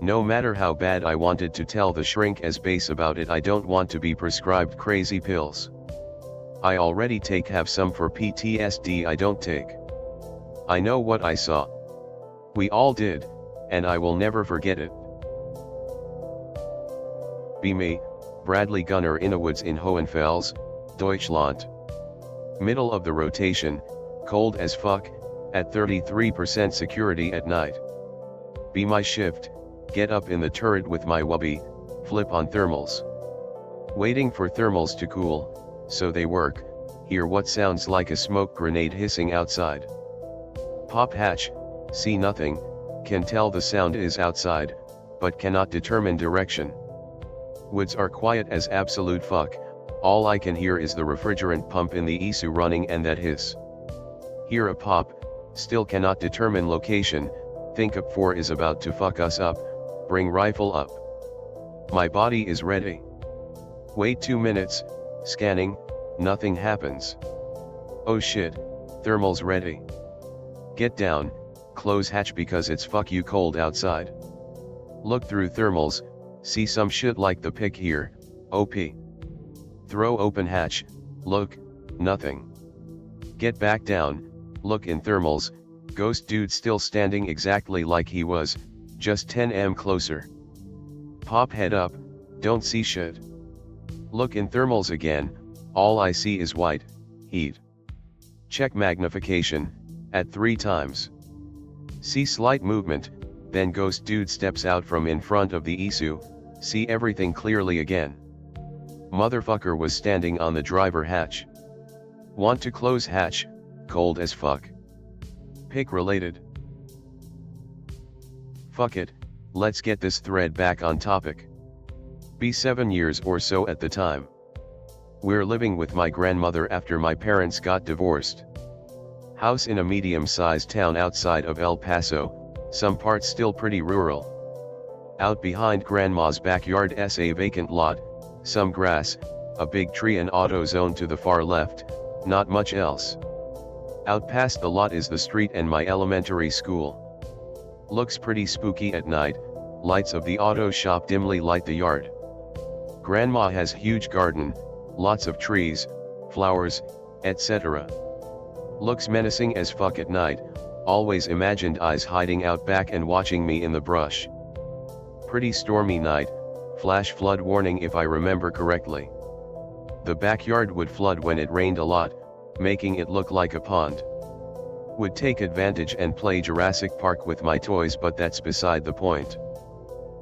No matter how bad I wanted to tell the shrink as base about it, I don't want to be prescribed crazy pills. I already have some for PTSD I don't take. I know what I saw. We all did, and I will never forget it. Be me, Bradley Gunner, Innawoods in Hohenfels, Deutschland. Middle of the rotation, cold as fuck, at 33% security at night. Be my shift, get up in the turret with my wubby, flip on thermals. Waiting for thermals to cool, so they work, hear what sounds like a smoke grenade hissing outside. Pop hatch, see nothing, can tell the sound is outside, but cannot determine direction. Woods are quiet as absolute fuck, all I can hear is the refrigerant pump in the ESU running and that hiss. Hear a pop, still cannot determine location, think up 4 is about to fuck us up, bring rifle up. My body is ready. Wait 2 minutes, scanning, nothing happens. Oh shit, thermals ready. Get down, close hatch because it's fuck you cold outside. Look through thermals, see some shit like the pic here, OP. Throw open hatch, look, nothing. Get back down, look in thermals, ghost dude still standing exactly like he was, just 10 closer. Pop head up, don't see shit. Look in thermals again, all I see is white, heat. Check magnification, at 3 times. See slight movement, then ghost dude steps out from in front of the ESU, see everything clearly again. Motherfucker was standing on the driver hatch. Want to close hatch, cold as fuck. Pic related. Fuck it, let's get this thread back on topic. Be 7 years or so at the time. We're living with my grandmother after my parents got divorced. House in a medium-sized town outside of El Paso, some parts still pretty rural. Out behind grandma's backyard is a vacant lot, some grass, a big tree and auto zone to the far left, not much else. Out past the lot is the street and my elementary school. Looks pretty spooky at night, lights of the auto shop dimly light the yard. Grandma has huge garden, lots of trees, flowers, etc. Looks menacing as fuck at night, always imagined eyes hiding out back and watching me in the brush. Pretty stormy night, flash flood warning if I remember correctly. The backyard would flood when it rained a lot, making it look like a pond. Would take advantage and play Jurassic Park with my toys, but that's beside the point.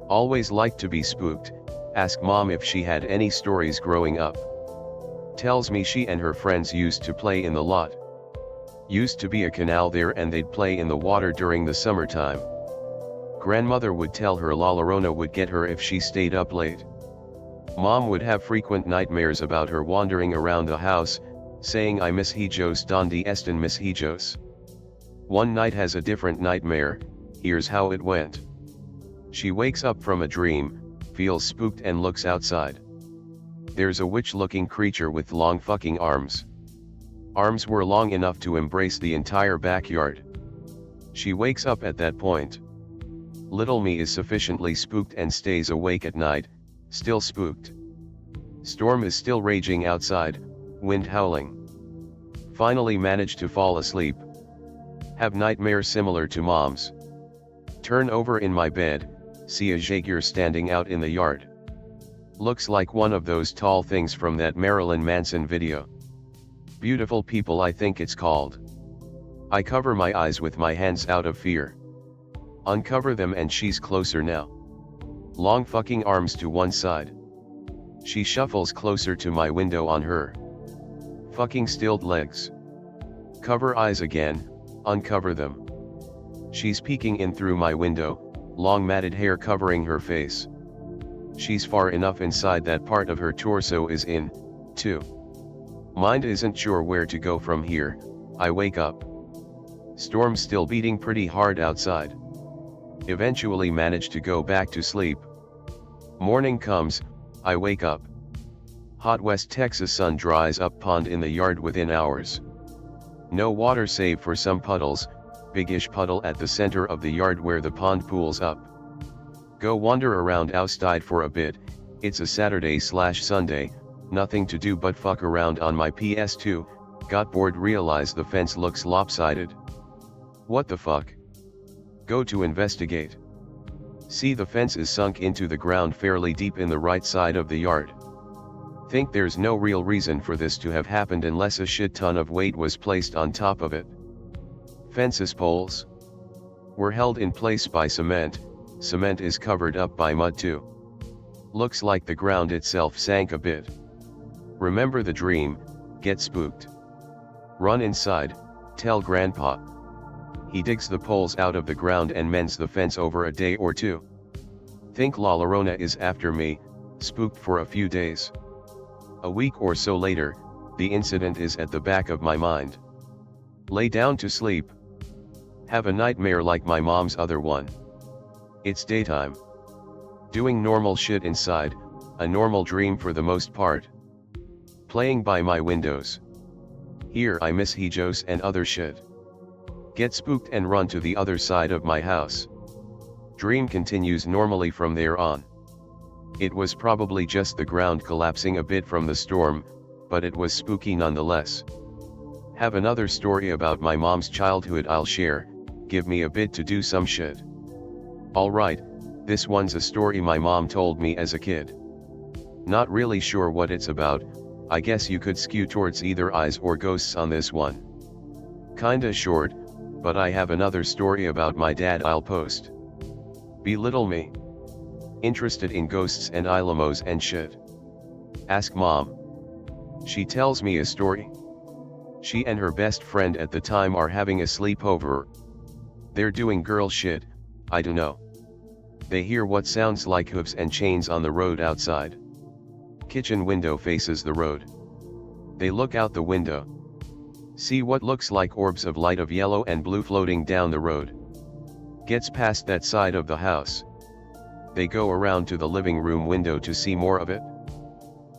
Always liked to be spooked, ask mom if she had any stories growing up. Tells me she and her friends used to play in the lot. Used to be a canal there and they'd play in the water during the summertime. Grandmother would tell her La Llorona would get her if she stayed up late. Mom would have frequent nightmares about her wandering around the house, saying I miss hijos donde están mis hijos. One night has a different nightmare, here's how it went. She wakes up from a dream, feels spooked and looks outside. There's a witch-looking creature with long fucking arms. Arms were long enough to embrace the entire backyard. She wakes up at that point. Little me is sufficiently spooked and stays awake at night, still spooked. Storm is still raging outside, wind howling. Finally manage to fall asleep. Have nightmare similar to mom's. Turn over in my bed, see a jaguar standing out in the yard. Looks like one of those tall things from that Marilyn Manson video. Beautiful People I think it's called. I cover my eyes with my hands out of fear. Uncover them and she's closer now. Long fucking arms to one side. She shuffles closer to my window on her fucking stilled legs. Cover eyes again, uncover them. She's peeking in through my window, long matted hair covering her face. She's far enough inside that part of her torso is in, too. Mind isn't sure where to go from here. I wake up. Storm's still beating pretty hard outside. Eventually manage to go back to sleep. Morning comes, I wake up. Hot West Texas sun dries up pond in the yard within hours. No water save for some puddles, biggish puddle at the center of the yard where the pond pools up. Go wander around outside for a bit. It's a Saturday/Sunday, nothing to do but fuck around on my PS2, got bored, realize the fence looks lopsided. What the fuck? Go to investigate. See the fence is sunk into the ground fairly deep in the right side of the yard. Think there's no real reason for this to have happened unless a shit ton of weight was placed on top of it. Fences poles were held in place by cement. Cement is covered up by mud too. Looks like the ground itself sank a bit. Remember the dream, get spooked. Run inside, tell grandpa. He digs the poles out of the ground and mends the fence over a day or two. Think La Llorona is after me, spooked for a few days. A week or so later, the incident is at the back of my mind. Lay down to sleep. Have a nightmare like my mom's other one. It's daytime. Doing normal shit inside, a normal dream for the most part. Playing by my windows. Here I miss hijos and other shit. Get spooked and run to the other side of my house. Dream continues normally from there on. It was probably just the ground collapsing a bit from the storm, but it was spooky nonetheless. Have another story about my mom's childhood I'll share, give me a bit to do some shit. Alright, this one's a story my mom told me as a kid. Not really sure what it's about, I guess you could skew towards either eyes or ghosts on this one. Kinda short, but I have another story about my dad I'll post. Belittle me. Interested in ghosts and ilamos and shit. Ask mom. She tells me a story. She and her best friend at the time are having a sleepover. They're doing girl shit, I dunno. They hear what sounds like hooves and chains on the road outside. Kitchen window faces the road. They look out the window. See what looks like orbs of light of yellow and blue floating down the road. Gets past that side of the house. They go around to the living room window to see more of it.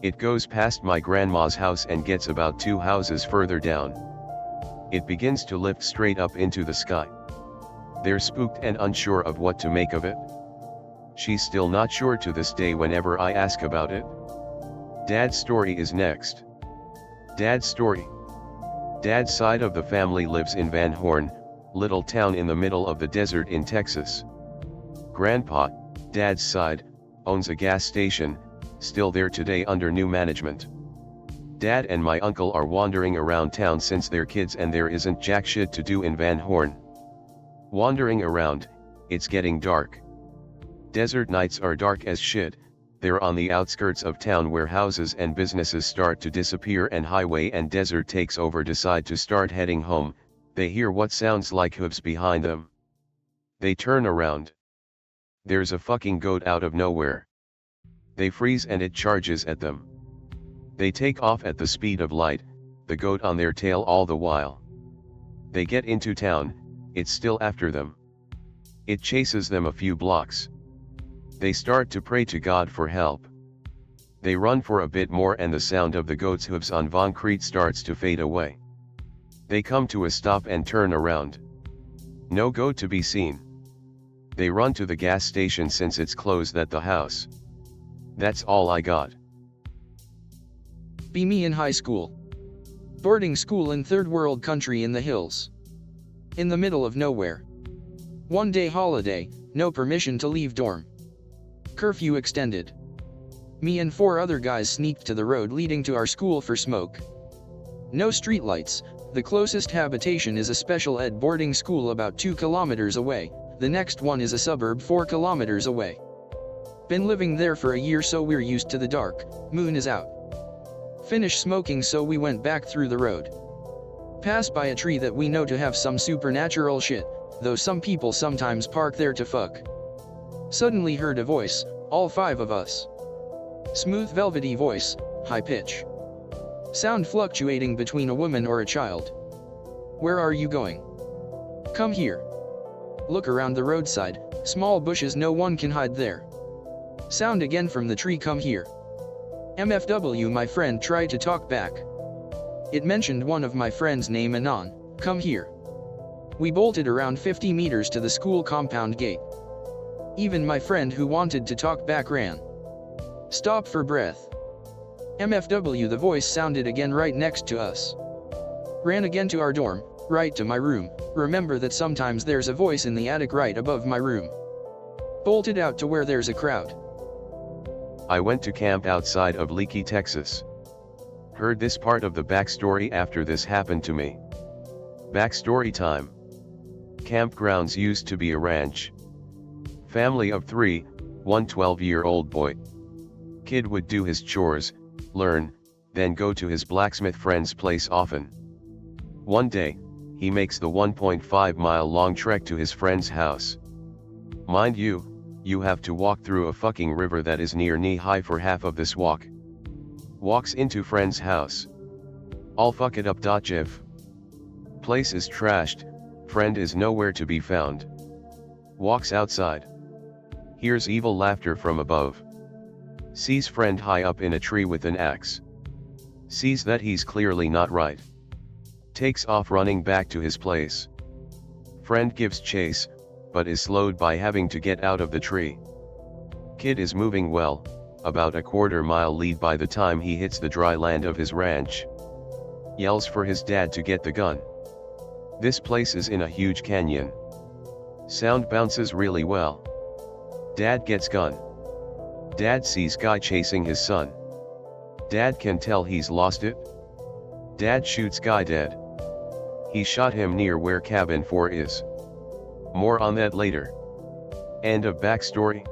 It goes past my grandma's house and gets about 2 houses further down. It begins to lift straight up into the sky. They're spooked and unsure of what to make of it. She's still not sure to this day whenever I ask about it. Dad's story is next. Dad's story. Dad's side of the family lives in Van Horn, little town in the middle of the desert in Texas. Grandpa, Dad's side, owns a gas station, still there today under new management. Dad and my uncle are wandering around town since they're kids and there isn't jack shit to do in Van Horn. Wandering around, it's getting dark. Desert nights are dark as shit. They're on the outskirts of town where houses and businesses start to disappear and highway and desert takes over. Decide to start heading home. They hear what sounds like hooves behind them. They turn around. There's a fucking goat out of nowhere. They freeze and it charges at them. They take off at the speed of light, the goat on their tail all the while. They get into town, it's still after them. It chases them a few blocks. They start to pray to God for help. They run for a bit more and the sound of the goat's hooves on concrete starts to fade away. They come to a stop and turn around. No goat to be seen. They run to the gas station since it's closed at the house. That's all I got. Be me in high school. Boarding school in third world country in the hills. In the middle of nowhere. One day holiday, no permission to leave dorm. Curfew extended. Me and 4 other guys sneaked to the road leading to our school for smoke. No streetlights, The closest habitation is a special ed boarding school about 2 kilometers away, the next one is a suburb 4 kilometers away. Been living there for a year so we're used to the dark, moon is out. Finished smoking so we went back through the road. Passed by a tree that we know to have some supernatural shit, though some people sometimes park there to fuck. Suddenly heard a voice, all 5 of us. Smooth velvety voice, high pitch. Sound fluctuating between a woman or a child. Where are you going? Come here. Look around the roadside, small bushes no one can hide there. Sound again from the tree, come here. MFW my friend tried to talk back. It mentioned one of my friend's name Anon, come here. We bolted around 50 meters to the school compound gate. Even my friend who wanted to talk back ran. Stop for breath. MFW the voice sounded again right next to us. Ran again to our dorm, right to my room, remember that sometimes there's a voice in the attic right above my room. Bolted out to where there's a crowd. I went to camp outside of Leakey, Texas. Heard this part of the backstory after this happened to me. Backstory time. Campgrounds used to be a ranch. Family of 3, one 12-year-old boy. Kid would do his chores, learn, then go to his blacksmith friend's place often. One day, he makes the 1.5-mile long trek to his friend's house. Mind you, you have to walk through a fucking river that is near knee-high for half of this walk. Walks into friend's house. All fuck it up. Jiv. Place is trashed, friend is nowhere to be found. Walks outside. Hears evil laughter from above. Sees friend high up in a tree with an axe. Sees that he's clearly not right. Takes off running back to his place. Friend gives chase, but is slowed by having to get out of the tree. Kid is moving well, about a quarter-mile lead by the time he hits the dry land of his ranch. Yells for his dad to get the gun. This place is in a huge canyon. Sound bounces really well. Dad gets gun. Dad sees guy chasing his son. Dad can tell he's lost it. Dad shoots guy dead. He shot him near where cabin 4 is. More on that later. End of backstory.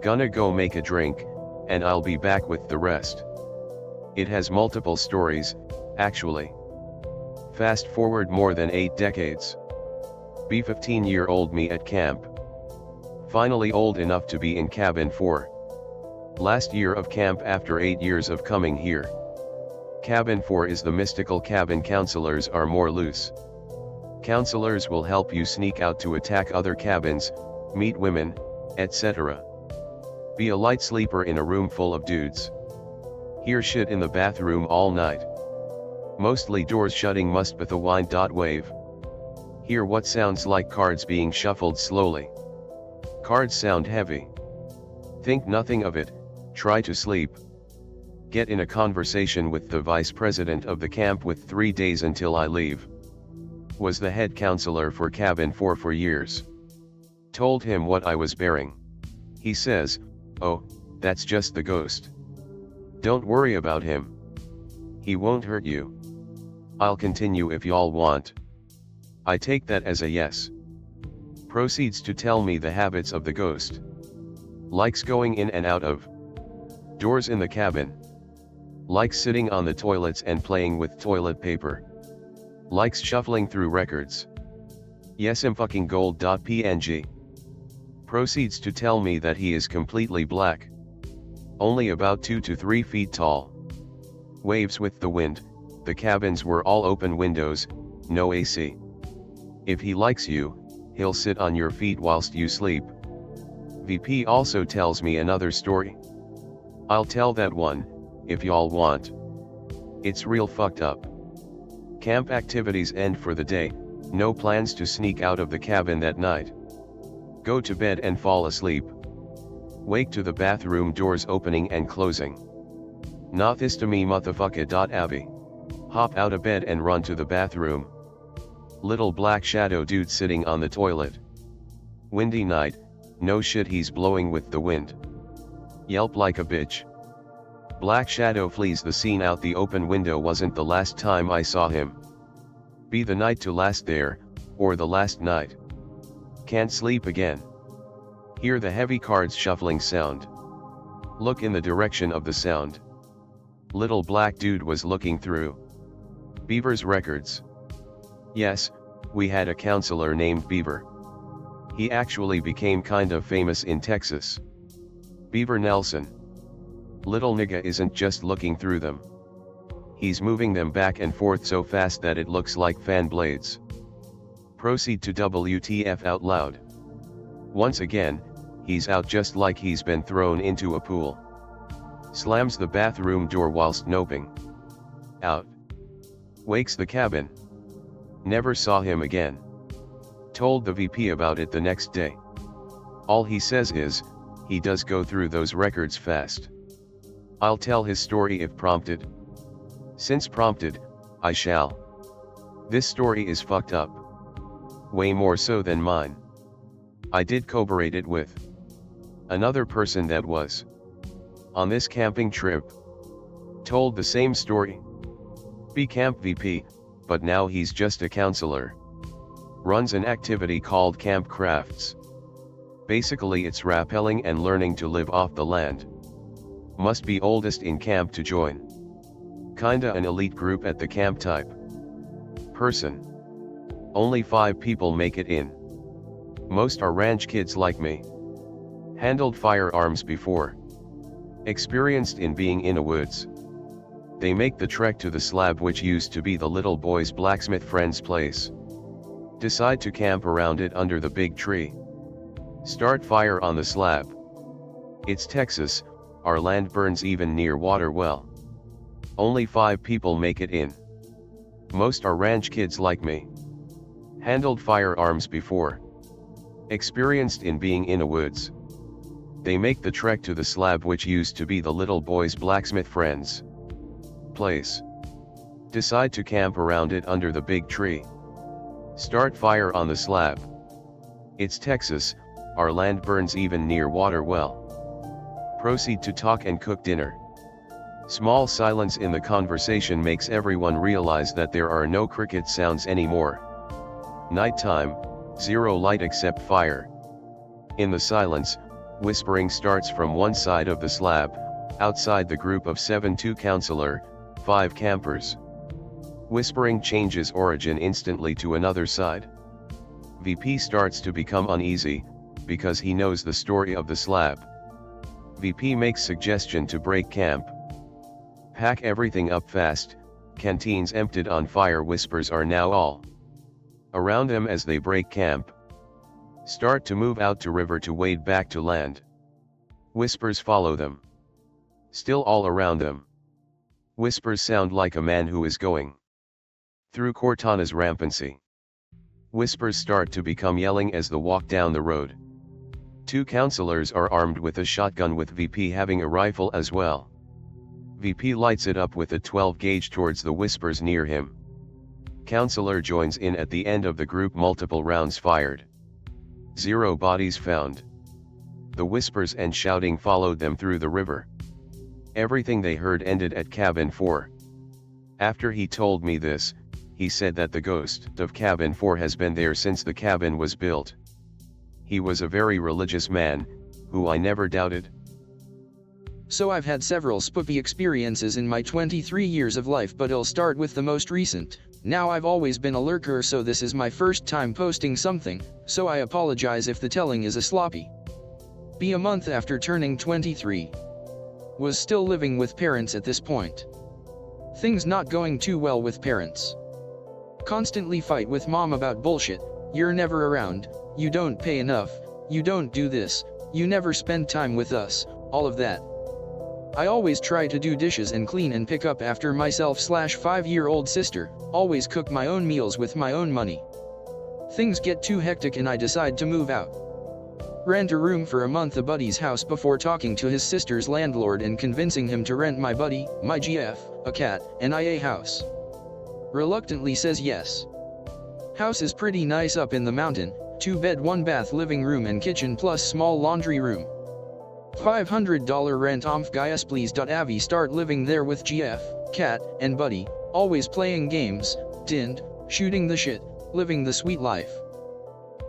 Gonna go make a drink, and I'll be back with the rest. It has multiple stories, actually. Fast forward more than 8 decades. Be 15-year-old me at camp. Finally old enough to be in cabin 4. Last year of camp after 8 years of coming here. Cabin 4 is the mystical cabin. Counselors are more loose. Counselors will help you sneak out to attack other cabins, meet women, etc. Be a light sleeper in a room full of dudes. Hear shit in the bathroom all night. Mostly doors shutting must be the wind. Wave. Hear what sounds like cards being shuffled slowly. Cards sound heavy. Think nothing of it, try to sleep. Get in a conversation with the vice president of the camp with 3 days until I leave. Was the head counselor for cabin 4 for years. Told him what I was bearing. He says, oh, that's just the ghost. Don't worry about him. He won't hurt you. I'll continue if y'all want. I take that as a yes. Proceeds to tell me the habits of the ghost. Likes going in and out of doors in the cabin. Likes sitting on the toilets and playing with toilet paper. Likes shuffling through records. Yes, I'm fucking gold.png. Proceeds to tell me that he is completely black. Only about 2 to 3 feet tall. Waves with the wind, the cabins were all open windows, no AC. If he likes you, he'll sit on your feet whilst you sleep. VP also tells me another story. I'll tell that one, if y'all want. It's real fucked up. Camp activities end for the day, no plans to sneak out of the cabin that night. Go to bed and fall asleep. Wake to the bathroom doors opening and closing. Not this to me motherfucker.abby. Hop out of bed and run to the bathroom. Little black shadow dude sitting on the toilet. Windy night, no shit he's blowing with the wind. Yelp like a bitch. Black shadow flees the scene out the open window. Wasn't the last time I saw him. Be the night to last there, or the last night. Can't sleep again. Hear the heavy cards shuffling sound. Look in the direction of the sound. Little black dude was looking through Beaver's records. Yes, we had a counselor named Beaver. He actually became kind of famous in Texas. Beaver Nelson. Little nigga isn't just looking through them. He's moving them back and forth so fast that it looks like fan blades. Proceed to WTF out loud. Once again, he's out just like he's been thrown into a pool. Slams the bathroom door whilst noping. Out. Wakes the cabin. Never saw him again. Told the VP about it the next day. All he says is, he does go through those records fast. I'll tell his story if prompted. Since prompted, I shall. This story is fucked up. Way more so than mine. I did corroborate it with another person that was on this camping trip. Told the same story. Be camp VP, but now he's just a counselor. Runs an activity called Camp Crafts. Basically it's rappelling and learning to live off the land. Must be oldest in camp to join. Kinda an elite group at the camp type person. Only 5 people make it in. Most are ranch kids like me. Handled firearms before. Experienced in being in a woods. They make the trek to the slab which used to be the little boy's blacksmith friend's place. Decide to camp around it under the big tree. Start fire on the slab. It's Texas, our land burns even near water well. Only 5 people make it in. Most are ranch kids like me. Handled firearms before. Experienced in being in a woods. They make the trek to the slab which used to be the little boy's blacksmith friend's place. Decide to camp around it under the big tree. Start fire on the slab. It's Texas, our land burns even near water well. Proceed to talk and cook dinner. Small silence in the conversation makes everyone realize that there are no cricket sounds anymore. Nighttime, 0 light except fire. In the silence, whispering starts from one side of the slab, outside the group of 7 2 counselor, 5 campers. Whispering changes origin instantly to another side. VP starts to become uneasy, because he knows the story of the slab. VP makes suggestion to break camp. Pack everything up fast, canteens emptied on fire. Whispers are now all around them as they break camp. Start to move out to river to wade back to land. Whispers follow them. Still all around them. Whispers sound like a man who is going through Cortana's rampancy. Whispers start to become yelling as they walk down the road. 2 counselors are armed with a shotgun with VP having a rifle as well. VP lights it up with a 12 gauge towards the whispers near him. Counselor joins in at the end of the group. Multiple rounds fired. 0 bodies found. The whispers and shouting followed them through the river. Everything they heard ended at cabin 4. After he told me this, he said that the ghost of cabin 4 has been there since the cabin was built. He was a very religious man, who I never doubted. So I've had several spooky experiences in my 23 years of life, but I'll start with the most recent. Now I've always been a lurker, so this is my first time posting something, so I apologize if the telling is a sloppy. Be a month after turning 23. Was still living with parents at this point. Things not going too well with parents. Constantly fight with mom about bullshit. You're never around, you don't pay enough, you don't do this, you never spend time with us, all of that. I always try to do dishes and clean and pick up after myself / 5-year-old sister, always cook my own meals with my own money. Things get too hectic and I decide to move out. Rent a room for a month at a buddy's house before talking to his sister's landlord and convincing him to rent my buddy, my GF, a cat, and a house. Reluctantly says yes. House is pretty nice up in the mountain, 2-bed 1-bath living room and kitchen plus small laundry room. $500 rent guys please. Avi start living there with GF, cat, and buddy, always playing games, didn't Shooting the shit, living the sweet life.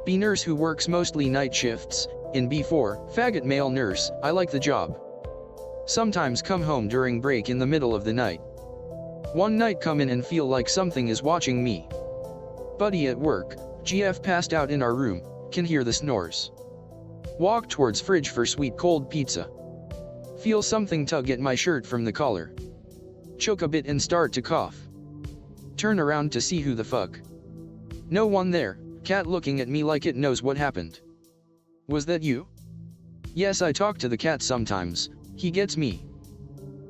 B nurse who works mostly night shifts, in B4, faggot male nurse, I like the job. Sometimes come home during break in the middle of the night. One night come in and feel like something is watching me. Buddy at work, GF passed out in our room, can hear the snores. Walk towards fridge for sweet cold pizza. Feel something tug at my shirt from the collar. Choke a bit and start to cough. Turn around to see who the fuck. No one there, cat looking at me like it knows what happened. Was that you? Yes, I talk to the cat sometimes, he gets me.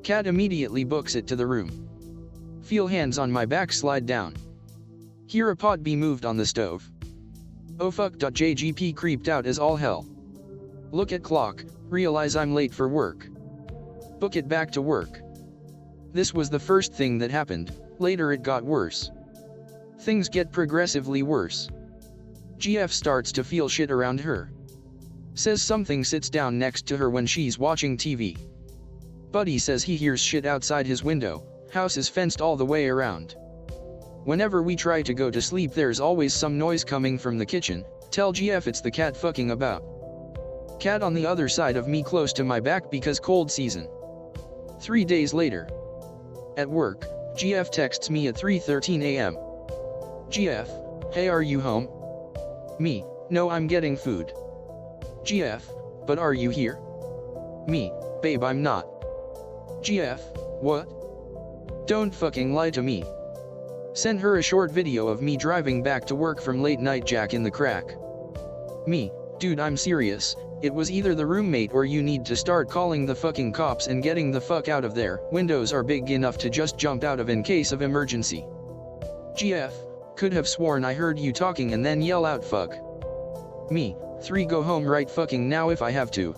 Cat immediately books it to the room. Feel hands on my back slide down. Hear a pot be moved on the stove. Oh fuck. JGP creeped out as all hell. Look at clock, realize I'm late for work. Book it back to work. This was the first thing that happened, later it got worse. Things get progressively worse. GF starts to feel shit around her. Says something sits down next to her when she's watching TV. Buddy says he hears shit outside his window, house is fenced all the way around. Whenever we try to go to sleep there's always some noise coming from the kitchen, tell GF it's the cat fucking about. Cat on the other side of me close to my back because cold season. 3 days later. At work, GF texts me at 3:13 a.m. GF, hey, are you home? Me, no, I'm getting food. GF, but are you here? Me, babe, I'm not. GF, what? Don't fucking lie to me. Send her a short video of me driving back to work from late night Jack in the Crack. Me, dude, I'm serious, it was either the roommate or you need to start calling the fucking cops and getting the fuck out of there. Windows are big enough to just jump out of in case of emergency. GF, could have sworn I heard you talking and then yell out fuck. Me, 3 go home right fucking now if I have to.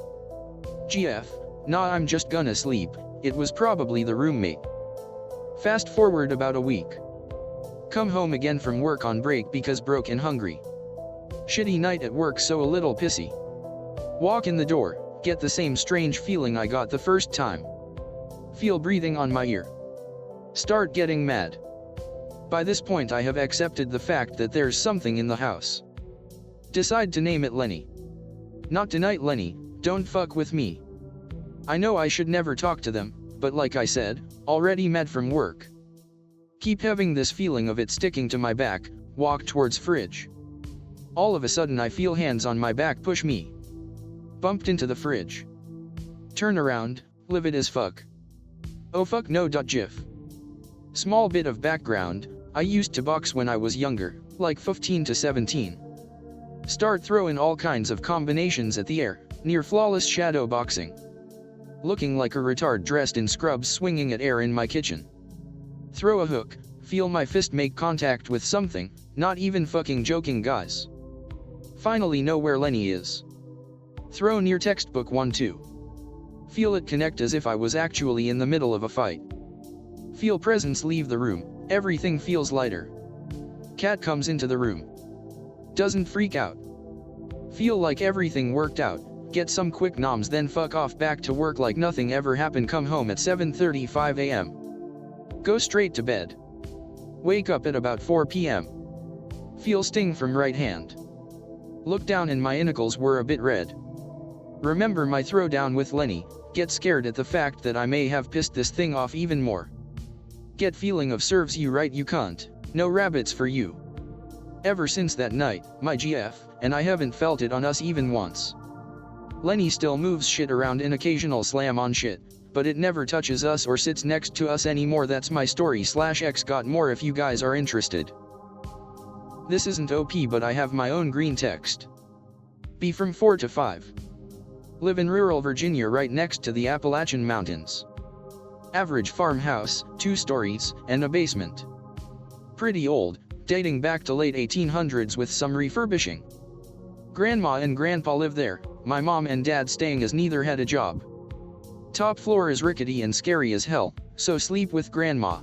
GF, nah, I'm just gonna sleep, it was probably the roommate. Fast forward about a week. Come home again from work on break because broke and hungry. Shitty night at work so a little pissy. Walk in the door, get the same strange feeling I got the first time. Feel breathing on my ear. Start getting mad. By this point I have accepted the fact that there's something in the house. Decide to name it Lenny. Not tonight Lenny, don't fuck with me. I know I should never talk to them, but like I said, already mad from work. Keep having this feeling of it sticking to my back, walk towards fridge. All of a sudden I feel hands on my back push me. Bumped into the fridge. Turn around, livid as fuck. Oh fuck no. GIF. Small bit of background, I used to box when I was younger, like 15 to 17. Start throwing all kinds of combinations at the air, near flawless shadow boxing. Looking like a retard dressed in scrubs swinging at air in my kitchen. Throw a hook, feel my fist make contact with something, not even fucking joking guys. Finally know where Lenny is. Throw near textbook 1-2. Feel it connect as if I was actually in the middle of a fight. Feel presence leave the room, everything feels lighter. Cat comes into the room. Doesn't freak out. Feel like everything worked out, get some quick noms then fuck off back to work like nothing ever happened. Come home at 7:35 a.m. Go straight to bed. Wake up at about 4 p.m. Feel sting from right hand. Look down and my innicles were a bit red. Remember my throwdown with Lenny, get scared at the fact that I may have pissed this thing off even more. Get feeling of serves you right you cunt, no rabbits for you. Ever since that night, my GF, and I haven't felt it on us even once. Lenny still moves shit around in occasional slam on shit, but it never touches us or sits next to us anymore. That's my story /X got more if you guys are interested. This isn't OP but I have my own green text. Be from 4 to 5. Live in rural Virginia right next to the Appalachian Mountains. Average farmhouse, 2 stories, and a basement. Pretty old, dating back to late 1800s with some refurbishing. Grandma and grandpa live there, my mom and dad staying as neither had a job. Top floor is rickety and scary as hell, so sleep with grandma.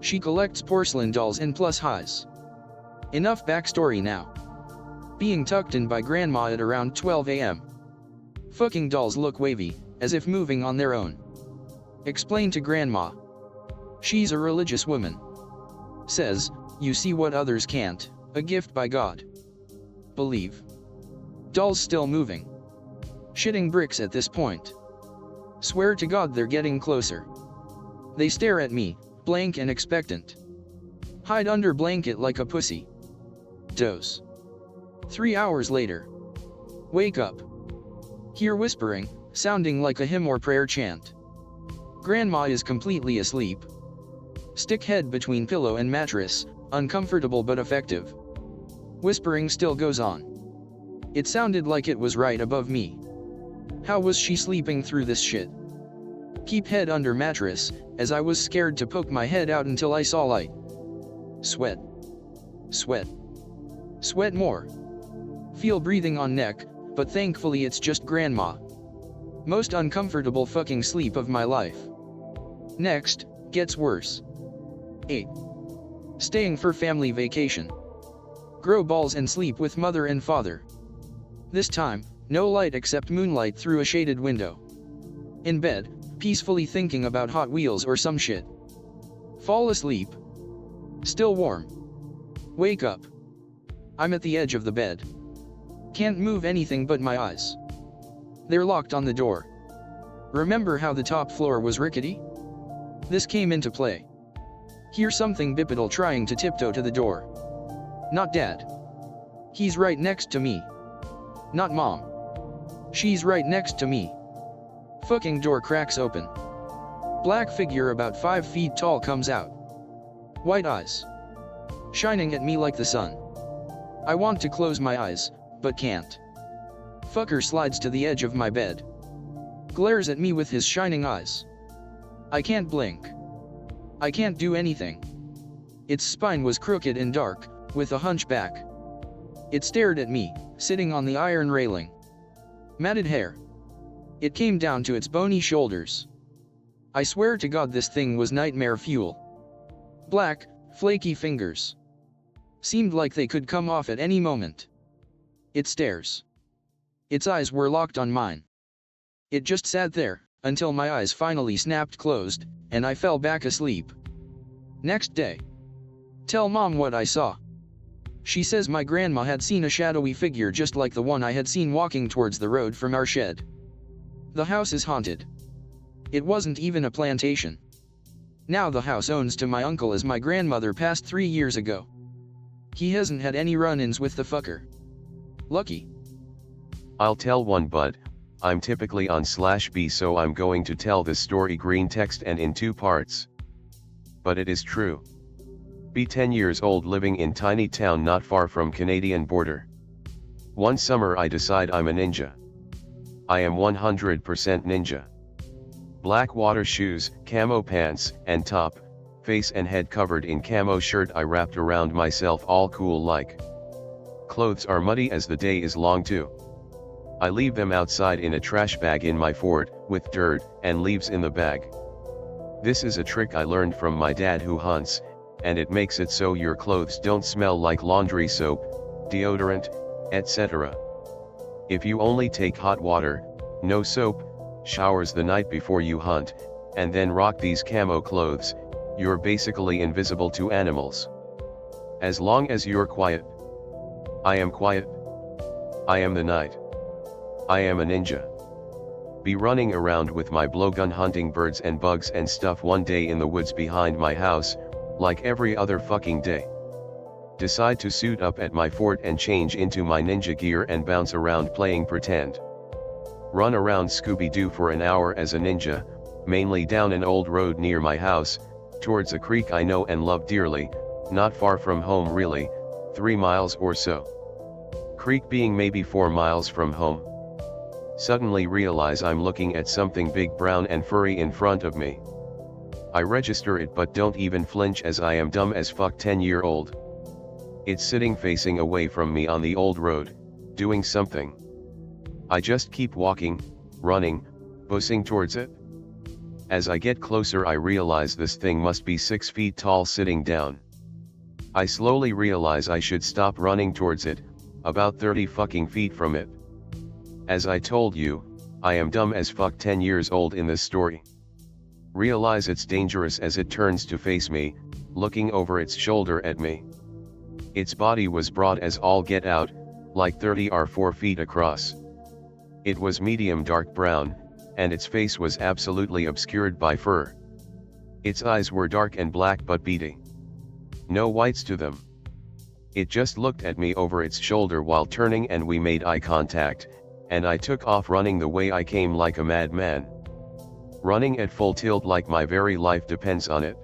She collects porcelain dolls and plus highs. Enough backstory now. Being tucked in by grandma at around 12 a.m. Fucking dolls look wavy, as if moving on their own. Explain to grandma. She's a religious woman. Says, you see what others can't, a gift by God. Believe. Dolls still moving. Shitting bricks at this point. Swear to God they're getting closer. They stare at me, blank and expectant. Hide under blanket like a pussy. Doze. 3 hours later. Wake up. Hear whispering, sounding like a hymn or prayer chant. Grandma is completely asleep. Stick head between pillow and mattress, uncomfortable but effective. Whispering still goes on. It sounded like it was right above me. How was she sleeping through this shit? Keep head under mattress, as I was scared to poke my head out until I saw light. Sweat. Sweat. Sweat more. Feel breathing on neck, but thankfully it's just grandma. Most uncomfortable fucking sleep of my life. Next, gets worse. 8. Staying for family vacation. Grow balls and sleep with mother and father. This time, no light except moonlight through a shaded window. In bed, peacefully thinking about Hot Wheels or some shit. Fall asleep. Still warm. Wake up. I'm at the edge of the bed. Can't move anything but my eyes. They're locked on the door. Remember how the top floor was rickety? This came into play. Hear something bipedal trying to tiptoe to the door. Not Dad. He's right next to me. Not Mom. She's right next to me. Fucking door cracks open. Black figure about 5 feet tall comes out. White eyes. Shining at me like the sun. I want to close my eyes, but can't. Fucker slides to the edge of my bed. Glares at me with his shining eyes. I can't blink. I can't do anything. Its spine was crooked and dark, with a hunchback. It stared at me, sitting on the iron railing. Matted hair. It came down to its bony shoulders. I swear to God this thing was nightmare fuel. Black, flaky fingers. Seemed like they could come off at any moment. It stares. Its eyes were locked on mine. It just sat there, until my eyes finally snapped closed, and I fell back asleep. Next day. Tell Mom what I saw. She says my grandma had seen a shadowy figure just like the one I had seen walking towards the road from our shed. The house is haunted. It wasn't even a plantation. Now the house owns to my uncle as my grandmother passed 3 years ago. He hasn't had any run-ins with the fucker. Lucky. I'll tell one, but I'm typically on /B, so I'm going to tell this story green text and in 2 parts. But it is true. Be 10 years old living in tiny town not far from Canadian border. One summer I decide I'm a ninja. I am 100% ninja. Black water shoes, camo pants, and top, face and head covered in camo shirt I wrapped around myself all cool like. Clothes are muddy as the day is long too. I leave them outside in a trash bag in my fort, with dirt and leaves in the bag. This is a trick I learned from my dad who hunts, and it makes it so your clothes don't smell like laundry soap, deodorant, etc. If you only take hot water, no soap, showers the night before you hunt, and then rock these camo clothes, you're basically invisible to animals. As long as you're quiet. I am quiet. I am the night. I am a ninja. Be running around with my blowgun hunting birds and bugs and stuff one day in the woods behind my house, like every other fucking day. Decide to suit up at my fort and change into my ninja gear and bounce around playing pretend. Run around Scooby-Doo for an hour as a ninja, mainly down an old road near my house, towards a creek I know and love dearly, not far from home really, 3 miles or so. Creek being maybe 4 miles from home. Suddenly realize I'm looking at something big brown and furry in front of me. I register it but don't even flinch as I am dumb as fuck 10-year-old. It's sitting facing away from me on the old road, doing something. I just keep walking, running, bussing towards it. As I get closer I realize this thing must be 6 feet tall sitting down. I slowly realize I should stop running towards it, about 30 fucking feet from it. As I told you, I am dumb as fuck 10 years old in this story. Realize it's dangerous as it turns to face me, looking over its shoulder at me. Its body was broad as all get out, like 30 or 4 feet across. It was medium dark brown, and its face was absolutely obscured by fur. Its eyes were dark and black but beady. No whites to them. It just looked at me over its shoulder while turning, and we made eye contact, and I took off running the way I came like a madman. Running at full tilt like my very life depends on it.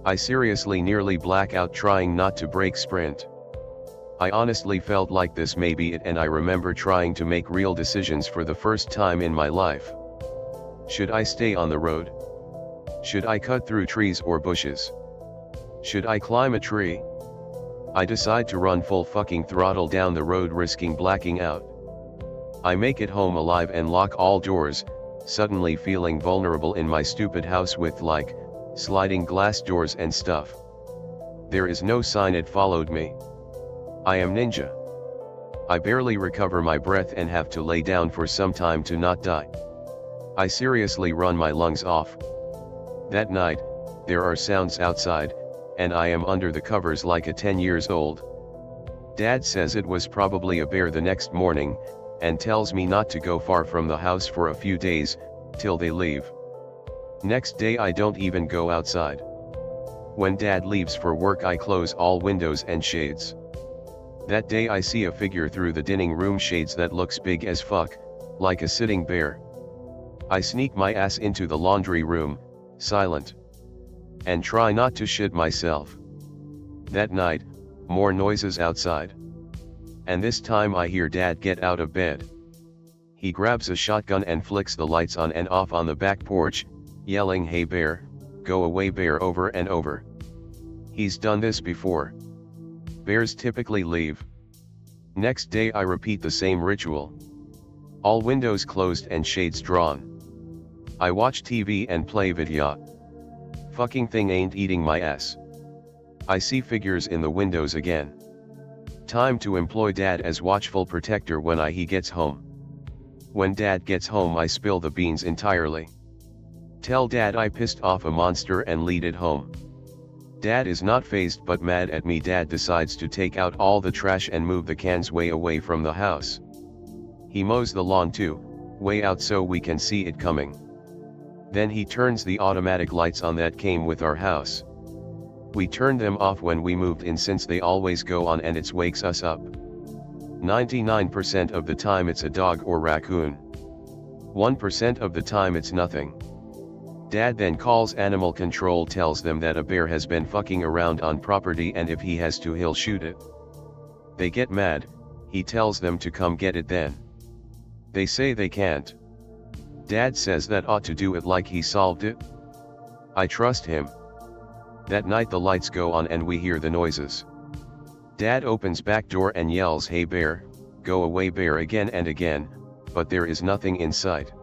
I seriously nearly black out trying not to break sprint. I honestly felt like this may be it, and I remember trying to make real decisions for the first time in my life. Should I stay on the road? Should I cut through trees or bushes? Should I climb a tree? I decide to run full fucking throttle down the road, risking blacking out. I make it home alive and lock all doors, suddenly feeling vulnerable in my stupid house with like, sliding glass doors and stuff. There is no sign it followed me. I am ninja. I barely recover my breath and have to lay down for some time to not die. I seriously run my lungs off. That night, there are sounds outside, and I am under the covers like a 10 years old. Dad says it was probably a bear the next morning, and tells me not to go far from the house for a few days, till they leave. Next day I don't even go outside. When Dad leaves for work I close all windows and shades. That day I see a figure through the dining room shades that looks big as fuck, like a sitting bear. I sneak my ass into the laundry room, silent, and try not to shit myself. That night, more noises outside. And this time I hear Dad get out of bed. He grabs a shotgun and flicks the lights on and off on the back porch, yelling, "Hey bear, go away bear," over and over. He's done this before. Bears typically leave. Next day I repeat the same ritual. All windows closed and shades drawn. I watch TV and play video. Fucking thing ain't eating my ass. I see figures in the windows again. Time to employ Dad as watchful protector when he gets home. When Dad gets home I spill the beans entirely. Tell Dad I pissed off a monster and lead it home. Dad is not fazed but mad at me. Dad decides to take out all the trash and move the cans way away from the house. He mows the lawn too, way out so we can see it coming. Then he turns the automatic lights on that came with our house. We turned them off when we moved in since they always go on and it wakes us up. 99% of the time it's a dog or raccoon. 1% of the time it's nothing. Dad then calls animal control, tells them that a bear has been fucking around on property and if he has to he'll shoot it. They get mad, he tells them to come get it then. They say they can't. Dad says that ought to do it like he solved it. I trust him. That night the lights go on and we hear the noises. Dad opens back door and yells, "Hey bear, go away bear," again and again, but there is nothing in sight.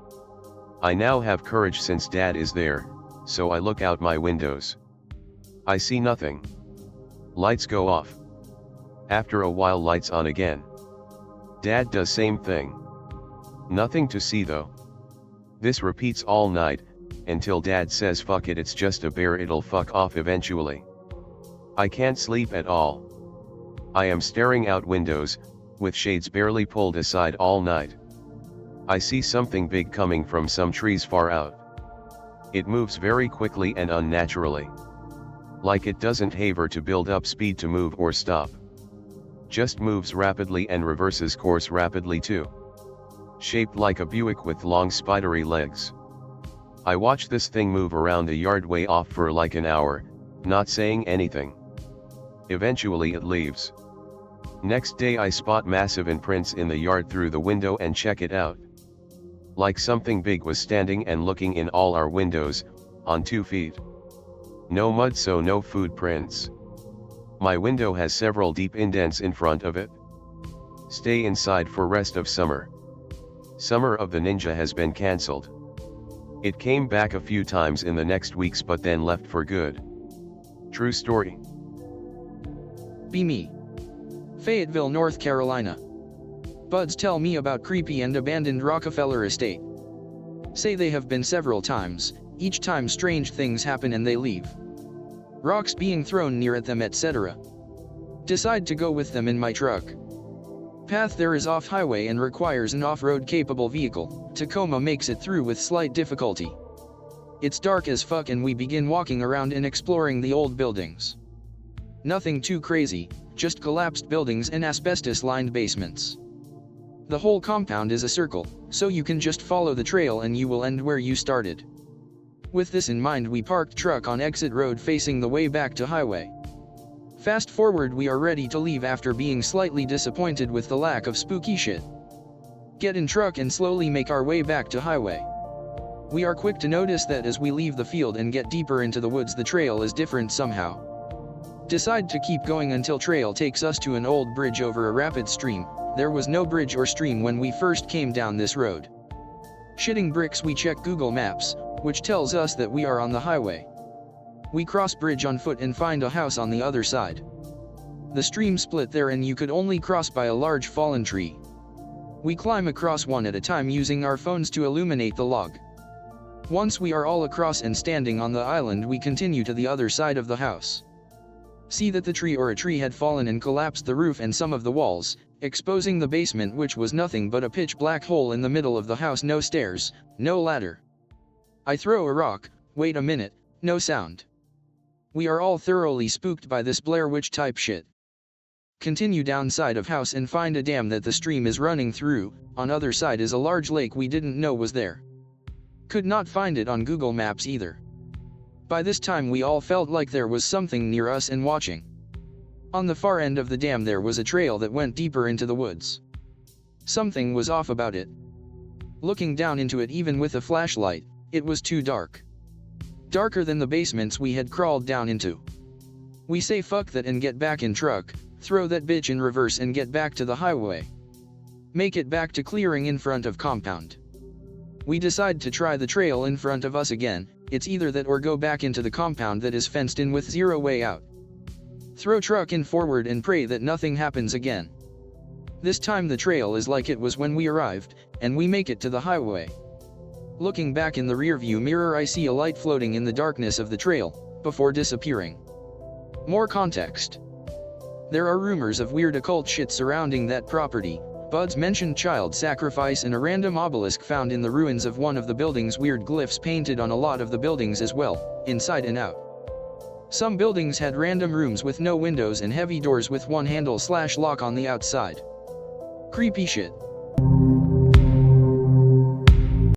I now have courage since Dad is there, so I look out my windows. I see nothing. Lights go off. After a while lights on again. Dad does same thing. Nothing to see though. This repeats all night, until Dad says fuck it, it's just a bear, it'll fuck off eventually. I can't sleep at all. I am staring out windows, with shades barely pulled aside all night. I see something big coming from some trees far out. It moves very quickly and unnaturally. Like it doesn't hover to build up speed to move or stop. Just moves rapidly and reverses course rapidly too. Shaped like a Buick with long spidery legs. I watch this thing move around the yard way off for like an hour, not saying anything. Eventually it leaves. Next day I spot massive imprints in the yard through the window and check it out. Like something big was standing and looking in all our windows, on 2 feet. No mud so no food prints. My window has several deep indents in front of it. Stay inside for rest of summer. Summer of the Ninja has been cancelled. It came back a few times in the next weeks but then left for good. True story. Be me. Fayetteville, North Carolina. Buds tell me about creepy and abandoned Rockfeller Estate. Say they have been several times, each time strange things happen and they leave. rocks being thrown near at them, etc. Decide to go with them in my truck. Path there is off-highway and requires an off-road capable vehicle. Tacoma makes it through with slight difficulty. It's dark as fuck and we begin walking around and exploring the old buildings. Nothing too crazy, just collapsed buildings and asbestos-lined basements. The whole compound is a circle, so you can just follow the trail and you will end where you started. With this in mind, we parked truck on exit road facing the way back to highway. Fast forward, we are ready to leave after being slightly disappointed with the lack of spooky shit. Get in truck and slowly make our way back to highway. We are quick to notice that as we leave the field and get deeper into the woods, the trail is different somehow. Decide to keep going until trail takes us to an old bridge over a rapid stream. There was no bridge or stream when we first came down this road. Shitting bricks, we check Google Maps, which tells us that we are on the highway. We cross bridge on foot and find a house on the other side. The stream split there and you could only cross by a large fallen tree. We climb across one at a time using our phones to illuminate the log. Once we are all across and standing on the island, we continue to the other side of the house. See that the tree or a tree had fallen and collapsed the roof and some of the walls, exposing the basement, which was nothing but a pitch black hole in the middle of the house. No stairs, no ladder. I throw a rock, wait a minute, no sound. We are all thoroughly spooked by this Blair Witch type shit. Continue downside of house and find a dam that the stream is running through. On other side is a large lake we didn't know was there. Could not find it on Google Maps either. By this time we all felt like there was something near us and watching. On the far end of the dam there was a trail that went deeper into the woods. Something was off about it. Looking down into it even with a flashlight, it was too dark. Darker than the basements we had crawled down into. We say fuck that and get back in truck, throw that bitch in reverse and get back to the highway. Make it back to clearing in front of compound. We decide to try the trail in front of us again. It's either that or go back into the compound that is fenced in with zero way out. Throw truck in forward and pray that nothing happens again. This time the trail is like it was when we arrived, and we make it to the highway. Looking back in the rearview mirror, I see a light floating in the darkness of the trail, before disappearing. More context. There are rumors of weird occult shit surrounding that property. Buds mentioned child sacrifice and a random obelisk found in the ruins of one of the buildings. Weird glyphs painted on a lot of the buildings as well, inside and out. Some buildings had random rooms with no windows and heavy doors with one handle/lock on the outside. Creepy shit.